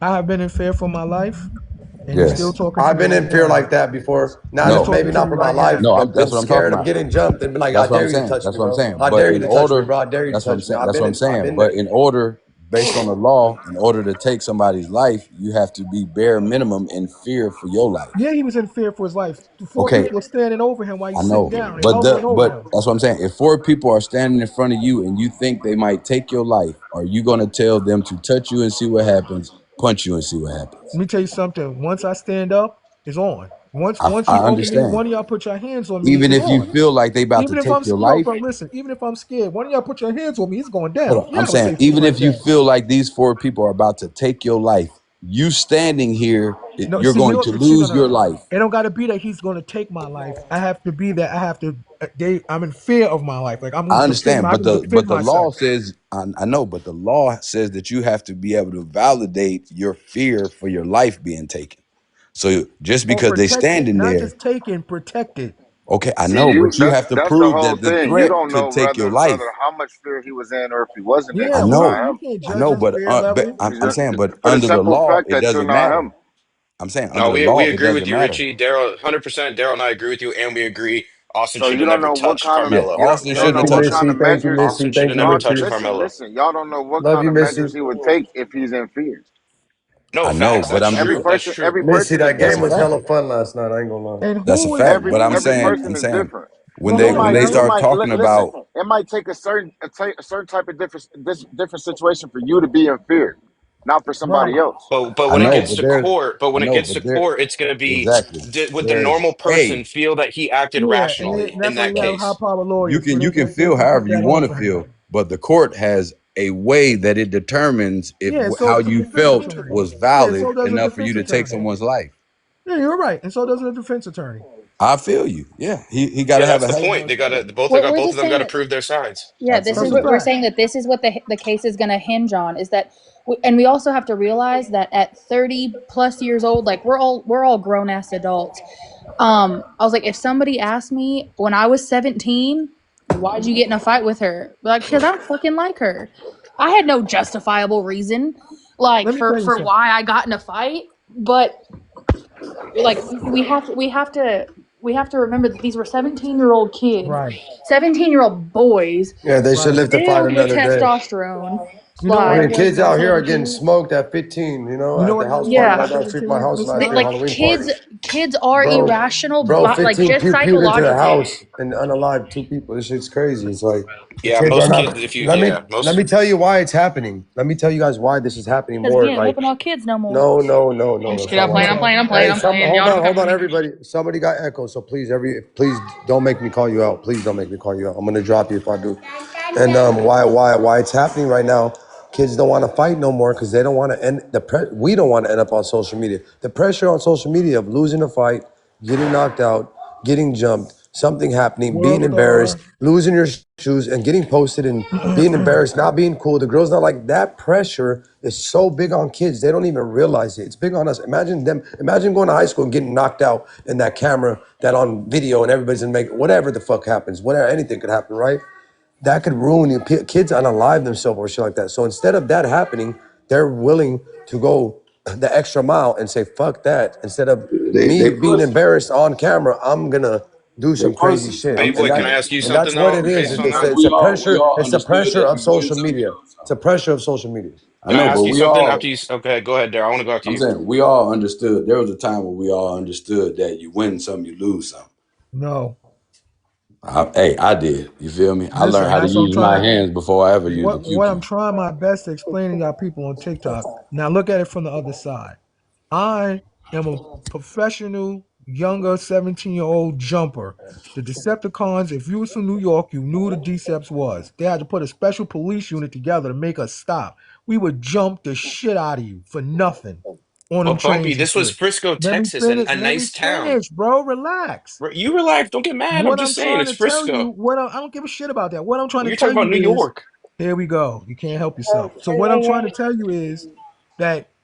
I have been in fear for my life. and he's still Yes. talking to I've me been right in fear now. like that before. He's Not No. talking maybe to not me for my right life, now. No, but that's been what I'm talking scared of about. getting jumped and been like, I That's what I'm dare you to saying. touch That's me, what I'm bro. saying. I But dare you in to touch me, order, bro. I dare you to that's what I'm touch me. saying. That's what I'm I've saying. been But there. in order, based on the law, in order to take somebody's life, you have to be bare minimum in fear for your life. Yeah, he was in fear for his life. The four Okay, people were standing over him while I he's sitting know, down. They but hovering over but him. that's what I'm saying. If four people are standing in front of you and you think they might take your life, are you gonna tell them to touch you and see what happens, punch you and see what happens? Let me tell you something. Once I stand up, it's on. Once I you over me, understand. one of y'all put your hands on me, Even it's if you on. feel like they about to Even if I'm take your yo, life, bro, listen, even if I'm scared, one of y'all put your hands on me, it's going hold down. on. You're I'm not gonna saying say shit even like if you that. feel like these four people are about to take your life, you standing here, No, you're see, going you to see, no, lose no, your no. life. It don't gotta be that he's gonna take my life. I have to be that. I have to. I'm in fear of my life. Like I'm I gonna defend. understand, I but gotta the defend law myself. says I know, but the law says that you have to be able to validate your fear for your life being taken. So just Or because they protect it, standing not there, just take and protect it. okay, I See, know, you but you have to that's the prove whole that the thing. You threat don't could know take your life. whether how much fear he was in or if he wasn't in I Yeah, because you're we know, not him. can't I judge know, his fear but level. I'm saying, but For the under the simple law, fact it that you're doesn't not matter. him. I'm saying under No, the we law, it agree with doesn't you, matter. Richie. Daryl, 100%. Daryl and I agree with you, and we agree Austin So should you have don't never know what touched kind of Yeah, Carmelo. Austin you don't shouldn't Thank know have you, what touched him. kind Missy. of Thank you, measures Missy. Austin should Thank have you, never y'all touched Missy. Carmelo. listen. Y'all don't know what Love kind you, of measures Missy. he would take if he's in fear. No, I know, facts. but That's I'm Every true. That's person, true. every Missy, person is that that's game a was different. fact. hella fun last night. I ain't gonna lie. And That's a who is? fact. Every But I'm every saying, person is different. But hold It on when might they now. it start might talking listen. about, It might take a certain type of different situation for you to be in fear, not for Right. somebody else. But I when it know, gets but to there's, court, but I when it know, gets to but there, court, it's going to be exactly. would the There's, normal person hey, feel that he acted Yeah, and rationally that's in why that you have high case? power lawyers. So you can they feel can put however you that on want to for him. feel, but the court has a way that it determines if Yeah, so how does a you defense felt attorney. was Yeah, valid so does a enough for you defense to take attorney. someone's life. Yeah, you're right. And so does a defense attorney. I feel you. Yeah, he got Yeah, to have that's a the hell of point. a They got story. to We're both of just them got saying to that. prove their sides. Yeah, this is That's a what Absolutely. we're fact. saying, that this is what the case is going to hinge on, is that and we also have to realize that at 30 plus years old, like we're all grown ass adults. I was like, if somebody asked me when I was 17, why'd you get in a fight with her? Like, because I don't fucking like her. I had no justifiable reason, like Let me tell you for something. why I got in a fight. But like we have to remember that these were 17-year-old kids, Right. 17-year-old boys, Yeah, they should Right. live to fight filled with another day. testosterone. You know I what I mean, Like, was kids at out here are getting 17? smoked at 15, You know at what the I house was party at yeah, right down the street from my 17? house Listen, last year, like Halloween party. kids are Bro, irrational, bro, but like 15 just pewed into the psychologically. house and unalived two people. This shit's crazy. It's like the Yeah, kids are most not. kids, if you, Let me yeah, let me most, tell you why it's happening. Let me tell you guys why this is happening Because we more. ain't Like, whooping our kids no more. no, no, no, no, I'm no. just It's kidding. not I'm what's playing. I'm happening. playing. I'm playing. Hey, I'm playing. hold Y'all on, don't come hold for on, me. everybody. Somebody got echo, so please don't make me call you out. Please don't make me call you out. I'm gonna drop you if I do. And why it's happening right now? Kids don't want to fight no more because they don't want to end we don't want to end up on social media. The pressure on social media of losing a fight, getting knocked out, getting jumped, something happening, being World embarrassed, Star. losing your shoes, and getting posted and being embarrassed, not being cool. The girls not like that. Pressure is so big on kids; they don't even realize it. It's big on us. Imagine them. Imagine going to high school and getting knocked out in that camera, that on video, and everybody's gonna make whatever the fuck happens. Whatever, anything could happen, right? That could ruin you. Kids unalive themselves or shit like that. So instead of that happening, they're willing to go the extra mile and say fuck that. Instead of They me being push. embarrassed on camera, I'm gonna do They some crazy pussy. shit. Baby I'm And boy, that can I saying, ask you and something that's what though, it is. based on It's that? we all it's the understood pressure that of you win social some, you media. lose some. It's the pressure of social media. I Can I know, ask but you we something after all, you? Okay, go ahead, Daryl. I want to go after I'm you. saying we all understood. There was a time where we all understood that you win some, you lose some. No. Hey, I did. You feel me? I learned Listen, how to that's what I'm use my trying to hands before I ever used a what I'm cue. trying my best to explain to y'all people on TikTok. Now look at it from the other side. I am a professional, younger 17-year-old jumper. The Decepticons, if you was from New York, you knew the Deceps was. They had to put a special police unit together to make us stop. We would jump the shit out of you for nothing on them But Bumpy, trains and this was shit. Frisco, Let me Texas, and finish. a Let me nice town. finish, bro. Relax. You relax. Don't get mad. I'm What just I'm saying, trying it's to tell you, Frisco. I don't give a shit about that. What I'm trying Well, to you're tell talking about you New is, York. here we go. You can't help yourself. So what I'm trying to tell you is that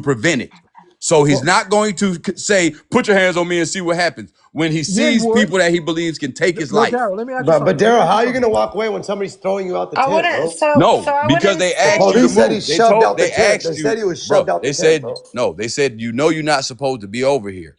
to prevent it. So he's not going to say, "Put your hands on me and see what happens." When he Yen sees would. people that he believes can take his No, life. Daryl, let me ask you But something. Let me Daryl, ask how you are you something. gonna walk away when somebody's throwing you out the I tent, wouldn't. bro? So No, I because wouldn't they asked The you to say. police said he move. shoved out the They tent. asked They said you, he was shoved bro. out They the tent, said bro. no. They said you're not supposed to be over here.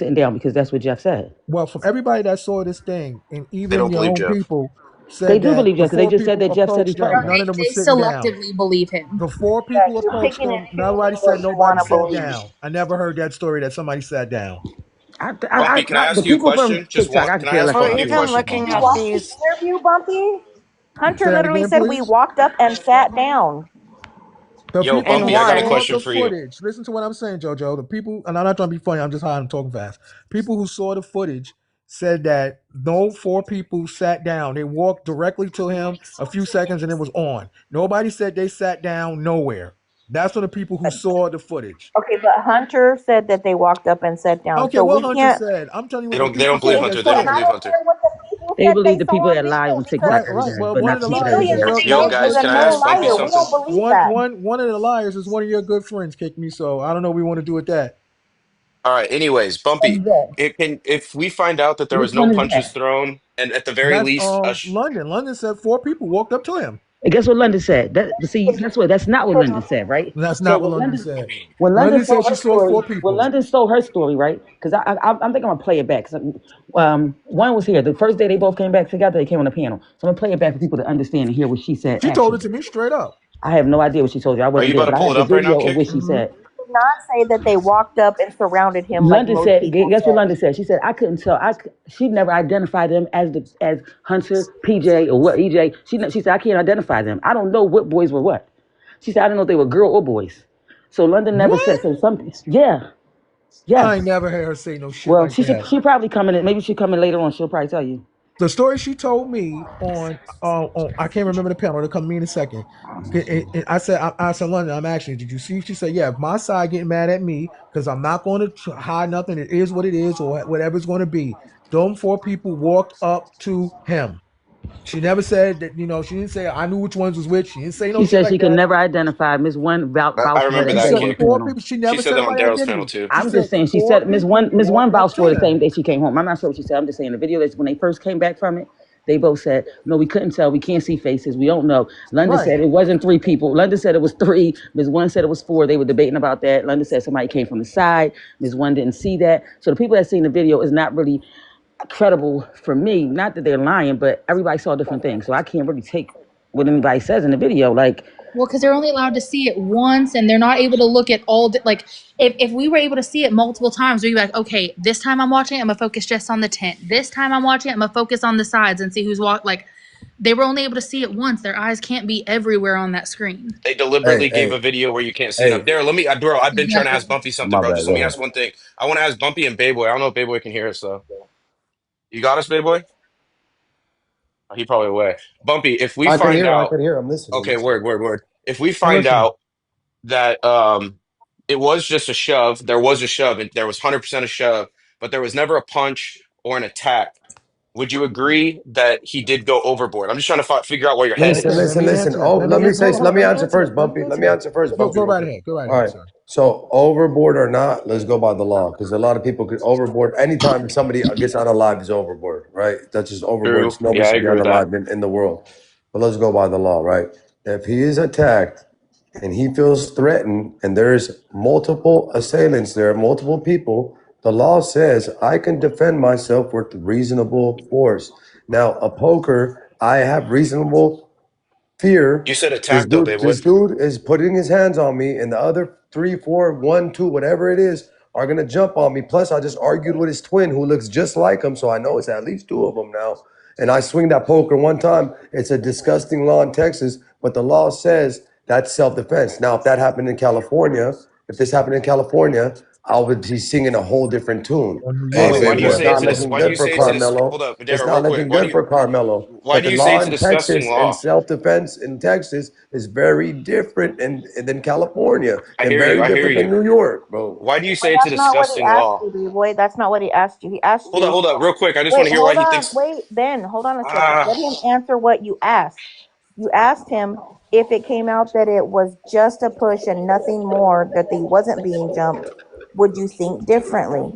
sitting down because that's what Jeff said. Well, from everybody that saw this thing, and They even don't your believe own Jeff. people They said do that believe Jeff because they before just said people that Jeff said he approached them, told No, them. none of them were they sitting down. selectively believe him. Before Yeah, people you approached picking them, and nobody choosing said what you want nobody to sat believe. down. I never heard that story that somebody sat down. Bumpy, can I The ask you a people from question? Just TikTok, one. I Can could I care ask less Or about Bumpy a them. even question, looking You Bumpy? at watch the these. interview, Bumpy? Hunter Say that literally again, said we please. walked up and sat down The Yo, people and Bumpy, who I got a won. saw question the for you. footage, listen to what I'm saying, JoJo. The people, and I'm not trying to be funny, I'm just high, I'm talking fast. People who saw the footage said that no four people sat down. They walked directly to him a few seconds and it was on. Nobody said they sat down nowhere. That's for the people who saw the footage. Okay, but Hunter said that they walked up and sat down. Okay, So what we Hunter can't. said. I'm telling you They what the don't. They people don't believe said Okay, that Hunter. They saw don't and it. I believe don't Hunter. care what the people They said believe they the saw people on that lie video on because TikTok Right, every right. day, Well, but one not of the the people liars that is say millions your of Yo, your times guys, good with can I no ask friend. Bumpy liar. We something? don't believe One that. one one of the liars is one of your good friends kicked me, so I don't know what we want to do with that. All right. Anyways, Bumpy, Who's that? it can if we find out that there Which was no one is punches that? thrown, and at the very That's least, London. London said four people walked up to him. And guess what London said? That see, guess what? That's not what London said, right? That's So not what London said. When London London said told she her saw story, four people. right? Because I'm thinking I'm gonna play it back. 'Cause, one was here the first day they both came back together. They came on the panel, so I'm gonna play it back for people to understand and hear what she said. She told it Actually, to me straight up. I have no idea what she told you. I are you wasn't about there, to but I pull have it the up right now, video of what Kick? she said. Did not say that they walked up and surrounded him like London most said, people guess what said. London said? She said, I couldn't tell. She never identified them as Hunter, PJ, or what, EJ. She said, I can't identify them. I don't know what boys were what. She said, I don't know if they were girl or boys. So London never said, What? so some, yeah, I ain't yes. never heard her say no shit Well, like that. she probably coming in, maybe she coming later on. She'll probably tell you. The story she told me on I can't remember the panel. It'll come to me in a second. I said London. I'm actually. Did you see? She said, yeah. If my side getting mad at me because I'm not going to hide nothing. It is what it is, or whatever it's going to be. Those four people walked up to him. She never said that. She didn't say I knew which ones was which. She didn't say no She shit said like she could that. never identify. Miss One I vouched for her remember that She that, day said on the Kick. four panel. people. She She never said said that on about Daryl's panel identity. too. She I'm said just saying, she four said people Miss One walked up vouched for to her the him. same day she came home. I'm not sure what she said. I'm just saying the video that when they first came back from it, they both said, no, we couldn't tell. We can't see faces. We don't know. London Right. said it wasn't three people. London said it was three. Miss One said it was four. They were debating about that. London said somebody came from the side. Miss One didn't see that. So the people that seen the video is not really credible for me. Not that they're lying, but everybody saw different things. So I can't really take what anybody says in the video. Like, Well, because they're only allowed to see it once, and they're not able to look at all. Like, if we were able to see it multiple times, we'd be like, okay, this time I'm watching it, I'm gonna focus just on the tent. This time I'm watching it, I'm gonna focus on the sides and see who's walk. Like, they were only able to see it once. Their eyes can't be everywhere on that screen. They Hey, deliberately gave hey, a video where you can't see enough. hey. Daryl, bro. I've been trying to Exactly. ask Bumpy something, My bro. bad. Just let Go me ahead. ask one thing. I want to ask Bumpy and Bayboy. I don't know if Bayboy can hear us though. You got us, Bayboy? Oh, he probably away. Bumpy, if we I can find hear. I out, can hear. I'm listening. okay, Listen. word. If we I'm find listening. out that it was just a shove, there was a shove, and there was 100% a shove, but there was never a punch or an attack. Would you agree that he did go overboard? I'm just trying to figure out where your head Okay, is. let me Listen. answer that. Oh, let me say. Hold Let on. me Let me answer answer first, that. Let me Bumpy. Let answer me that. answer first, Go, Bumpy, go real right quick. ahead. Go right All ahead, right. sir. So overboard or not, let's go by the law because a lot of people could overboard. Anytime somebody gets out alive is overboard, right? That's just overboard. True. Nobody Yeah, I should be agree with that. unalive in the world. But let's go by the law, right? If he is attacked and he feels threatened and there's multiple assailants there, multiple people, the law says I can defend myself with reasonable force. Now, a poker, I have reasonable You fear. said This attack though, dude, Bayboy. this dude is putting his hands on me, and the other three, four, one, two, whatever it is, are gonna jump on me. Plus, I just argued with his twin, who looks just like him, so I know it's at least two of them now. And I swing that poker one time. It's a disgusting law in Texas, but the law says that's self-defense. Now, if that happened in California, if this happened in California, I would be singing a whole different tune. Or New And York Bayboy, or why do you it's say whatever. it's not a dis? Yeah. looking Why do good you for say it's a dis? Carmelo. Hold up, It's Daryl, not real quick. looking good for Carmelo. Why But do the you say law it's a in disgusting Texas and law? self-defense in Texas is very different than California I and hear you. very I hear different than you. New York, bro. Why do you But say it's a that's not what he disgusting asked law? you, B-boy. That's not what he asked you. He asked you. Hold up, real quick. I just Wait, want to hear why hold he on. thinks. Wait, Ben, hold on a second. Ah, Let him answer what you asked. You asked him if it came out that it was just a push and nothing more, that he wasn't being jumped, would you think differently?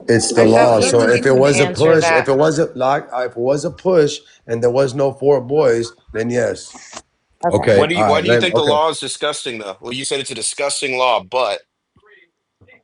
It's the Hey, I felt law. he So if it needed to was a answer push, if that. it was a like, if it was a push and there was no four boys, then yes. Okay. Okay, what do you? all Why right. do you think the Okay. law is disgusting though? Well, you said it's a disgusting law, but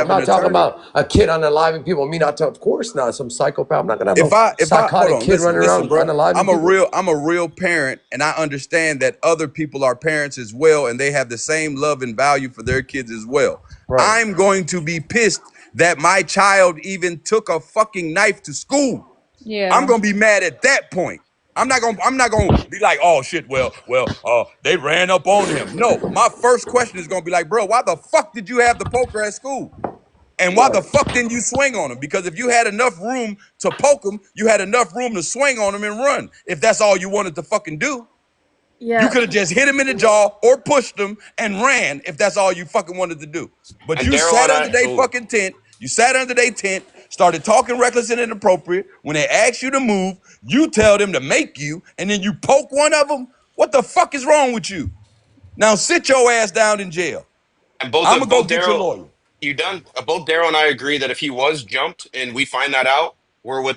I'm an not talking attorney. about a kid unaliving people. Me not. Of course not. Some psychopath. I'm not gonna have If no I hold psychotic on, kid running listen, around bro. unaliving people. I'm a real parent, and I understand that other people are parents as well, and they have the same love and value for their kids as well. Right. I'm going to be pissed that my child even took a fucking knife to school. I'm Yeah. gonna be mad at that point. I'm not gonna be like, oh shit, they ran up on him. No, my first question is gonna be like, bro, why the fuck did you have the poker at school? And why the fuck didn't you swing on him? Because if you had enough room to poke him, you had enough room to swing on him and run. If that's all you wanted to fucking do. You Yeah. could have just hit him in the jaw or pushed him and ran if that's all you fucking wanted to do. But And you Daryl sat and under I, their oh, fucking tent. You sat under their tent, started talking reckless and inappropriate. When they asked you to move, you tell them to make you, and then you poke one of them. What the fuck is wrong with you? Now sit your ass down in jail. and both I'm of gonna go both get your Daryl, lawyer. you done? Both Daryl and I agree that if he was jumped and we find that out,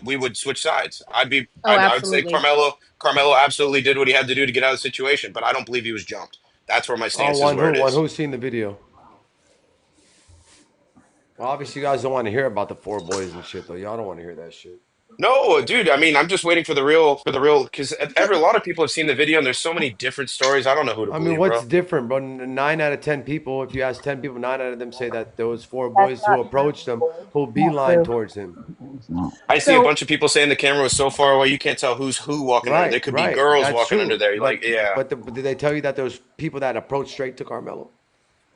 we would switch sides. Oh, I would say absolutely. Carmelo absolutely did what he had to do to get out of the situation, but I don't believe he was jumped. That's where my On stance is one where who? it One is. who's seen the video? Well, obviously, you guys don't want to hear about the four boys and shit, though. Y'all don't want to hear that shit. No, dude. I mean, I'm just waiting for the real, because a lot of people have seen the video, and there's so many different stories. I don't know who to I mean, believe, what's bro. different, bro? 9 out of 10 people, if you ask 10 people, 9 out of them say that there was four That's boys who not true. approached him, who Not beeline true. towards him. I see a So bunch of people saying the camera was so far away you can't tell who's who walking under. There Right, could be right. girls That's walking under true. there. Like, But yeah. but did they tell you that there was people that approached straight to Carmelo?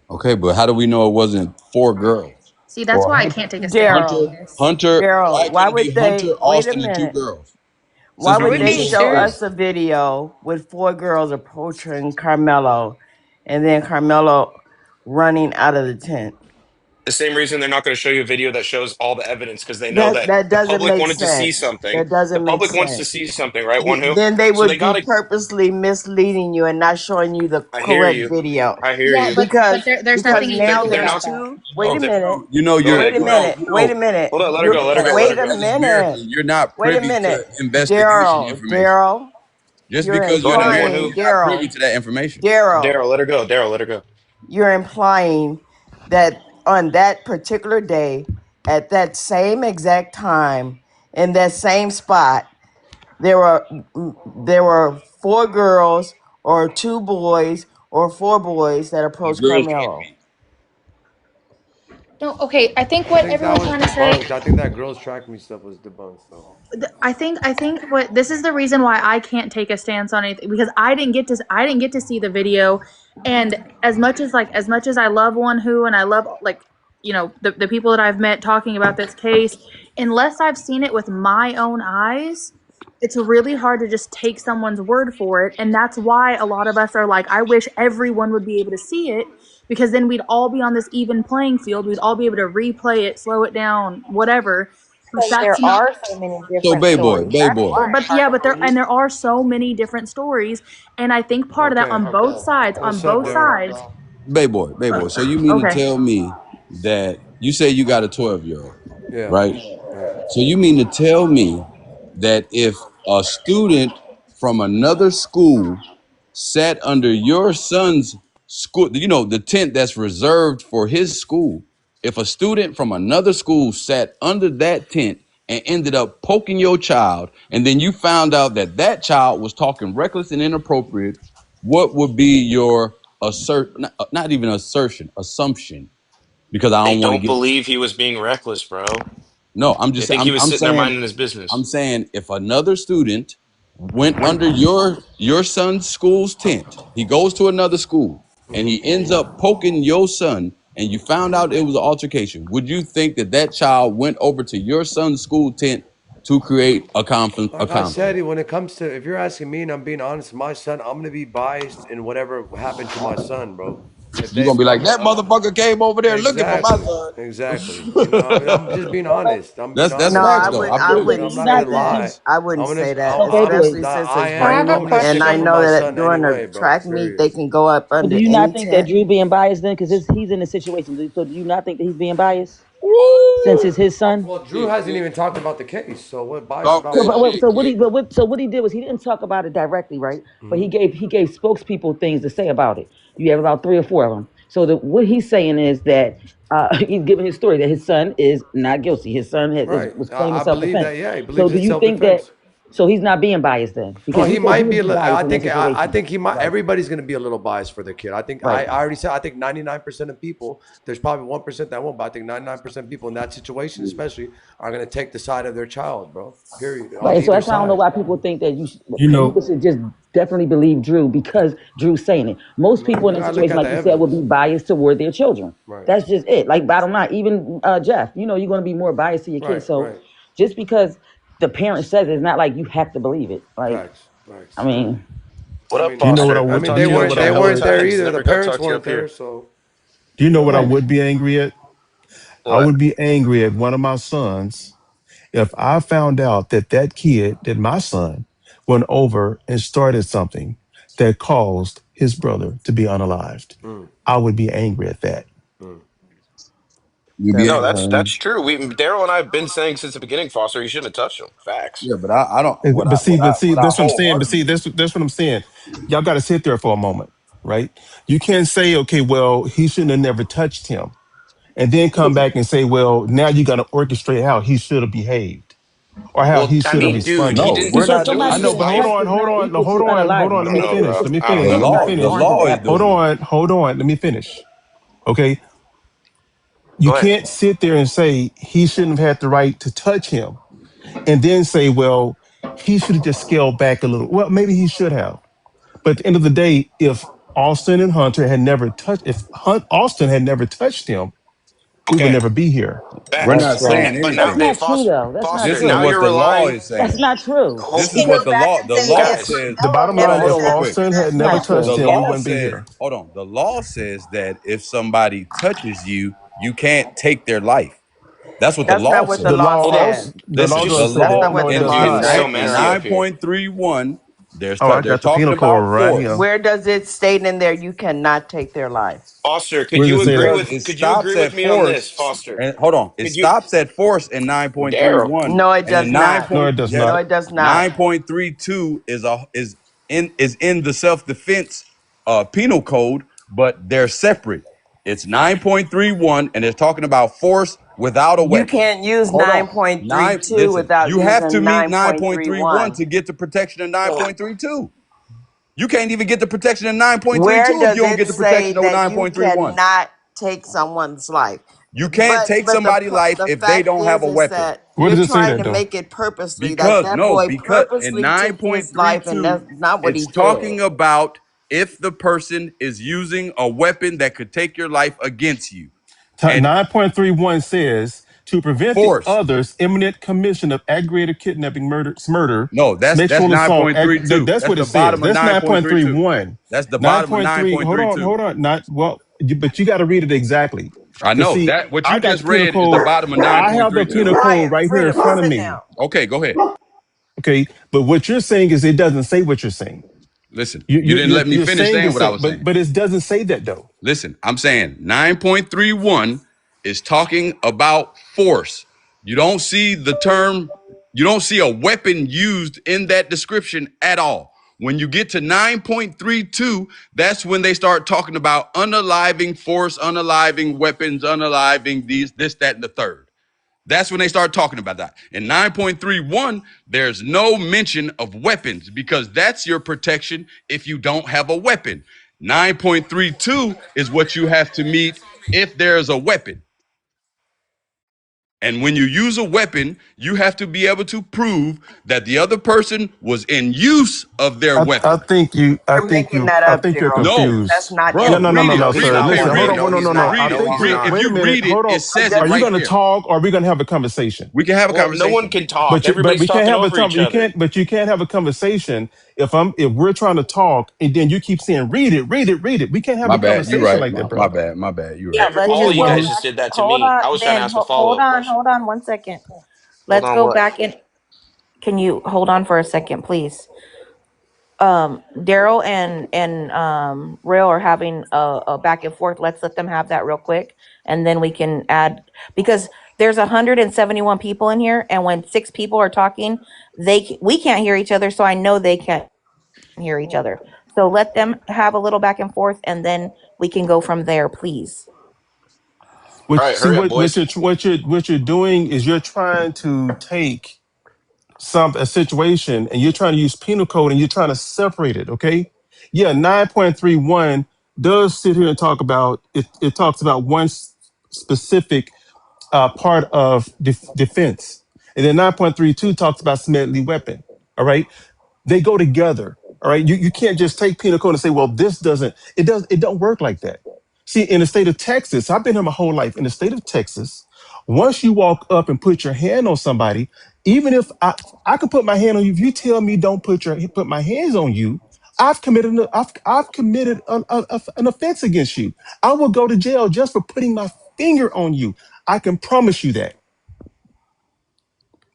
Okay, but how do we know it wasn't four girls? see, that's Or why I Hunter, can't take a stance Hunter, on Daryl, this. Hunter, Daryl, why why couldn't it would be Hunter, they? Wait a Austin, and two minute. girls? Why Since we would can they get show those us three. a video with four girls approaching Carmelo and then Carmelo running out of the tent? The same reason they're not going to show you a video that shows all the evidence because they know That that that the doesn't public make wanted to see sense. something. That The doesn't make public wants to sense. see something, right? One who? Then they So they would got be to. purposely misleading you and not showing you the I hear correct you. video. I hear Yeah, you. but Because there's because nothing you can now do They're there's about not. that. two. Wait Oh, a minute. go You're Wait ahead. a minute. Wait a minute. Hold on. Let her You're go. Let her go. Let wait her a go. Justice America, minute. you're not Wait a privy to minute. investigation Daryl, information. Daryl, Just you're because Go you're ahead. there, One implying, who? you're not privy Daryl, to that information. Daryl, Daryl. Let her go. Daryl. Let her go. you're implying that on that particular day, at that same exact time, in that same spot, there were there were four girls or two boys or four boys that The approached girls can't Carmelo. be. No, okay. I think I what think that everyone's was trying to say. debunked. I think that girls track me stuff was debunked, though. I think what this is the reason why I can't take a stance on anything because I didn't get to see the video, and as much as I love one who and I love like the people that I've met talking about this case, unless I've seen it with my own eyes, it's really hard to just take someone's word for it, and that's why a lot of us are like, I wish everyone would be able to see it because then we'd all be on this even playing field. We'd all be able to replay it, slow it down, whatever. But Because that's there not are so many So, different Bay Boy, stories. Bay That's Boy. why it's but hard yeah, to but believe. there are so many different stories, and I think part of that Okay. on both sides, What's up, Daryl? Bay Boy. So you mean to okay. tell me that you say you got a 12-year-old, Yeah. right? Yeah. So you mean to tell me that if a student from another school sat under your son's school, the tent that's reserved for his school, if a student from another school sat under that tent and ended up poking your child, and then you found out that that child was talking reckless and inappropriate, what would be your not even assumption, because I They don't want to don't get. believe he was being reckless, bro. No, I'm They just think he was I'm sitting there saying minding his business. I'm saying if another student went under your son's school's tent, he goes to another school and he ends up poking your son, and you found out it was an altercation, would you think that that child went over to your son's school tent to create a conflict? A Like I conflict? said, when it comes to, if you're asking me and I'm being honest, my son, I'm gonna be biased in whatever happened to my son, bro. If You're they, gonna be like, that motherfucker came over there looking for my exactly, son. exactly. I'm just being honest. I'm being That's No, honest, facts I though. bro. would I I feel I'm you. wouldn't not say gonna that. lie. Exactly. I wouldn't I'm say gonna. that, I'm. especially since I it's am. I have a I'm raining, gonna and stick I up for question. know my that son during a anyway, bro. track meet they Serious. can go up But do under you any not think that tent. Drew being biased then? Because he's in the situation. So do you not think that he's being biased since it's Woo! his son? Well, Drew hasn't even talked about the case, so what bias Talk about So, that what? shit, kid. so what he did was he didn't talk about it directly, right? But he gave spokespeople things to say about it. You have about three or four of them. So what he's saying is that he's giving his story that his son is not guilty. His son Right. was claiming I self believe that. defense. Yeah, he So believes do it's you self think that? defense. So he's not being biased then, Oh, because you he said you might would be a be little. biased I in that think. I situation. think he might. Right. Everybody's going to be a little biased for their kid. I think. Right. I already said. I think 99% of people. There's probably 1% that won't, but I think 99% of people in that situation, especially, are going to take the side of their child, bro. Period. Right. On And so either that's why I don't know side. why people think that You people know, should just definitely believe Drew because Drew's saying it. Most Man, people you in that gotta look situation, at like the you said, would evidence. be biased toward their children. Right. That's just it. Like bottom line, even Jeff, you're going to be more biased to your kids. Right. So Right. just because the parent says it, it's not like you have to believe it. Like, Facts. Facts. I mean, What up, you know what I Foster? I We'll would, mean, talk they to you you know in weren't. what chat I They all the weren't would, there time. Just either. The never got to parents talk to you weren't up there. here. So do you know what I right. would be angry at? I What? would be angry at one of my sons if I found out that that my son, went over and started something that caused his brother to be unalived. mm, I would be angry at that. mm, You be No, definitely. that's true. Daryl and I have been saying since the beginning, Foster, you shouldn't have touched him. Facts. yeah, but I don't But see, what I that's what I'm saying. But see, wholeheartedly. that's what I'm saying. Y'all got to sit there for a moment, right? You can't say, okay, well, he shouldn't have never touched him, and then come back and say, well, now you got to orchestrate how he should have behaved or how Well, he I should have mean, dude, he responded. No, didn't we're Because not. do what I somebody he know, getting but Hold hold, touched on, does hold not on, equal to hold on, hold on. unaliving. I Let don't me It, know, it finish. bro. equals Let me I don't the finish. know. Let me law. The finish. law is harmful. Hold doing it. on, hold on. Let me finish. Okay. You Go ahead. can't sit there and say he shouldn't have had the right to touch him and then say, well, he should have just scaled back a little. Well, maybe he should have. But at the end of the day, if Austin and Hunter had never touched, if Austin had never touched him, we would Okay. never be here. We're Facts. not Well, saying But now, that's anything. hey, not true Foster, though. That's not Foster, This is now true. what you're the law relying, is That's saying. not true. He This is can hold, go what back and the say law if guys. says. The bottom Hold if on, line, hold this if on, real has quick. Austin had That's never not touched The true. him, we law wouldn't be says, here. hold on. The law says that if somebody touches you, you can't take their life. That's what the that's law not what the The says. law law, Hold on. said. the law Listen, doesn't Just say That's that. not No, what it the does law getting not. so said, in messy Daryl. up here. 9.31, Oh, I they're got the talking penal code about right here. force. Where does it state in there you cannot take their life? Foster, Where does it say that? Because it could you agree stops with at me on force. this, Foster? And hold on, it Could you, stops at force in Daryl? 9.31, No, it and does in 9 not. No, point it does No, yes, not. it does not. 9.32 is in the self-defense penal code, but they're separate. It's 9.31, and it's talking about force without a You weapon. can't use Hold on, nine. 9.32 Listen, without you have to using meet 9.31 9.31. to get the protection of 9.32. You can't even get the protection of Where 9.32 if you does don't it get the say protection of that you 9.31. cannot take someone's life? You can't take But somebody's life the if they fact don't have a is weapon. that Where you're does it say trying that to though? make it purposely that Because that no, boy because in purposely took his life, and 9.32, that's not what he it's did. talking about if the person is using a weapon that could take your life against you. And 9.31 says to prevent the force. other's imminent commission of aggravated kidnapping, murder, No, that's sexual assault. 9.32. That's That's what it the says. bottom of That's 9.32. 9.31. That's the bottom of 9.3. Hold 9.32. on. Not well, but you got to read it exactly. I Cause know see, that what I you got just the penal read is the code. bottom of I have the Be penal 9.32. code quiet, right here in Freedom. front of Sit me. down. Okay, go ahead. Okay, but what you're saying is it doesn't say what you're saying. Listen, you didn't let me You're finish saying saying it's what I say, was saying. but it doesn't say that though. Listen, I'm saying 9.31 is talking about force. You don't see the term, you don't see a weapon used in that description at all. When you get to 9.32, that's when they start talking about unaliving force, unaliving weapons, unaliving these, this, that, and the third. That's when they start talking about that. In 9.31, there's no mention of weapons because that's your protection if you don't have a weapon. 9.32 is what you have to meet if there's a weapon. And when you use a weapon, you have to be able to prove that the other person was in use of their I weapon. think you. You're making that I up, think you're Daryl. No, That's confused. not No, in bro, no, no, read no, it. no, No, he's Read sir. it. not Okay, Listen, hold read lying. on. it. No, he's No, no. not. I Read it. No, think he's you. If not. Wait a you minute. read it, Hold it on. says it Are you right going to there. talk, or are we going to have a conversation? We can have a Well, no one conversation. can talk. But Everybody's we can't talking have a over each other. But you can't have a conversation if we're trying to talk and then you keep saying read it, read it, read it. We can't have My a bad. You're conversation right. like that, My bro. bad. My bad. You're Yeah, right. let's All of just you go guys Mhm. just back. did that to Hold me. on, I was trying to Ben. ask a follow up question. Hold on 1 second. Hold Let's on, go what? back in. Can you hold on for a second, please? Daryl and Rail are having a back and forth. Let's let them have that real quick, and then we can add, because there's 171 people in here, and when 6 people are talking, we can't hear each other. So I know they can't hear each other. So let them have a little back and forth, and then we can go from there, please. All Which right, see hurry up, boys. what you're doing is you're trying to take a situation and you're trying to use penal code and you're trying to separate it, okay? Yeah, 9.31 does sit here and talk about it. It talks about one specific part of defense, and then 9.32 talks about submitting weapon. All right, they go together. All right. You can't just take penal code and say, well, this doesn't, it don't work like that. See, in the state of Texas, I've been here my whole life. In the state of Texas, once you walk up and put your hand on somebody, even if I could put my hand on you, if you tell me don't put my hands on you, I've committed an offense against you. I will go to jail just for putting my finger on you. I can promise you that,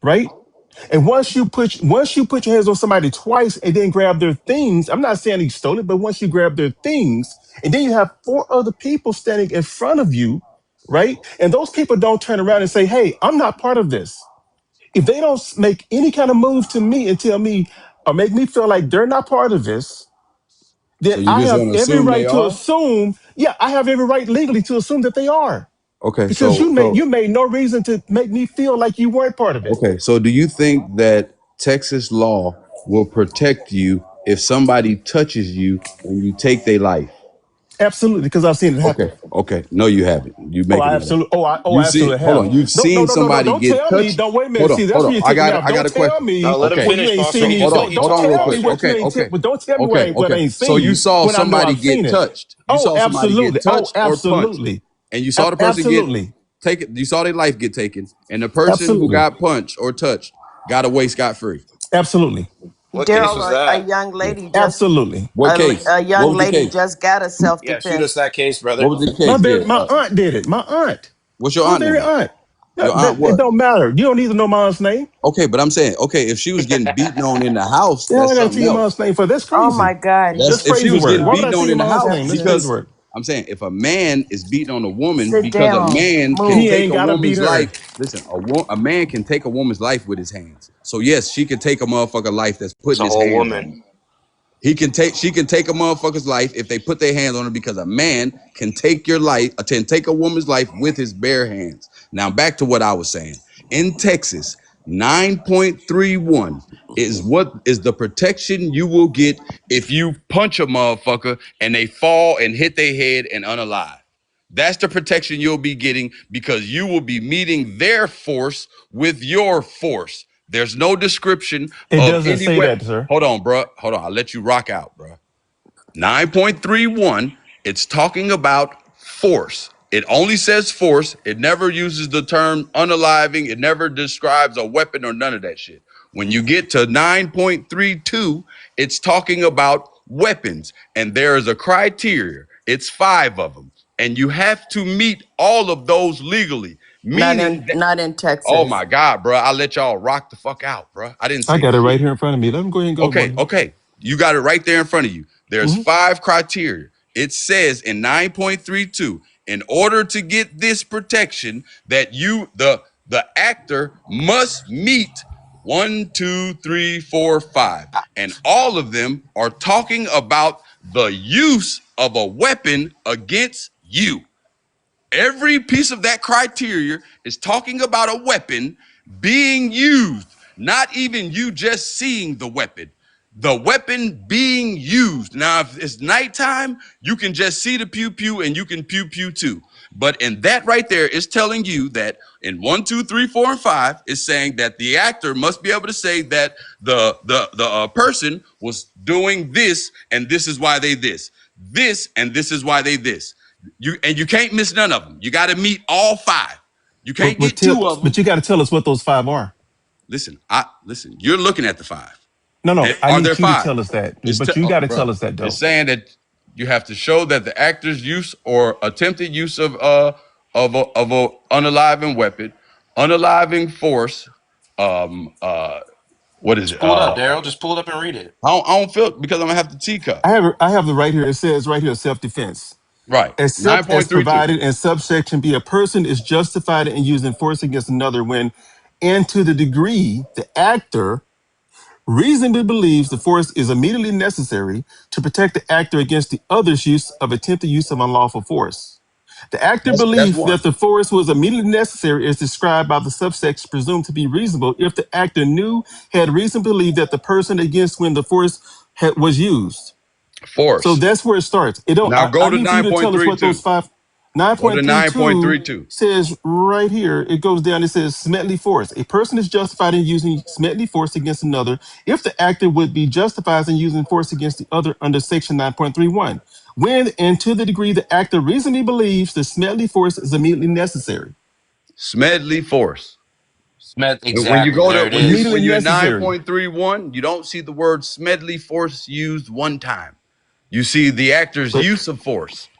right? And once you put your hands on somebody twice and then grab their things, I'm not saying he stole it, but once you grab their things, and then you have four other people standing in front of you, right? And those people don't turn around and say, "Hey, I'm not part of this." If they don't make any kind of move to me and tell me or make me feel like they're not part of this, then So you I just have want to every assume they right to are? assume, yeah, I have every right legally to assume that they are. Okay, Because so you made no reason to make me feel like you weren't part of it. okay, so do you think that Texas law will protect you if somebody touches you and you take their life? Absolutely, because I've seen it happen. Okay, okay. No, you haven't. You Oh, I making it up. absolutely. Oh, You I see, absolutely hold have. on. You've No, no, seen no, no, no. somebody Don't get tell me. touched. Don't wait a minute. Hold See, on, that's hold where on. you're I taking me got it. out. I got Don't a tell question. me No, let him Okay, where you finish, ain't boss seen man. me. Keep hold going. on. You Hold Don't on, real tell me quick. what you Okay, ain't. okay, Don't tell me okay, what I okay. ain't So seen you you saw when I know somebody I've seen get it. touched. You Oh, saw somebody get absolutely. Oh, touched or punched, absolutely. and you saw the person get Absolutely. taken. You saw their life get taken, and the person who Absolutely. got punched or touched got away scot free. Absolutely. What case Daryl, was a that? young lady just Absolutely. What case? a What young was the lady case? just got a self Yeah, shoot us defense. that case, What brother. was the case? Yeah. My aunt did it. My aunt. What's your My aunt very name? aunt. Yeah, Your aunt it what? don't matter. You don't need to know my aunt's name. Okay, but I'm saying, okay, if she was getting beaten on in the house, The hell I that's gotta tell something you my else. aunt's name for? That's Oh crazy. my God, That's That's if she crazy was word. getting Why would I beaten tell on you in the my aunt's house, name? That's Jefferson, crazy because word. I'm saying if a man is beating on a woman sit because a down, man can move. He take ain't a gotta beat woman's life. her. Listen, a man can take a woman's life with his hands. So yes, she can take a motherfucker life that's It's putting a his whole hands on woman. her. She can take a motherfucker's life if they put their hands on her because a man can take your life, can take a woman's life with his bare hands. Now back to what I was saying. In Texas, 9.31 is what is the protection you will get if you punch a motherfucker and they fall and hit their head and unalive. That's the protection you'll be getting because you will be meeting their force with your force. There's no description It of doesn't any say weapon. that, sir. Hold on, bro. Hold on. I'll let you rock out, bro. 9.31, it's talking about force. It only says force. It never uses the term unaliving. It never describes a weapon or none of that shit. When you get to 9.32, it's talking about weapons. And there is a criteria. It's 5 of them. And you have to meet all of those legally. Meaning that, Not in oh Texas. my God, bro. I let y'all rock the fuck out, bro. I didn't I say got it shit. right here in front of me. Let him go ahead and go, Okay, boy. okay. You got it right there in front of you. There's Hmm. 5 criteria. It says in 9.32, in order to get this protection, that you, the actor, must meet 1, 2, 3, 4, 5. And all of them are talking about the use of a weapon against you. Every piece of that criteria is talking about a weapon being used, not even you just seeing the weapon. The weapon being used. Now, if it's nighttime, you can just see the pew pew and you can pew pew too. But in that right there, it's telling you that in 1, 2, 3, 4, and 5, it's saying that the actor must be able to say that the person was doing this and this is why they this and this is why they this. You can't miss none of them. You got to meet all 5. You can't get 2 of But them. you got to tell us what those 5 are. Listen. You're looking at the 5. No, no. I Are there need you to 5? tell us that. But you got to Bro. tell us that It's though. saying that you have to show that the actor's use or attempted use of a unaliving weapon, unaliving force. What is Just it? pull it up, Daryl. Just pull it up and read it. I don't feel because I'm gonna have the teacup. I have the right here. It says right here, self-defense. Right. Except as 9.32. provided in subsection B, a person is justified in using force against another when, and to the degree the actor reasonably believes the force is immediately necessary to protect the actor against the other's use of attempted use of unlawful force. The actor That's believed one. that the force was immediately necessary as described by the subsection presumed to be reasonable if the actor knew, had reason to believe that the person against when the force was used. So Force. that's where it starts. It don't. Now go I to need for you to tell us what those 9.32. five. Nine Go to point three two 9.32. says right here. It goes down. It says Smetley force. A person is justified in using Smetley force against another if the actor would be justified in using force against the other under section 9.31. When and to the degree the actor reasonably believes the Smetley force is immediately necessary. Smedley force. Smith, When you exactly. go There to it is. Immediately when you're in necessary. 9.31, you don't see the word Smedley force used one time. You see the actor's But use of force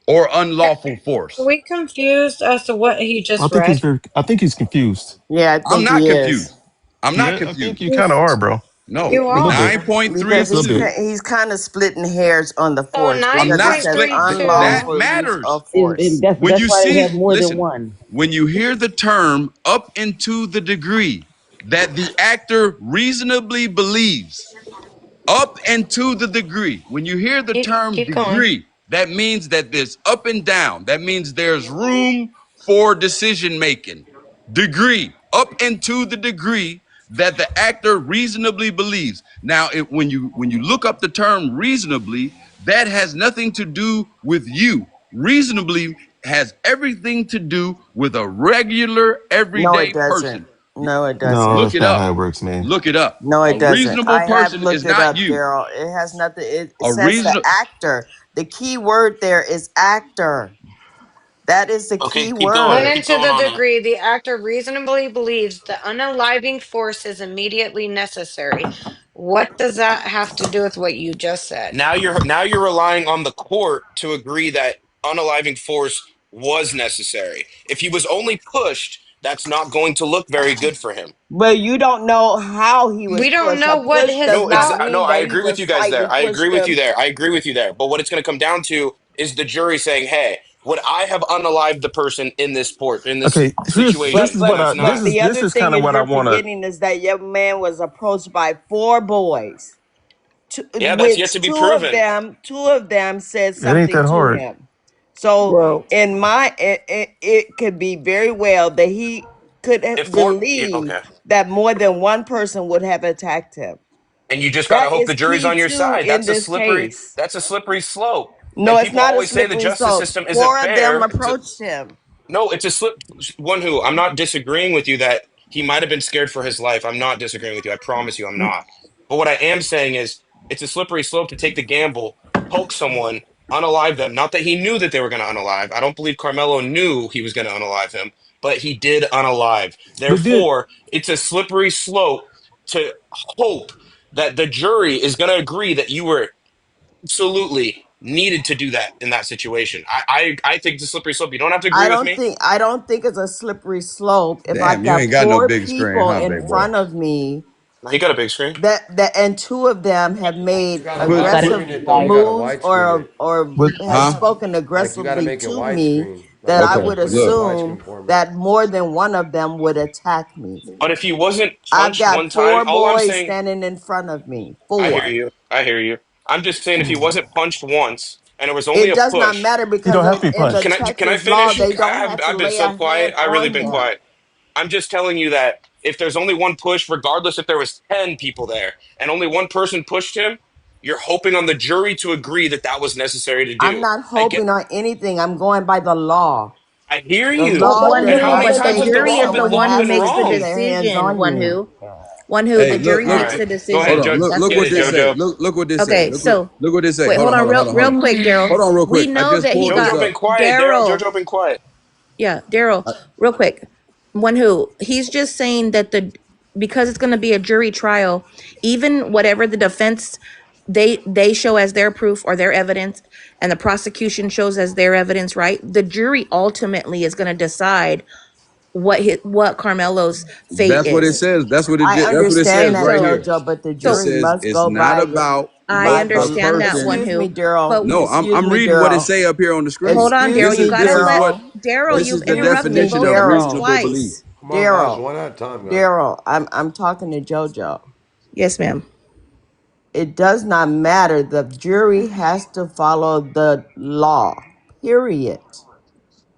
or unlawful Are force. we confused as to what he I just think he's read? very. I think he's confused. Yeah, I I'm think not he is. confused. I'm not Yeah, I think confused. you kind of are, bro. No. You A little bit. are. Because A little bit. 9.32. he's kind of splitting hairs on the So force I'm because it not says split. $9.32. That unlawful use matters. of force. When That's you why they see, have more than listen, one. when you hear the term up into the degree that the actor reasonably believes, up and to the degree. When you hear the term Keep going. degree, that means that there's up and down. That means there's room for decision making. Degree, up and to the degree that the actor reasonably believes. Now, when you look up the term reasonably, that has nothing to do with you. Reasonably has everything to do with a regular No, everyday it doesn't. person. No, it No, doesn't. Look that's it not up. how it works, man. Look it up. No, A it doesn't. reasonable I have person is looked it not up, you. Daryl. It has nothing. It A says the reason actor. The key word there is actor. That is the Okay, key When word. keep into going the on now. degree the actor reasonably believes the unaliving force is immediately necessary. What does that have to do with what you just said? Now you're relying on the court to agree that unaliving force was necessary. If he was only pushed, that's not going to look very good for him. But you don't know how he was We don't pushed. know A what push his does No, not no, mean I that he agree with just you guys slightly there. I agree pushed with you him. there. I agree with you there. But what it's going to come down to is the jury saying, "Hey, would I have unalived the person in this port in this Okay, here's this situation?" is And what it's I not. But the this other is thing kind of is what I you're want to. forgetting is that young man was approached by four boys, Yeah, that's yet which to be proven. two of them said It ain't something that to hard. him. So Well, in it could be very well that he could If have four, yeah, believed okay, that more than one person would have attacked him. and you just got to That hope the is jury's key on your too side. in this case. That's a slippery slope. No, And it's people not a always say the slippery justice slope. system isn't Four of them fair. approached him. No, it's a slip. One who I'm not disagreeing with you that he might have been scared for his life. I'm not disagreeing with you. I promise you, I'm not. But what I am saying is, it's a slippery slope to take the gamble, poke someone, unalive them. Not that he knew that they were going to unalive. I don't believe Carmelo knew he was going to unalive him, but he did unalive. But then Therefore, it's a slippery slope to hope that the jury is going to agree that you were absolutely needed to do that in that situation. I think it's a slippery slope. You don't have to agree with me. I don't think it's a slippery slope if damn, I've you got ain't got no four big screen, people huh, in big boy? front of me He got a big screen. that and two of them have made Gotta you wide got aggressive it. screen it though. You Like, gotta moves widescreen it. or with have Huh? spoken Like you gotta aggressively make it to me, widescreen. Like that you I Okay, gotta would put it in look. assume widescreen format. that more than one of them would attack me. But if he wasn't I've punched got one time, four all I'm boys saying, standing in front of me. I hear Four. you. I hear you. I'm just saying if he wasn't punched once and it was only It a does not push, matter you because don't have to be in the punched. can I Texas law, finish? they don't have to I've been lay so a quiet. hand I really on been him. quiet. I'm just telling you that if there's only one push, regardless if there was 10 people there and only one person pushed him, you're hoping on the jury to agree that that was necessary to I'm do. not I get hoping on anything. I'm going by the law. I hear The you. well, law one And does how who, many not but the times say has the that jury is the law someone one who been has to makes the put wrong? their hands decision. on One you. who, one who, Hey, the look, jury All look, makes right. the Go hold ahead, decision. on. Joe. Look, That's look what Get what it it, this says. say. JoJo. Look what this say. Okay, Look, so look what this say. wait, Hold hold on, on, hold on, real hold on, hold real on. quick, Daryl. Hold on, real We quick. I know just that he pulled this got JoJo up. been quiet. Daryl. JoJo been quiet. Yeah, Daryl, I, real quick. One who he's just saying that the because it's going to be a jury trial, even whatever the defense they show as their proof or their evidence and the prosecution shows as their evidence, right? The jury ultimately is going to decide what Carmelo's fate that's what it is. says. I That's what it understand says And that, right so here. JoJo, but the It so jury says must it's go not by about I the understand that person. one excuse me, who, Daryl. but No, Excuse I'm me, reading what it Daryl. say up here on the screen. hold on, Excuse Daryl. You me, gotta This is let what Daryl. Daryl. this You've is the Excuse interrupted me, definition both of of us Daryl. reasonable belief. twice. Come on, guys, Daryl. one at a time, guys. Daryl. I'm talking to JoJo. Yes, ma'am. It does not matter. The jury has to follow the law. Period.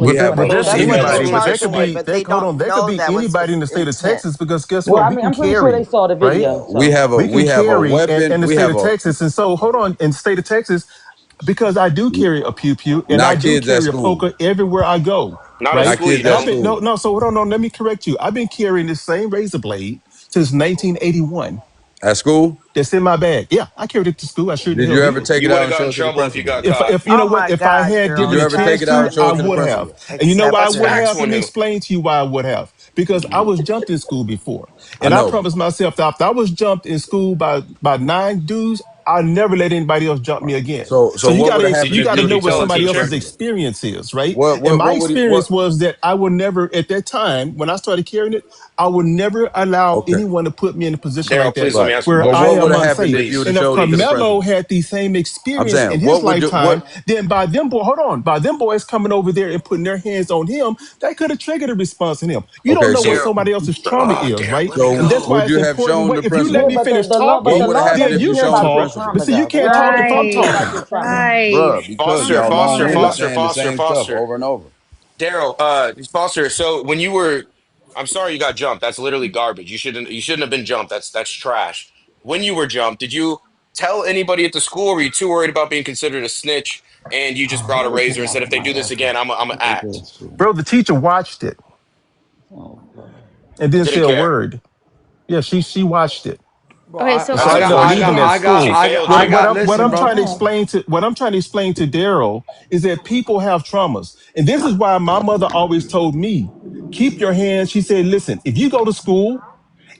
with the have But a weapon. that's That's we what have they anybody. a But that charged could him with, be but they that. Hold don't on, that could know be that was anybody his in the state of intent. Texas. Because guess Well, what? I We mean, can I'm pretty sure they carry, saw the right? video. So We can we have a carry weapon. in the We state have of a Texas. And so, hold on, in the state of Texas, because I do carry a pew pew and I not do kids at carry a school. poker everywhere I go, Not at right? Not school, you kids And at I've don't. been no, school. no. So hold on, no. Let me correct you. I've been carrying the same razor blade since 1981. At school? That's in my bag. Yeah, I carried it to school. I sure the Did hell you ever did. take You it would out have and got show in it to the trouble if you principal? got caught. If you know Oh what, my if I gosh, had Did girl. given you a ever That's take chance it out to, and show I it to the would acceptable. have. principal? And you know why I That's would Acceptable. have? facts, Let one me who. explain to you why I would have. Because I was jumped in school before, I and I know. promised myself that if I was jumped in school by 9 dudes, I'll never let anybody else jump me again. So So you what would gotta have happened you if gotta you Did would know you have what tell a told it to somebody the teacher? else's principal? experience is, right? What And what my what would he what? experience was that I would never, at that time when I started carrying it, I would never allow Okay, anyone to put me in a position Daryl, like that please let me right. ask you a where But I what question. would am have happened unsafe. if you would Please. have And if showed it to the Carmelo principal? had the same I'm experience saying, in his what would you lifetime, what? then by them boy, hold on, by them boys coming over there and putting their hands on him, that could have triggered a response in him. You don't Okay, know what so Daryl. somebody else's trauma Oh, is, Daryl, right? let me And so that's go. why would it's you have important. shown Wait, the if you let Yeah, me principal? but finish but What the talking, would have law happened then if doesn't you you care can showed the about your talk. principal? But trauma see, you though. The can't law talk if doesn't I'm care Right. about your talking. trauma. Right. Bruh, because Foster, y'all long Foster, winded Foster, saying the Foster, same stuff Foster. over and over. Daryl, Foster. So when you were, I'm sorry you got jumped. That's literally garbage. You shouldn't have been jumped. That's trash. When you were jumped, did you tell anybody at the school, or were you too worried about being considered a snitch and you just Oh, brought a why we razor keep and said, if asking they my do this God again, I'm gonna act? this shit? Bro, the teacher watched it Oh, God. and didn't say Didn't a care. word. Yeah, she watched it. Bro, Okay, so And That's so I got, no, I leaving got, at I unfortunate. got, She school. I got, failed I you. got. What Listen, I'm bro. trying to explain to Daryl is that people have traumas. And this is why my mother always told me, keep your hands. She said, listen, if you go to school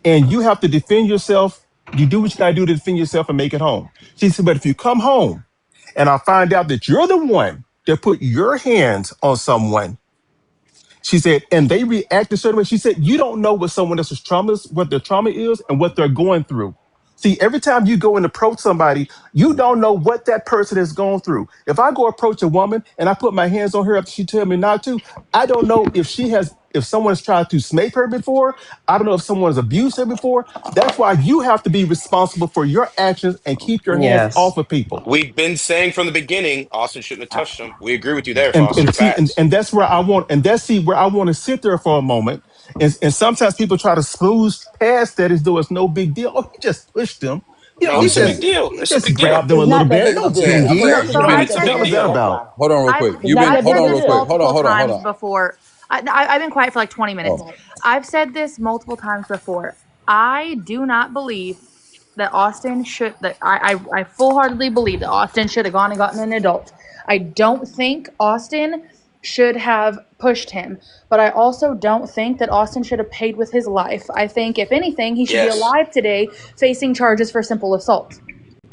and you have to defend yourself, you do what you gotta do to defend yourself and make it home. She said, but if you come home and I find out that you're the one that put your hands on someone, she said, and they react a certain way. She said, you don't know what someone else's traumas, what their trauma is, and what they're going through. See, every time you go and approach somebody, you don't know what that person has gone through. If I go approach a woman and I put my hands on her after she tell me not to, I don't know if someone's tried to snape her before. I don't know if someone's abused her before. That's why you have to be responsible for your actions and keep your hands Yes. off of people. We've been saying from the beginning, Austin shouldn't have touched him. We agree with you there, and Foster. and see Facts. and that's where I want and that's see where I want to sit there for a moment. And sometimes people try to smooth past that as though it's no big deal. Oh, he just pushed them. You know, No, I'm it's a saying, big deal. he It's a just big deal. grabbed them a It's little not that bit. big of a No deal. big I'm Okay, deal. saying, so So You it's know, not I've that what the big said of hell a is this. that deal. about? hold on real I've quick. It's You not been that I've hold big said of on a real this quick. deal. Hold on, multiple hold on, hold times on. before. I've been quiet for like 20 minutes. Oh, I've said this multiple times before. I do not believe that Austin should. That I full heartedly believe that Austin should have gone and gotten an adult. I don't think Austin should have pushed him, but I also don't think that Austin should have paid with his life. I think if anything, he should be Yes. alive today, facing charges for simple assault.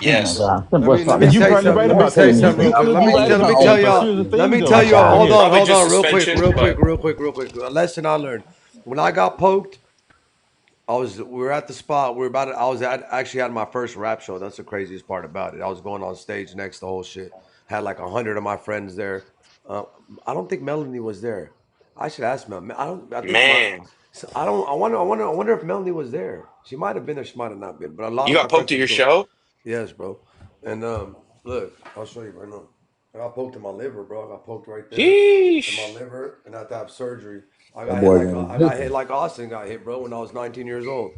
Oh my Yes. God. Simple Let assault. me And That's you're tell you probably something. right Let me about tell that. you And something real quick. you could be I'm right gonna Let use me my about tell own that. But y'all. here's the personal Let thing, me though. tell my y'all. God. Hold on, Probably hold just on, real quick, suspension, real quick, but real quick, real quick. A lesson I learned when I got poked. We were at the spot. We were about. I was actually had my first rap show. That's the craziest part about it. I was going on stage next to the whole shit. Had like 100 of my friends there. Uh, I don't think Melanie was there. I should ask Mel. I don't. I think my. man, So I don't. I wonder. I wonder. I wonder if Melanie was there. She might have been there. She might have not been. But a lot you of my got poked friends at from your school. show? Yes, bro. And look, I'll show you right now. I got poked in my liver, bro. I got poked right there in my Sheesh. liver, and I had to have surgery. that boy got his I got hit liquor. like Austin got hit, bro, when I was 19 years old.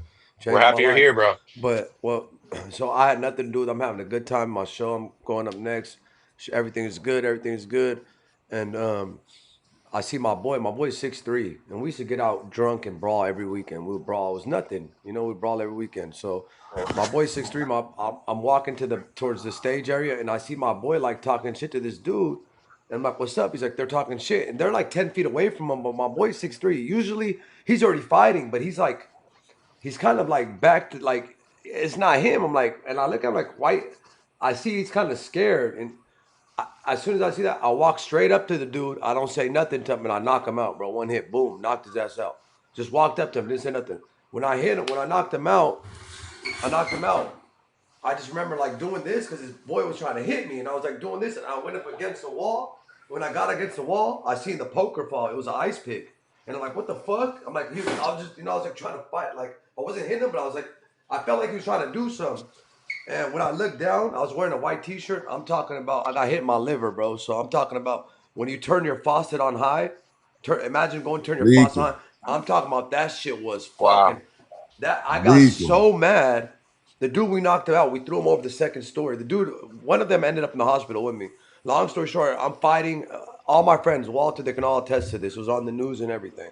We're Changed my happy you're life. here, bro. But well, so I had nothing to do with. I'm having a good time. My show. I'm going up next. Everything is good. Everything is good. And I see my boy. My boy's 6'3", and we used to get out drunk and brawl every weekend. We would brawl. It was nothing, you know. We brawl every weekend. So my boy's 6'3". I'm walking towards the stage area, and I see my boy like talking shit to this dude. And I'm like, "What's up?" He's like, "They're talking shit," and they're like 10 feet away from him. But my boy's 6'3". Usually he's already fighting, but he's kind of like back to like it's not him. I'm like, and I look at him like, why? I see he's kind of scared, and as soon as I see that, I walk straight up to the dude. I don't say nothing to him, and I knock him out, bro. One hit, boom, knocked his ass out. Just walked up to him, didn't say nothing. When I hit him, when I knocked him out, I knocked him out. I just remember like doing this because his boy was trying to hit me, and I was like doing this, and I went up against the wall. When I got against the wall, I seen the poker fall. It was an ice pick, and I'm like, "What the fuck?" I'm like, I was just, I was like trying to fight. Like I wasn't hitting him, but I was like, I felt like he was trying to do something. And when I looked down, I was wearing a white T-shirt. I'm talking about I got hit in my liver, bro. So I'm talking about when you turn your faucet on high. Imagine going turn your faucet Leaking. on. I'm talking about that shit was Wow. fucking. That I got Leaking. so mad. The dude we knocked him out. We threw him over the second story. The dude, one of them ended up in the hospital with me. Long story short, I'm fighting all my friends. Walter, they can all attest to this. It was on the news and everything.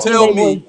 to question, tell baby boy. me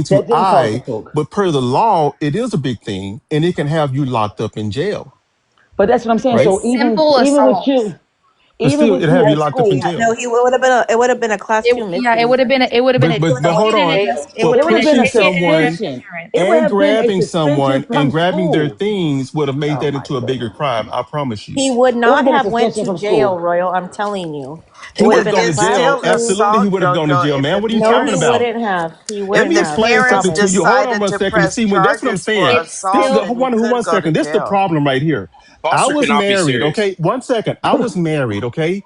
thing to That didn't cause a I, poke. but per the law, it is a big thing, and it can have you locked up in jail, But that's what I'm saying. right? So Simple assault. But even still, with it you have you at locked up in school, No, jail. he would have been a. It would have been a class It, two yeah, it would misdemeanor. have been. It would have been But a. but Put him but in hold on. jail. It But would it have been would a have been pushing a someone suspension. deterrent. It would and have been a grabbing suspension someone from and grabbing their school. things would have made Oh that my into a bigger goodness. crime. I promise you. He would It would have not been a have went suspension to from jail, school. Royal. I'm telling you, it He would would have have It's, been a gone to it's class jail. still two. Absolutely, he assault, would have gone to JoJo. jail, If man. the What are you No, talking he parents about? wouldn't have. He Let wouldn't me if the have. I explain parents something to promise. you. Hold on decided one to second. press See, when that's what I'm charges saying. for It's This is assault, the still then you one could go to second. This is the jail. problem right here. I Foster was cannot be married, serious. okay? 1 second. I was married, okay?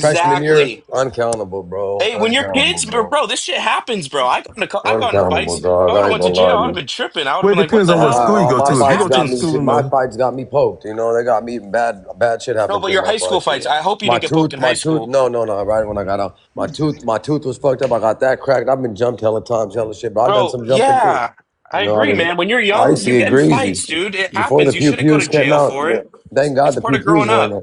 freshman year, Exactly. uncountable, bro. Hey, when you're kids, Uncountable, bro. bro, this shit happens, bro. I got in a Uncountable, fight. If dog. I would I have ain't went to gonna jail, lie to I would have you. been tripping. I would have Well, it been like, what depends the on what hell? school you All go my to. Just If you fights go to got the happens. me. school, My no. fights got me poked. You know, they got me bad shit No, happened but to your my high school fights. You fights, know, I hope you my didn't get poked in high tooth. school. No. Right when I got out, my tooth was fucked up. I got that cracked. I've been jumped hella times, hella shit. But I done Bro, some jumping too. yeah, I You know, I agree, done. man. When you're I young, used to you get get in greasy fights, dude. It before happens. the You pew shouldn't go to pews came jail out. for it. Thank It's God the part pew of pews growing weren't up. there.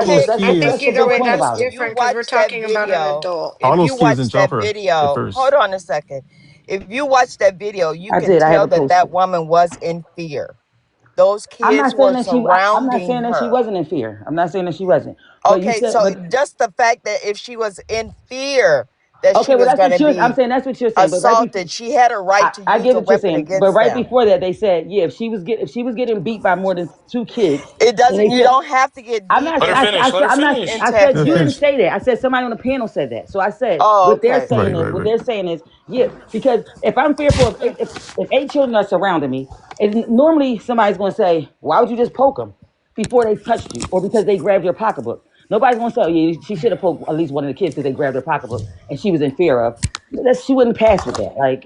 all Okay, those I kids. think excuse That's the either big me. way point If that's about it. if you different because we're watch that talking about an video, adult. All if those you kids watch didn't jump that her at video, hold first. on a second. If you watch that video, you I can did. I have tell it that posted. that woman was in fear. Those I'm kids not saying were that I'm not surrounding saying that she her. wasn't in fear. I'm not saying that she wasn't. But you Okay, said, so but just the fact that if she was in fear that she okay, well was that's going what to you're. I'm be saying that's what you're saying. But right before, assaulted, she had a right to I use get a what you're weapon saying. But against right them. before that, they said, yeah, if she was getting beat by more than two kids, It and doesn't. they You said don't have to get I'm beat not. Let her in finish. Let her I'm not. finish. I said Yeah, you didn't Texas. finish. say that. I said somebody on the panel said that. So I said Oh, what they're okay. saying Right, is right, what right. they're saying is yeah. Because if I'm fearful of if eight children are surrounding me, and normally somebody's going to say, why would you just poke them before they touched you or because they grabbed your pocketbook? Nobody's going to say, oh, yeah, she should have poked at least one of the kids because they grabbed her pocketbook and she was in fear of. She wouldn't pass with that. Like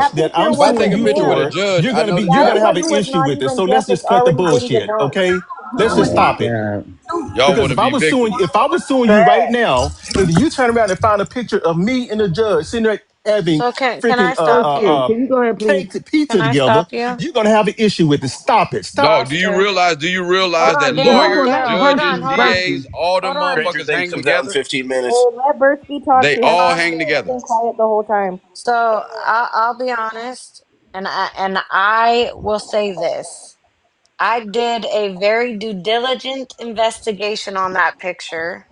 judge That that picture I'm If I was take suing a you picture with a before. for, judge, I know the you're That gonna judge have an picture will. was issue not with it. even So let's just as just cut the already been bullshit, denounced. okay? Let's Oh just my stop it. God. Y'all Because want to be victims. if I was suing you right Facts. now, and you turn around and find a picture of me and the judge sitting there having So can freaking I stop Sister, you? can you go ahead, please? Can pizza I together, stop you? you're gonna have an issue with it. Stop it. Stop. Dog, Oscar. Hold do you realize on, that Hold Daryl. on lawyers, now. Hold judges, on, Bursky, hold on. Bursky. DAs, all them Hold on. Stranger motherfuckers Things hang comes out in together? 15 Hey, minutes. let Bursky talk They to And him. all Oscar hang has together. been quiet the whole time. so I'll be honest, and I will say this. I did a very due diligent investigation on that picture.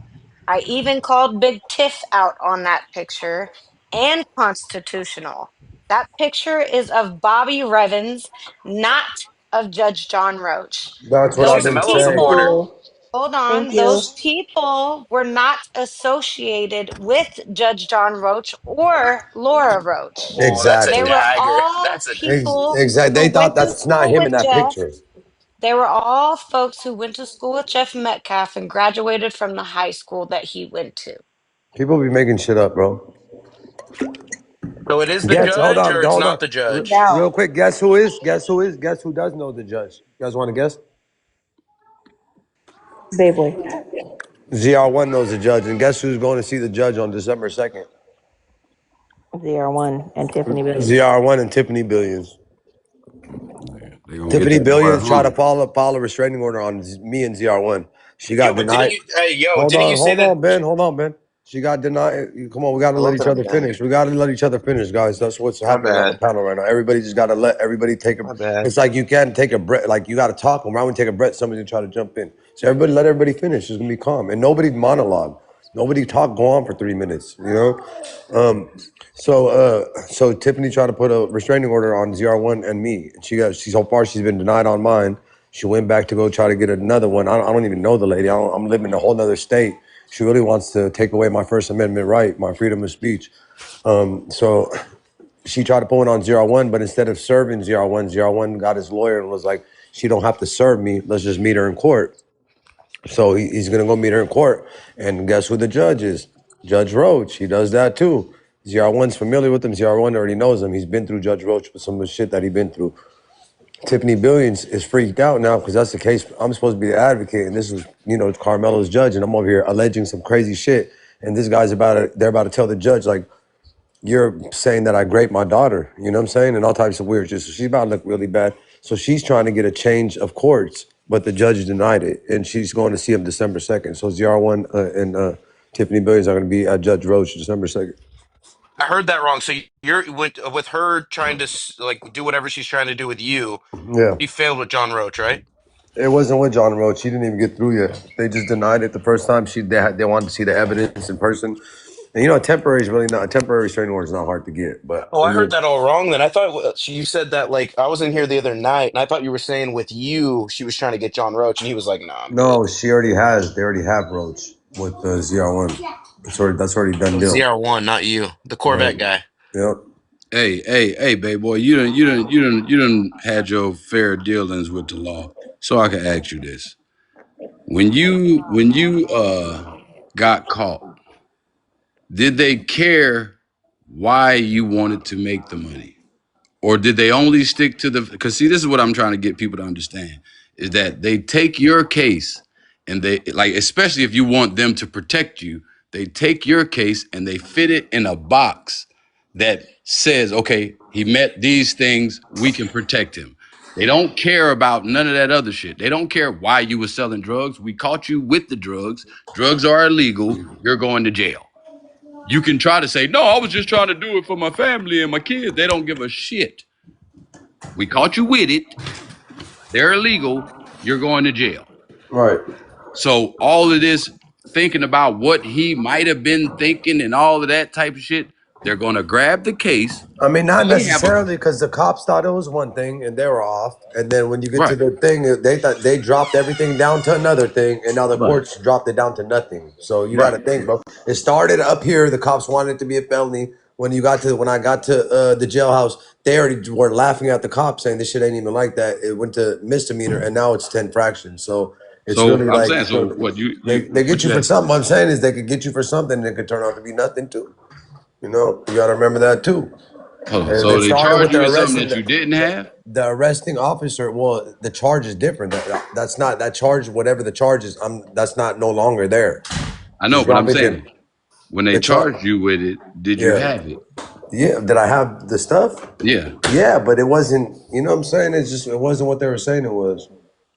I even called Big Tiff out on that picture and Constitutional. That picture is of Bobby Revens, not of Judge John Roach. That's what I've She's a Those been Mello saying. Thank supporter. people, you. hold Thank on, you. those people were not associated with Judge John Roach or Laura Roach. Oh, that's a They Exactly. were dagger. all That's a people Exactly. who They thought went to that's not school him in with that Jeff. picture. They were all folks who went to school with Jeff Metcalf and graduated from the high school that he went to. People be making shit up, bro. so it is the Guess. Hold judge on. or it's Hold not on. the judge. Doubt. Real quick. Guess who is? Guess who is? Guess who does know the judge? You guys want to guess? Babe boy. ZR1 knows the judge, and guess who's going to see the judge on December 2nd? ZR1 and Tiffany Billions. ZR1 and Tiffany Billions. They gonna get Tiffany that boy Billions tried to hung. file a restraining order on me and ZR1. She Yo, got but didn't denied. you? Hey, yo, didn't you say Hold that? on, Ben. Hold on, Ben. She got denied. Come on, we got to I let love each that other guy. finish. We got to let each other finish, guys. That's what's My happening on the bad. panel right now. Everybody just got to let everybody take a. My bad. It's like you can't take a breath. Like you got to talk. And right when you take a breath, somebody's gonna try to jump in. So everybody, let everybody finish. It's gonna be calm, and nobody monologue. Nobody talk. Go on for 3 minutes. You know. So Tiffany tried to put a restraining order on ZR1 and me. She so far she's been denied on mine. She went back to go try to get another one. I don't even know the lady. I'm living in a whole nother state. She really wants to take away my First Amendment right, my freedom of speech. So she tried to pull it on ZR1, but instead of serving ZR1, ZR1 got his lawyer and was like, she don't have to serve me. Let's just meet her in court. So he's gonna go meet her in court, and guess who the judge is? Judge Roach. He does that too. ZR1's familiar with him. ZR1 already knows him. He's been through Judge Roach with some of the shit that he been through. Tiffany Billions is freaked out now because that's the case. I'm supposed to be the advocate, and this is, Carmelo's judge, and I'm over here alleging some crazy shit. And this guy's they're about to tell the judge, like, you're saying that I raped my daughter, you know what I'm saying? And all types of weird shit. So she's about to look really bad. So she's trying to get a change of courts, but the judge denied it. And she's going to see him December 2nd. So ZR1 and Tiffany Billions are going to be at Judge Roach December 2nd. I heard that wrong. So you're with her trying to like do whatever she's trying to do with you. Yeah. She failed with John Roach, right? It wasn't with John Roach. She didn't even get through yet. They just denied it the first time. They wanted to see the evidence in person. And a temporary restraining order is not hard to get. But Oh, I heard that all wrong. Then I thought you said that like I was in here the other night, and I thought you were saying with you she was trying to get John Roach, and he was like, "Nah, I'm good." no, she already has. They already have Roach with the ZR1. That's already done Oh, deal. ZR1, not you, the Corvette Right. guy. Yep. Hey, baby boy, you done had your fair dealings with the law. So I can ask you this: when you got caught, did they care why you wanted to make the money? Or did they only stick to the, because see, this is what I'm trying to get people to understand, is that they take your case and they, like, especially if you want them to protect you, they take your case and they fit it in a box that says, okay, he met these things, we can protect him. They don't care about none of that other shit. They don't care why you were selling drugs. We caught you with the drugs. Drugs are illegal. You're going to jail. You can try to say, no, I was just trying to do it for my family and my kids. They don't give a shit. We caught you with it. They're illegal. You're going to jail. Right. So all of this thinking about what he might have been thinking and all of that type of shit, they're going to grab the case. I mean, not They have a necessarily, because the cops thought it was one thing and they were off. And then when you get to right, the thing, they thought they dropped everything down to another thing, and now the right, courts dropped it down to nothing. So you got right. to think, bro. It started up here. The cops wanted it to be a felony. When I got to the jailhouse, they already were laughing at the cops, saying this shit ain't even like that. It went to misdemeanor, and now it's 10 fractions. So it's So really I'm like, saying, so what they get what you you for had, something. I'm saying is they could get you for something, and it could turn out to be nothing too. You got to remember that too. hold on. They So they started charge with you the with something arresting that you didn't have? the arresting officer. Well, the charge is different. That's not that charge. Whatever the charge is, that's not no longer there. I know, Just but drop I'm it in saying when they the charge. charged you with it, did you Yeah, have it? yeah. Did I have the stuff? Yeah. Yeah, but it wasn't. You know what I'm saying? It wasn't what they were saying it was.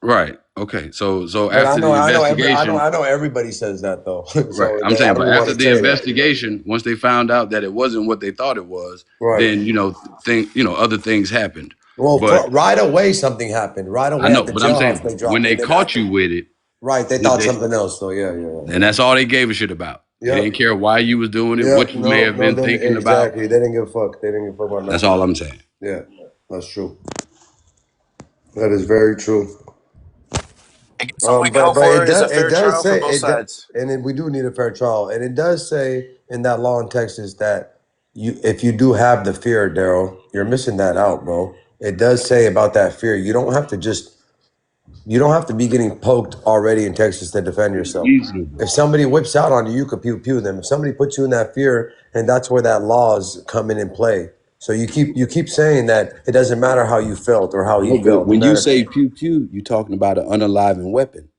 Right. Okay. So But after the investigation, I know everybody says that though. right. So I'm I saying, don't but even want after to the say that. investigation, once they found out that it wasn't what they thought it was, Right. then other things happened. Well, But right away something happened. Right I away at know, the but I'm jailhouse saying they when dropped it. they And then caught after, you with it, right, they did thought they? something else though. Yeah, yeah. And that's all they gave a shit about. They didn't care why you was doing it, what Yep. you may No. have No. been Then thinking about. exactly. They didn't give a fuck. They didn't give a fuck about That's nothing. all I'm saying. Yeah. That's true. That is very true. I guess all we can hope But for it is a does fair trial for both sides. and then we do need a fair trial, and it does say in that law in Texas that if you do have the fear, Daryl, you're missing that out, bro. It does say about that fear. You don't have to be getting poked already in Texas to defend yourself. Reasonable. If somebody whips out on you, you could pew pew them. If somebody puts you in that fear, and that's where that law is coming in play. So you keep saying that it doesn't matter how you felt or how he No, but felt. No when you matter. say pew pew, you're talking about an unaliving weapon.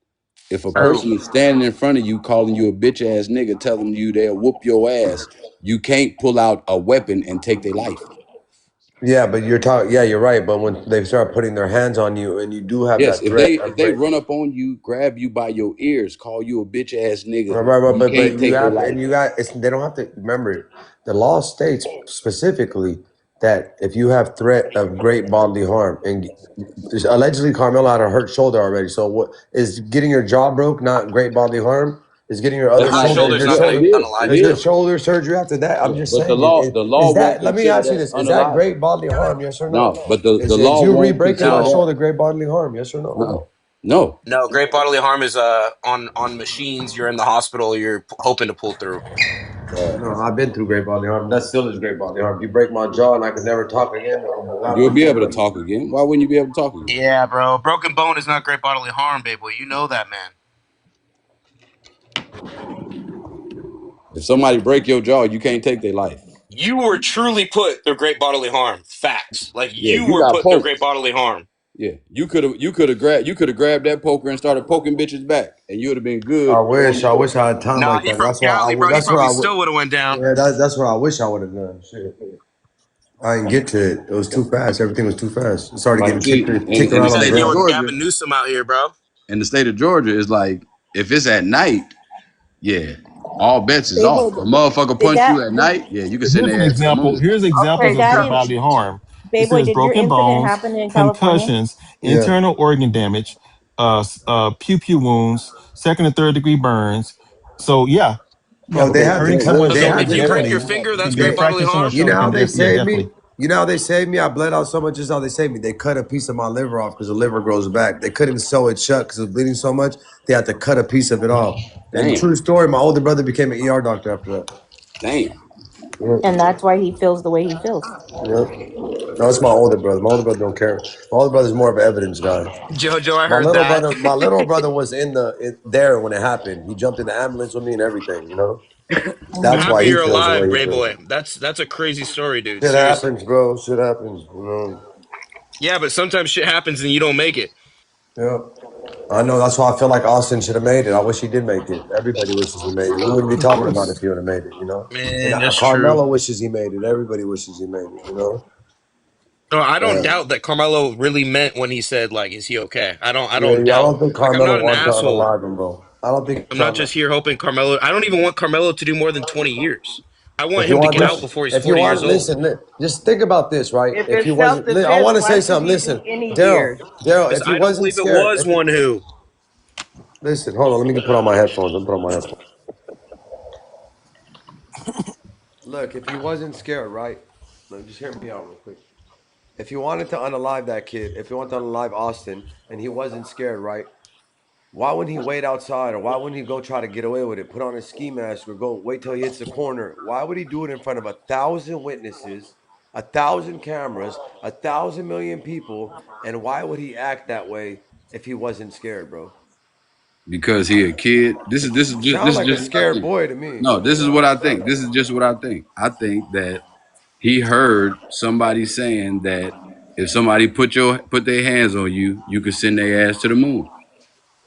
If a True. person is standing in front of you calling you a bitch ass nigga, telling you they'll whoop your ass, you can't pull out a weapon and take their life. Yeah, but you're talking. Yeah, you're right. But when they start putting their hands on you, and you do have Yes, that threat if of they great. run up on you, grab you by your ears, call you a bitch ass nigga, Right, you but can't you take their have, life. and you got. They don't have to remember. The law states specifically that if you have threat of great bodily harm, and there's allegedly Carmelo had a hurt shoulder already. So what is getting your jaw broke? Not great bodily harm. Is getting your The other That's hurt not shoulder? that. Is shoulder's your not Yeah, going it to shoulder? is. It unalive Is you. your is. shoulder surgery after that? I'm Yeah, just but saying. the law Is won't that? Let me consider ask you that this: is that unalive. great bodily harm? Yes or no? No, but the Is law you won't re-breaking my consider No. that. shoulder great bodily harm? Yes or no? No, no. No, great bodily harm is on machines. You're in the hospital. You're hoping to pull through. No, I've been through great bodily harm. That still is great bodily harm. You break my jaw and I could never talk again. God You'll be forbid. able to talk again. Why wouldn't you be able to talk again? Yeah, bro. Broken bone is not great bodily harm, baby boy. You know that, man. If somebody break your jaw, you can't take their life. You were truly put through great bodily harm. Facts. Like Yeah, you you were got put through poked. great bodily harm. Yeah, you could have grabbed that poker and started poking bitches back, and you would have been I good on wish. the I court. wish I had time Nah, like he that. from That's why I Cali, would. bro. He That's what probably I would. still would have went down. Yeah, that's what I wish I would have done. Shit. I didn't get to it. It was too fast. Everything was too fast. It started Like, getting see, kicked in the around on the state Said of you were ground. Georgia, Gavin Newsom out here, bro. is like if it's at night, yeah, all bets is Beyblade, off. A motherfucker did punch that, you at night, yeah, you can send Here's an their ass to the example. moon. Here's examples did of that great in, bodily harm. It Beyblade, says did your broken incident bones, happen in California? concussions, Yeah. internal organ damage, pew pew wounds, second and third degree burns. So yeah, Oh, they Okay, had to. hurting let, someone's let, They So shoulder had if to. you They, break your definitely finger, that's can be great they, bodily fracturing harm. someone's you know shoulder how can they yeah, saved me? definitely. You know how they saved me? I bled out so much. Just how they saved me. They cut a piece of my liver off because the liver grows back. They couldn't sew it shut because it was bleeding so much. They had to cut a piece of it off. And damn, true story, my older brother became an ER doctor after that. damn. And that's why he feels the way he feels. Yep. No, it's my older brother. My older brother don't care. My older brother's more of an evidence guy. Jojo, I heard that. My little brother was there when it happened. He jumped in the ambulance with me and everything. You know, I'm that's Hmm. why happy he you're feels the alive, way he Ray feels. boy. That's a crazy story, dude. Shit Seriously. happens, bro. Shit happens. You know. Yeah, but sometimes shit happens and you don't make it. Yeah. I know. That's why I feel like Austin should have made it. I wish he did make it. Everybody wishes he made it. We wouldn't be Of talking about it course. if he would have made it. You know. And Man, that's true. Carmelo wishes he made it. Everybody wishes he made it. You know. No, I don't Yeah. doubt that Carmelo really meant when he said like, "Is he okay?" I Yeah. don't Yeah. I doubt. don't think Like, I'm Carmelo not an wanted to asshole. unalive him, bro. I don't think I'm not Carmelo. just here hoping Carmelo. I don't even want Carmelo to do more than 20 years. I want If you him to want get out this, before he's if you 40 years want, old. just think about this, right? If If he it's wasn't, self I defense, want to why say should something. he do Listen, any Daryl, years? If Because he I don't wasn't believe it scared, was one who. listen, hold on, let me put on my headphones. Let me put on my headphones. Look, if he wasn't scared, right? Look, just hear me out real quick. If he wanted to unalive that kid, if he wanted to unalive Austin, and he wasn't scared, right? Why wouldn't he wait outside, or why wouldn't he go try to get away with it? Put on his ski mask, or go wait till he hits the corner. Why would he do it in front of 1,000 witnesses, 1,000 cameras, 1,000 million people? And why would he act that way if he wasn't scared, bro? Because he a kid. You sound This is like a just what I scared think. boy to me. No, this That's is what what you I sound think. like. This is just what I think. I think that he heard somebody saying that if somebody put their hands on you, you could send their ass to the moon.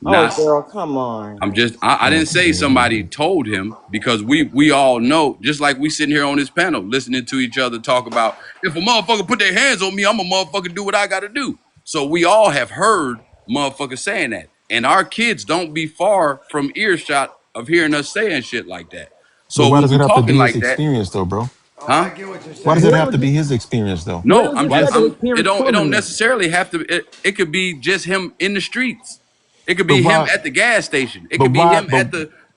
Oh, Not girl, come on. I didn't say somebody told him because we all know, just like we sitting here on this panel listening to each other talk about if a motherfucker put their hands on me, I'm a motherfucker do what I gotta do. So we all have heard motherfuckers saying that. And our kids don't be far from earshot of hearing us saying shit like that. But So why when does we it have to talking be his like that, experience though, bro? Oh, I huh? get what you're Why does saying. it Where have was to it? be his experience though? Where No, was I'm it Why just that does the I'm it it parents don't pulling him? necessarily have to it could be just him in the streets. It could but be him why at the gas station. It but could be why him but at the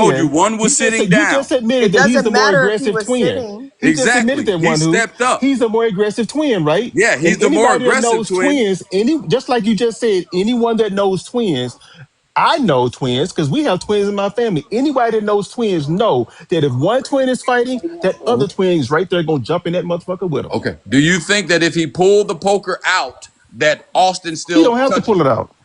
told you twin. one was sitting You down. just admitted It that he's doesn't the more matter if he aggressive was twin. sitting. He just admitted Exactly. that He one who stepped up. he's the more aggressive twin, right? Yeah, And he's the more anybody that aggressive knows twin. twins, just like you just said, anyone that knows twins, I know twins because we have twins in my family. Anybody that knows twins know that if one twin is fighting, that other twin is right there gonna jump in that motherfucker with them. Okay. Do you think that if he pulled the poker out, that Austin He still don't have to touched pull him? it out.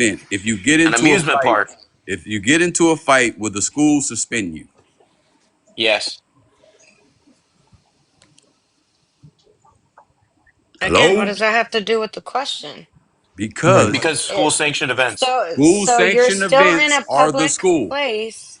event. If you get An into a amusement fight, park. will the school suspend you? Yes. Again, what Hello? does that have to do with the question? Right. Because Because school It, sanctioned events. so school you're sanctioned still in events a are the public school. place.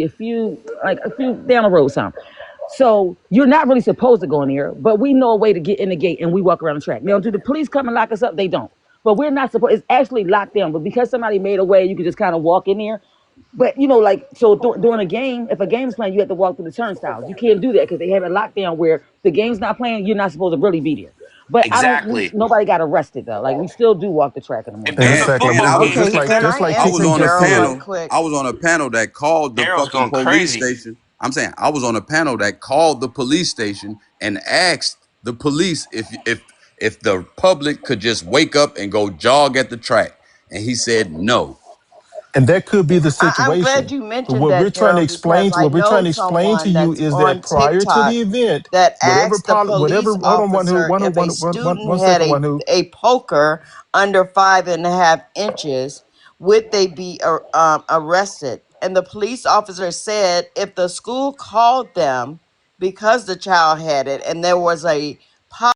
maybe a few down the road some. So you're not really supposed to go in here, but we know a way to get in the gate and we walk around the track. Now, do the police come and lock us up? They don't. But we're not supposed, it's actually locked down. But because somebody made a way, you can just kind of walk in there. But like, so during a game, if a game's playing, you have to walk through the turnstiles. You can't do that because they have it locked down where the game's not playing, you're not supposed to really be there. But Exactly. nobody got arrested though. Like we still do walk the track in the If morning. there's a And Exactly. and football I was game, Just Okay, if like can there's I just like I was answer TK on a just Daryl said. right panel. quick? I was on a panel that called the Daryl's fucking going police crazy. station. I'm saying I was on a panel that called the police station and asked the police if the public could just wake up and go jog at the track, and he said no. And that could be the I'm glad situation. you But mentioned what we're that, trying to Daryl, explain because to I what we're trying know to explain to someone you that's is on that prior to the TikTok event, that whatever asked the police whatever, hold on, officer if a student one had second, one who. a poker under 5.5 inches, would they be arrested? And the police officer said if the school called them because the child had it and there was a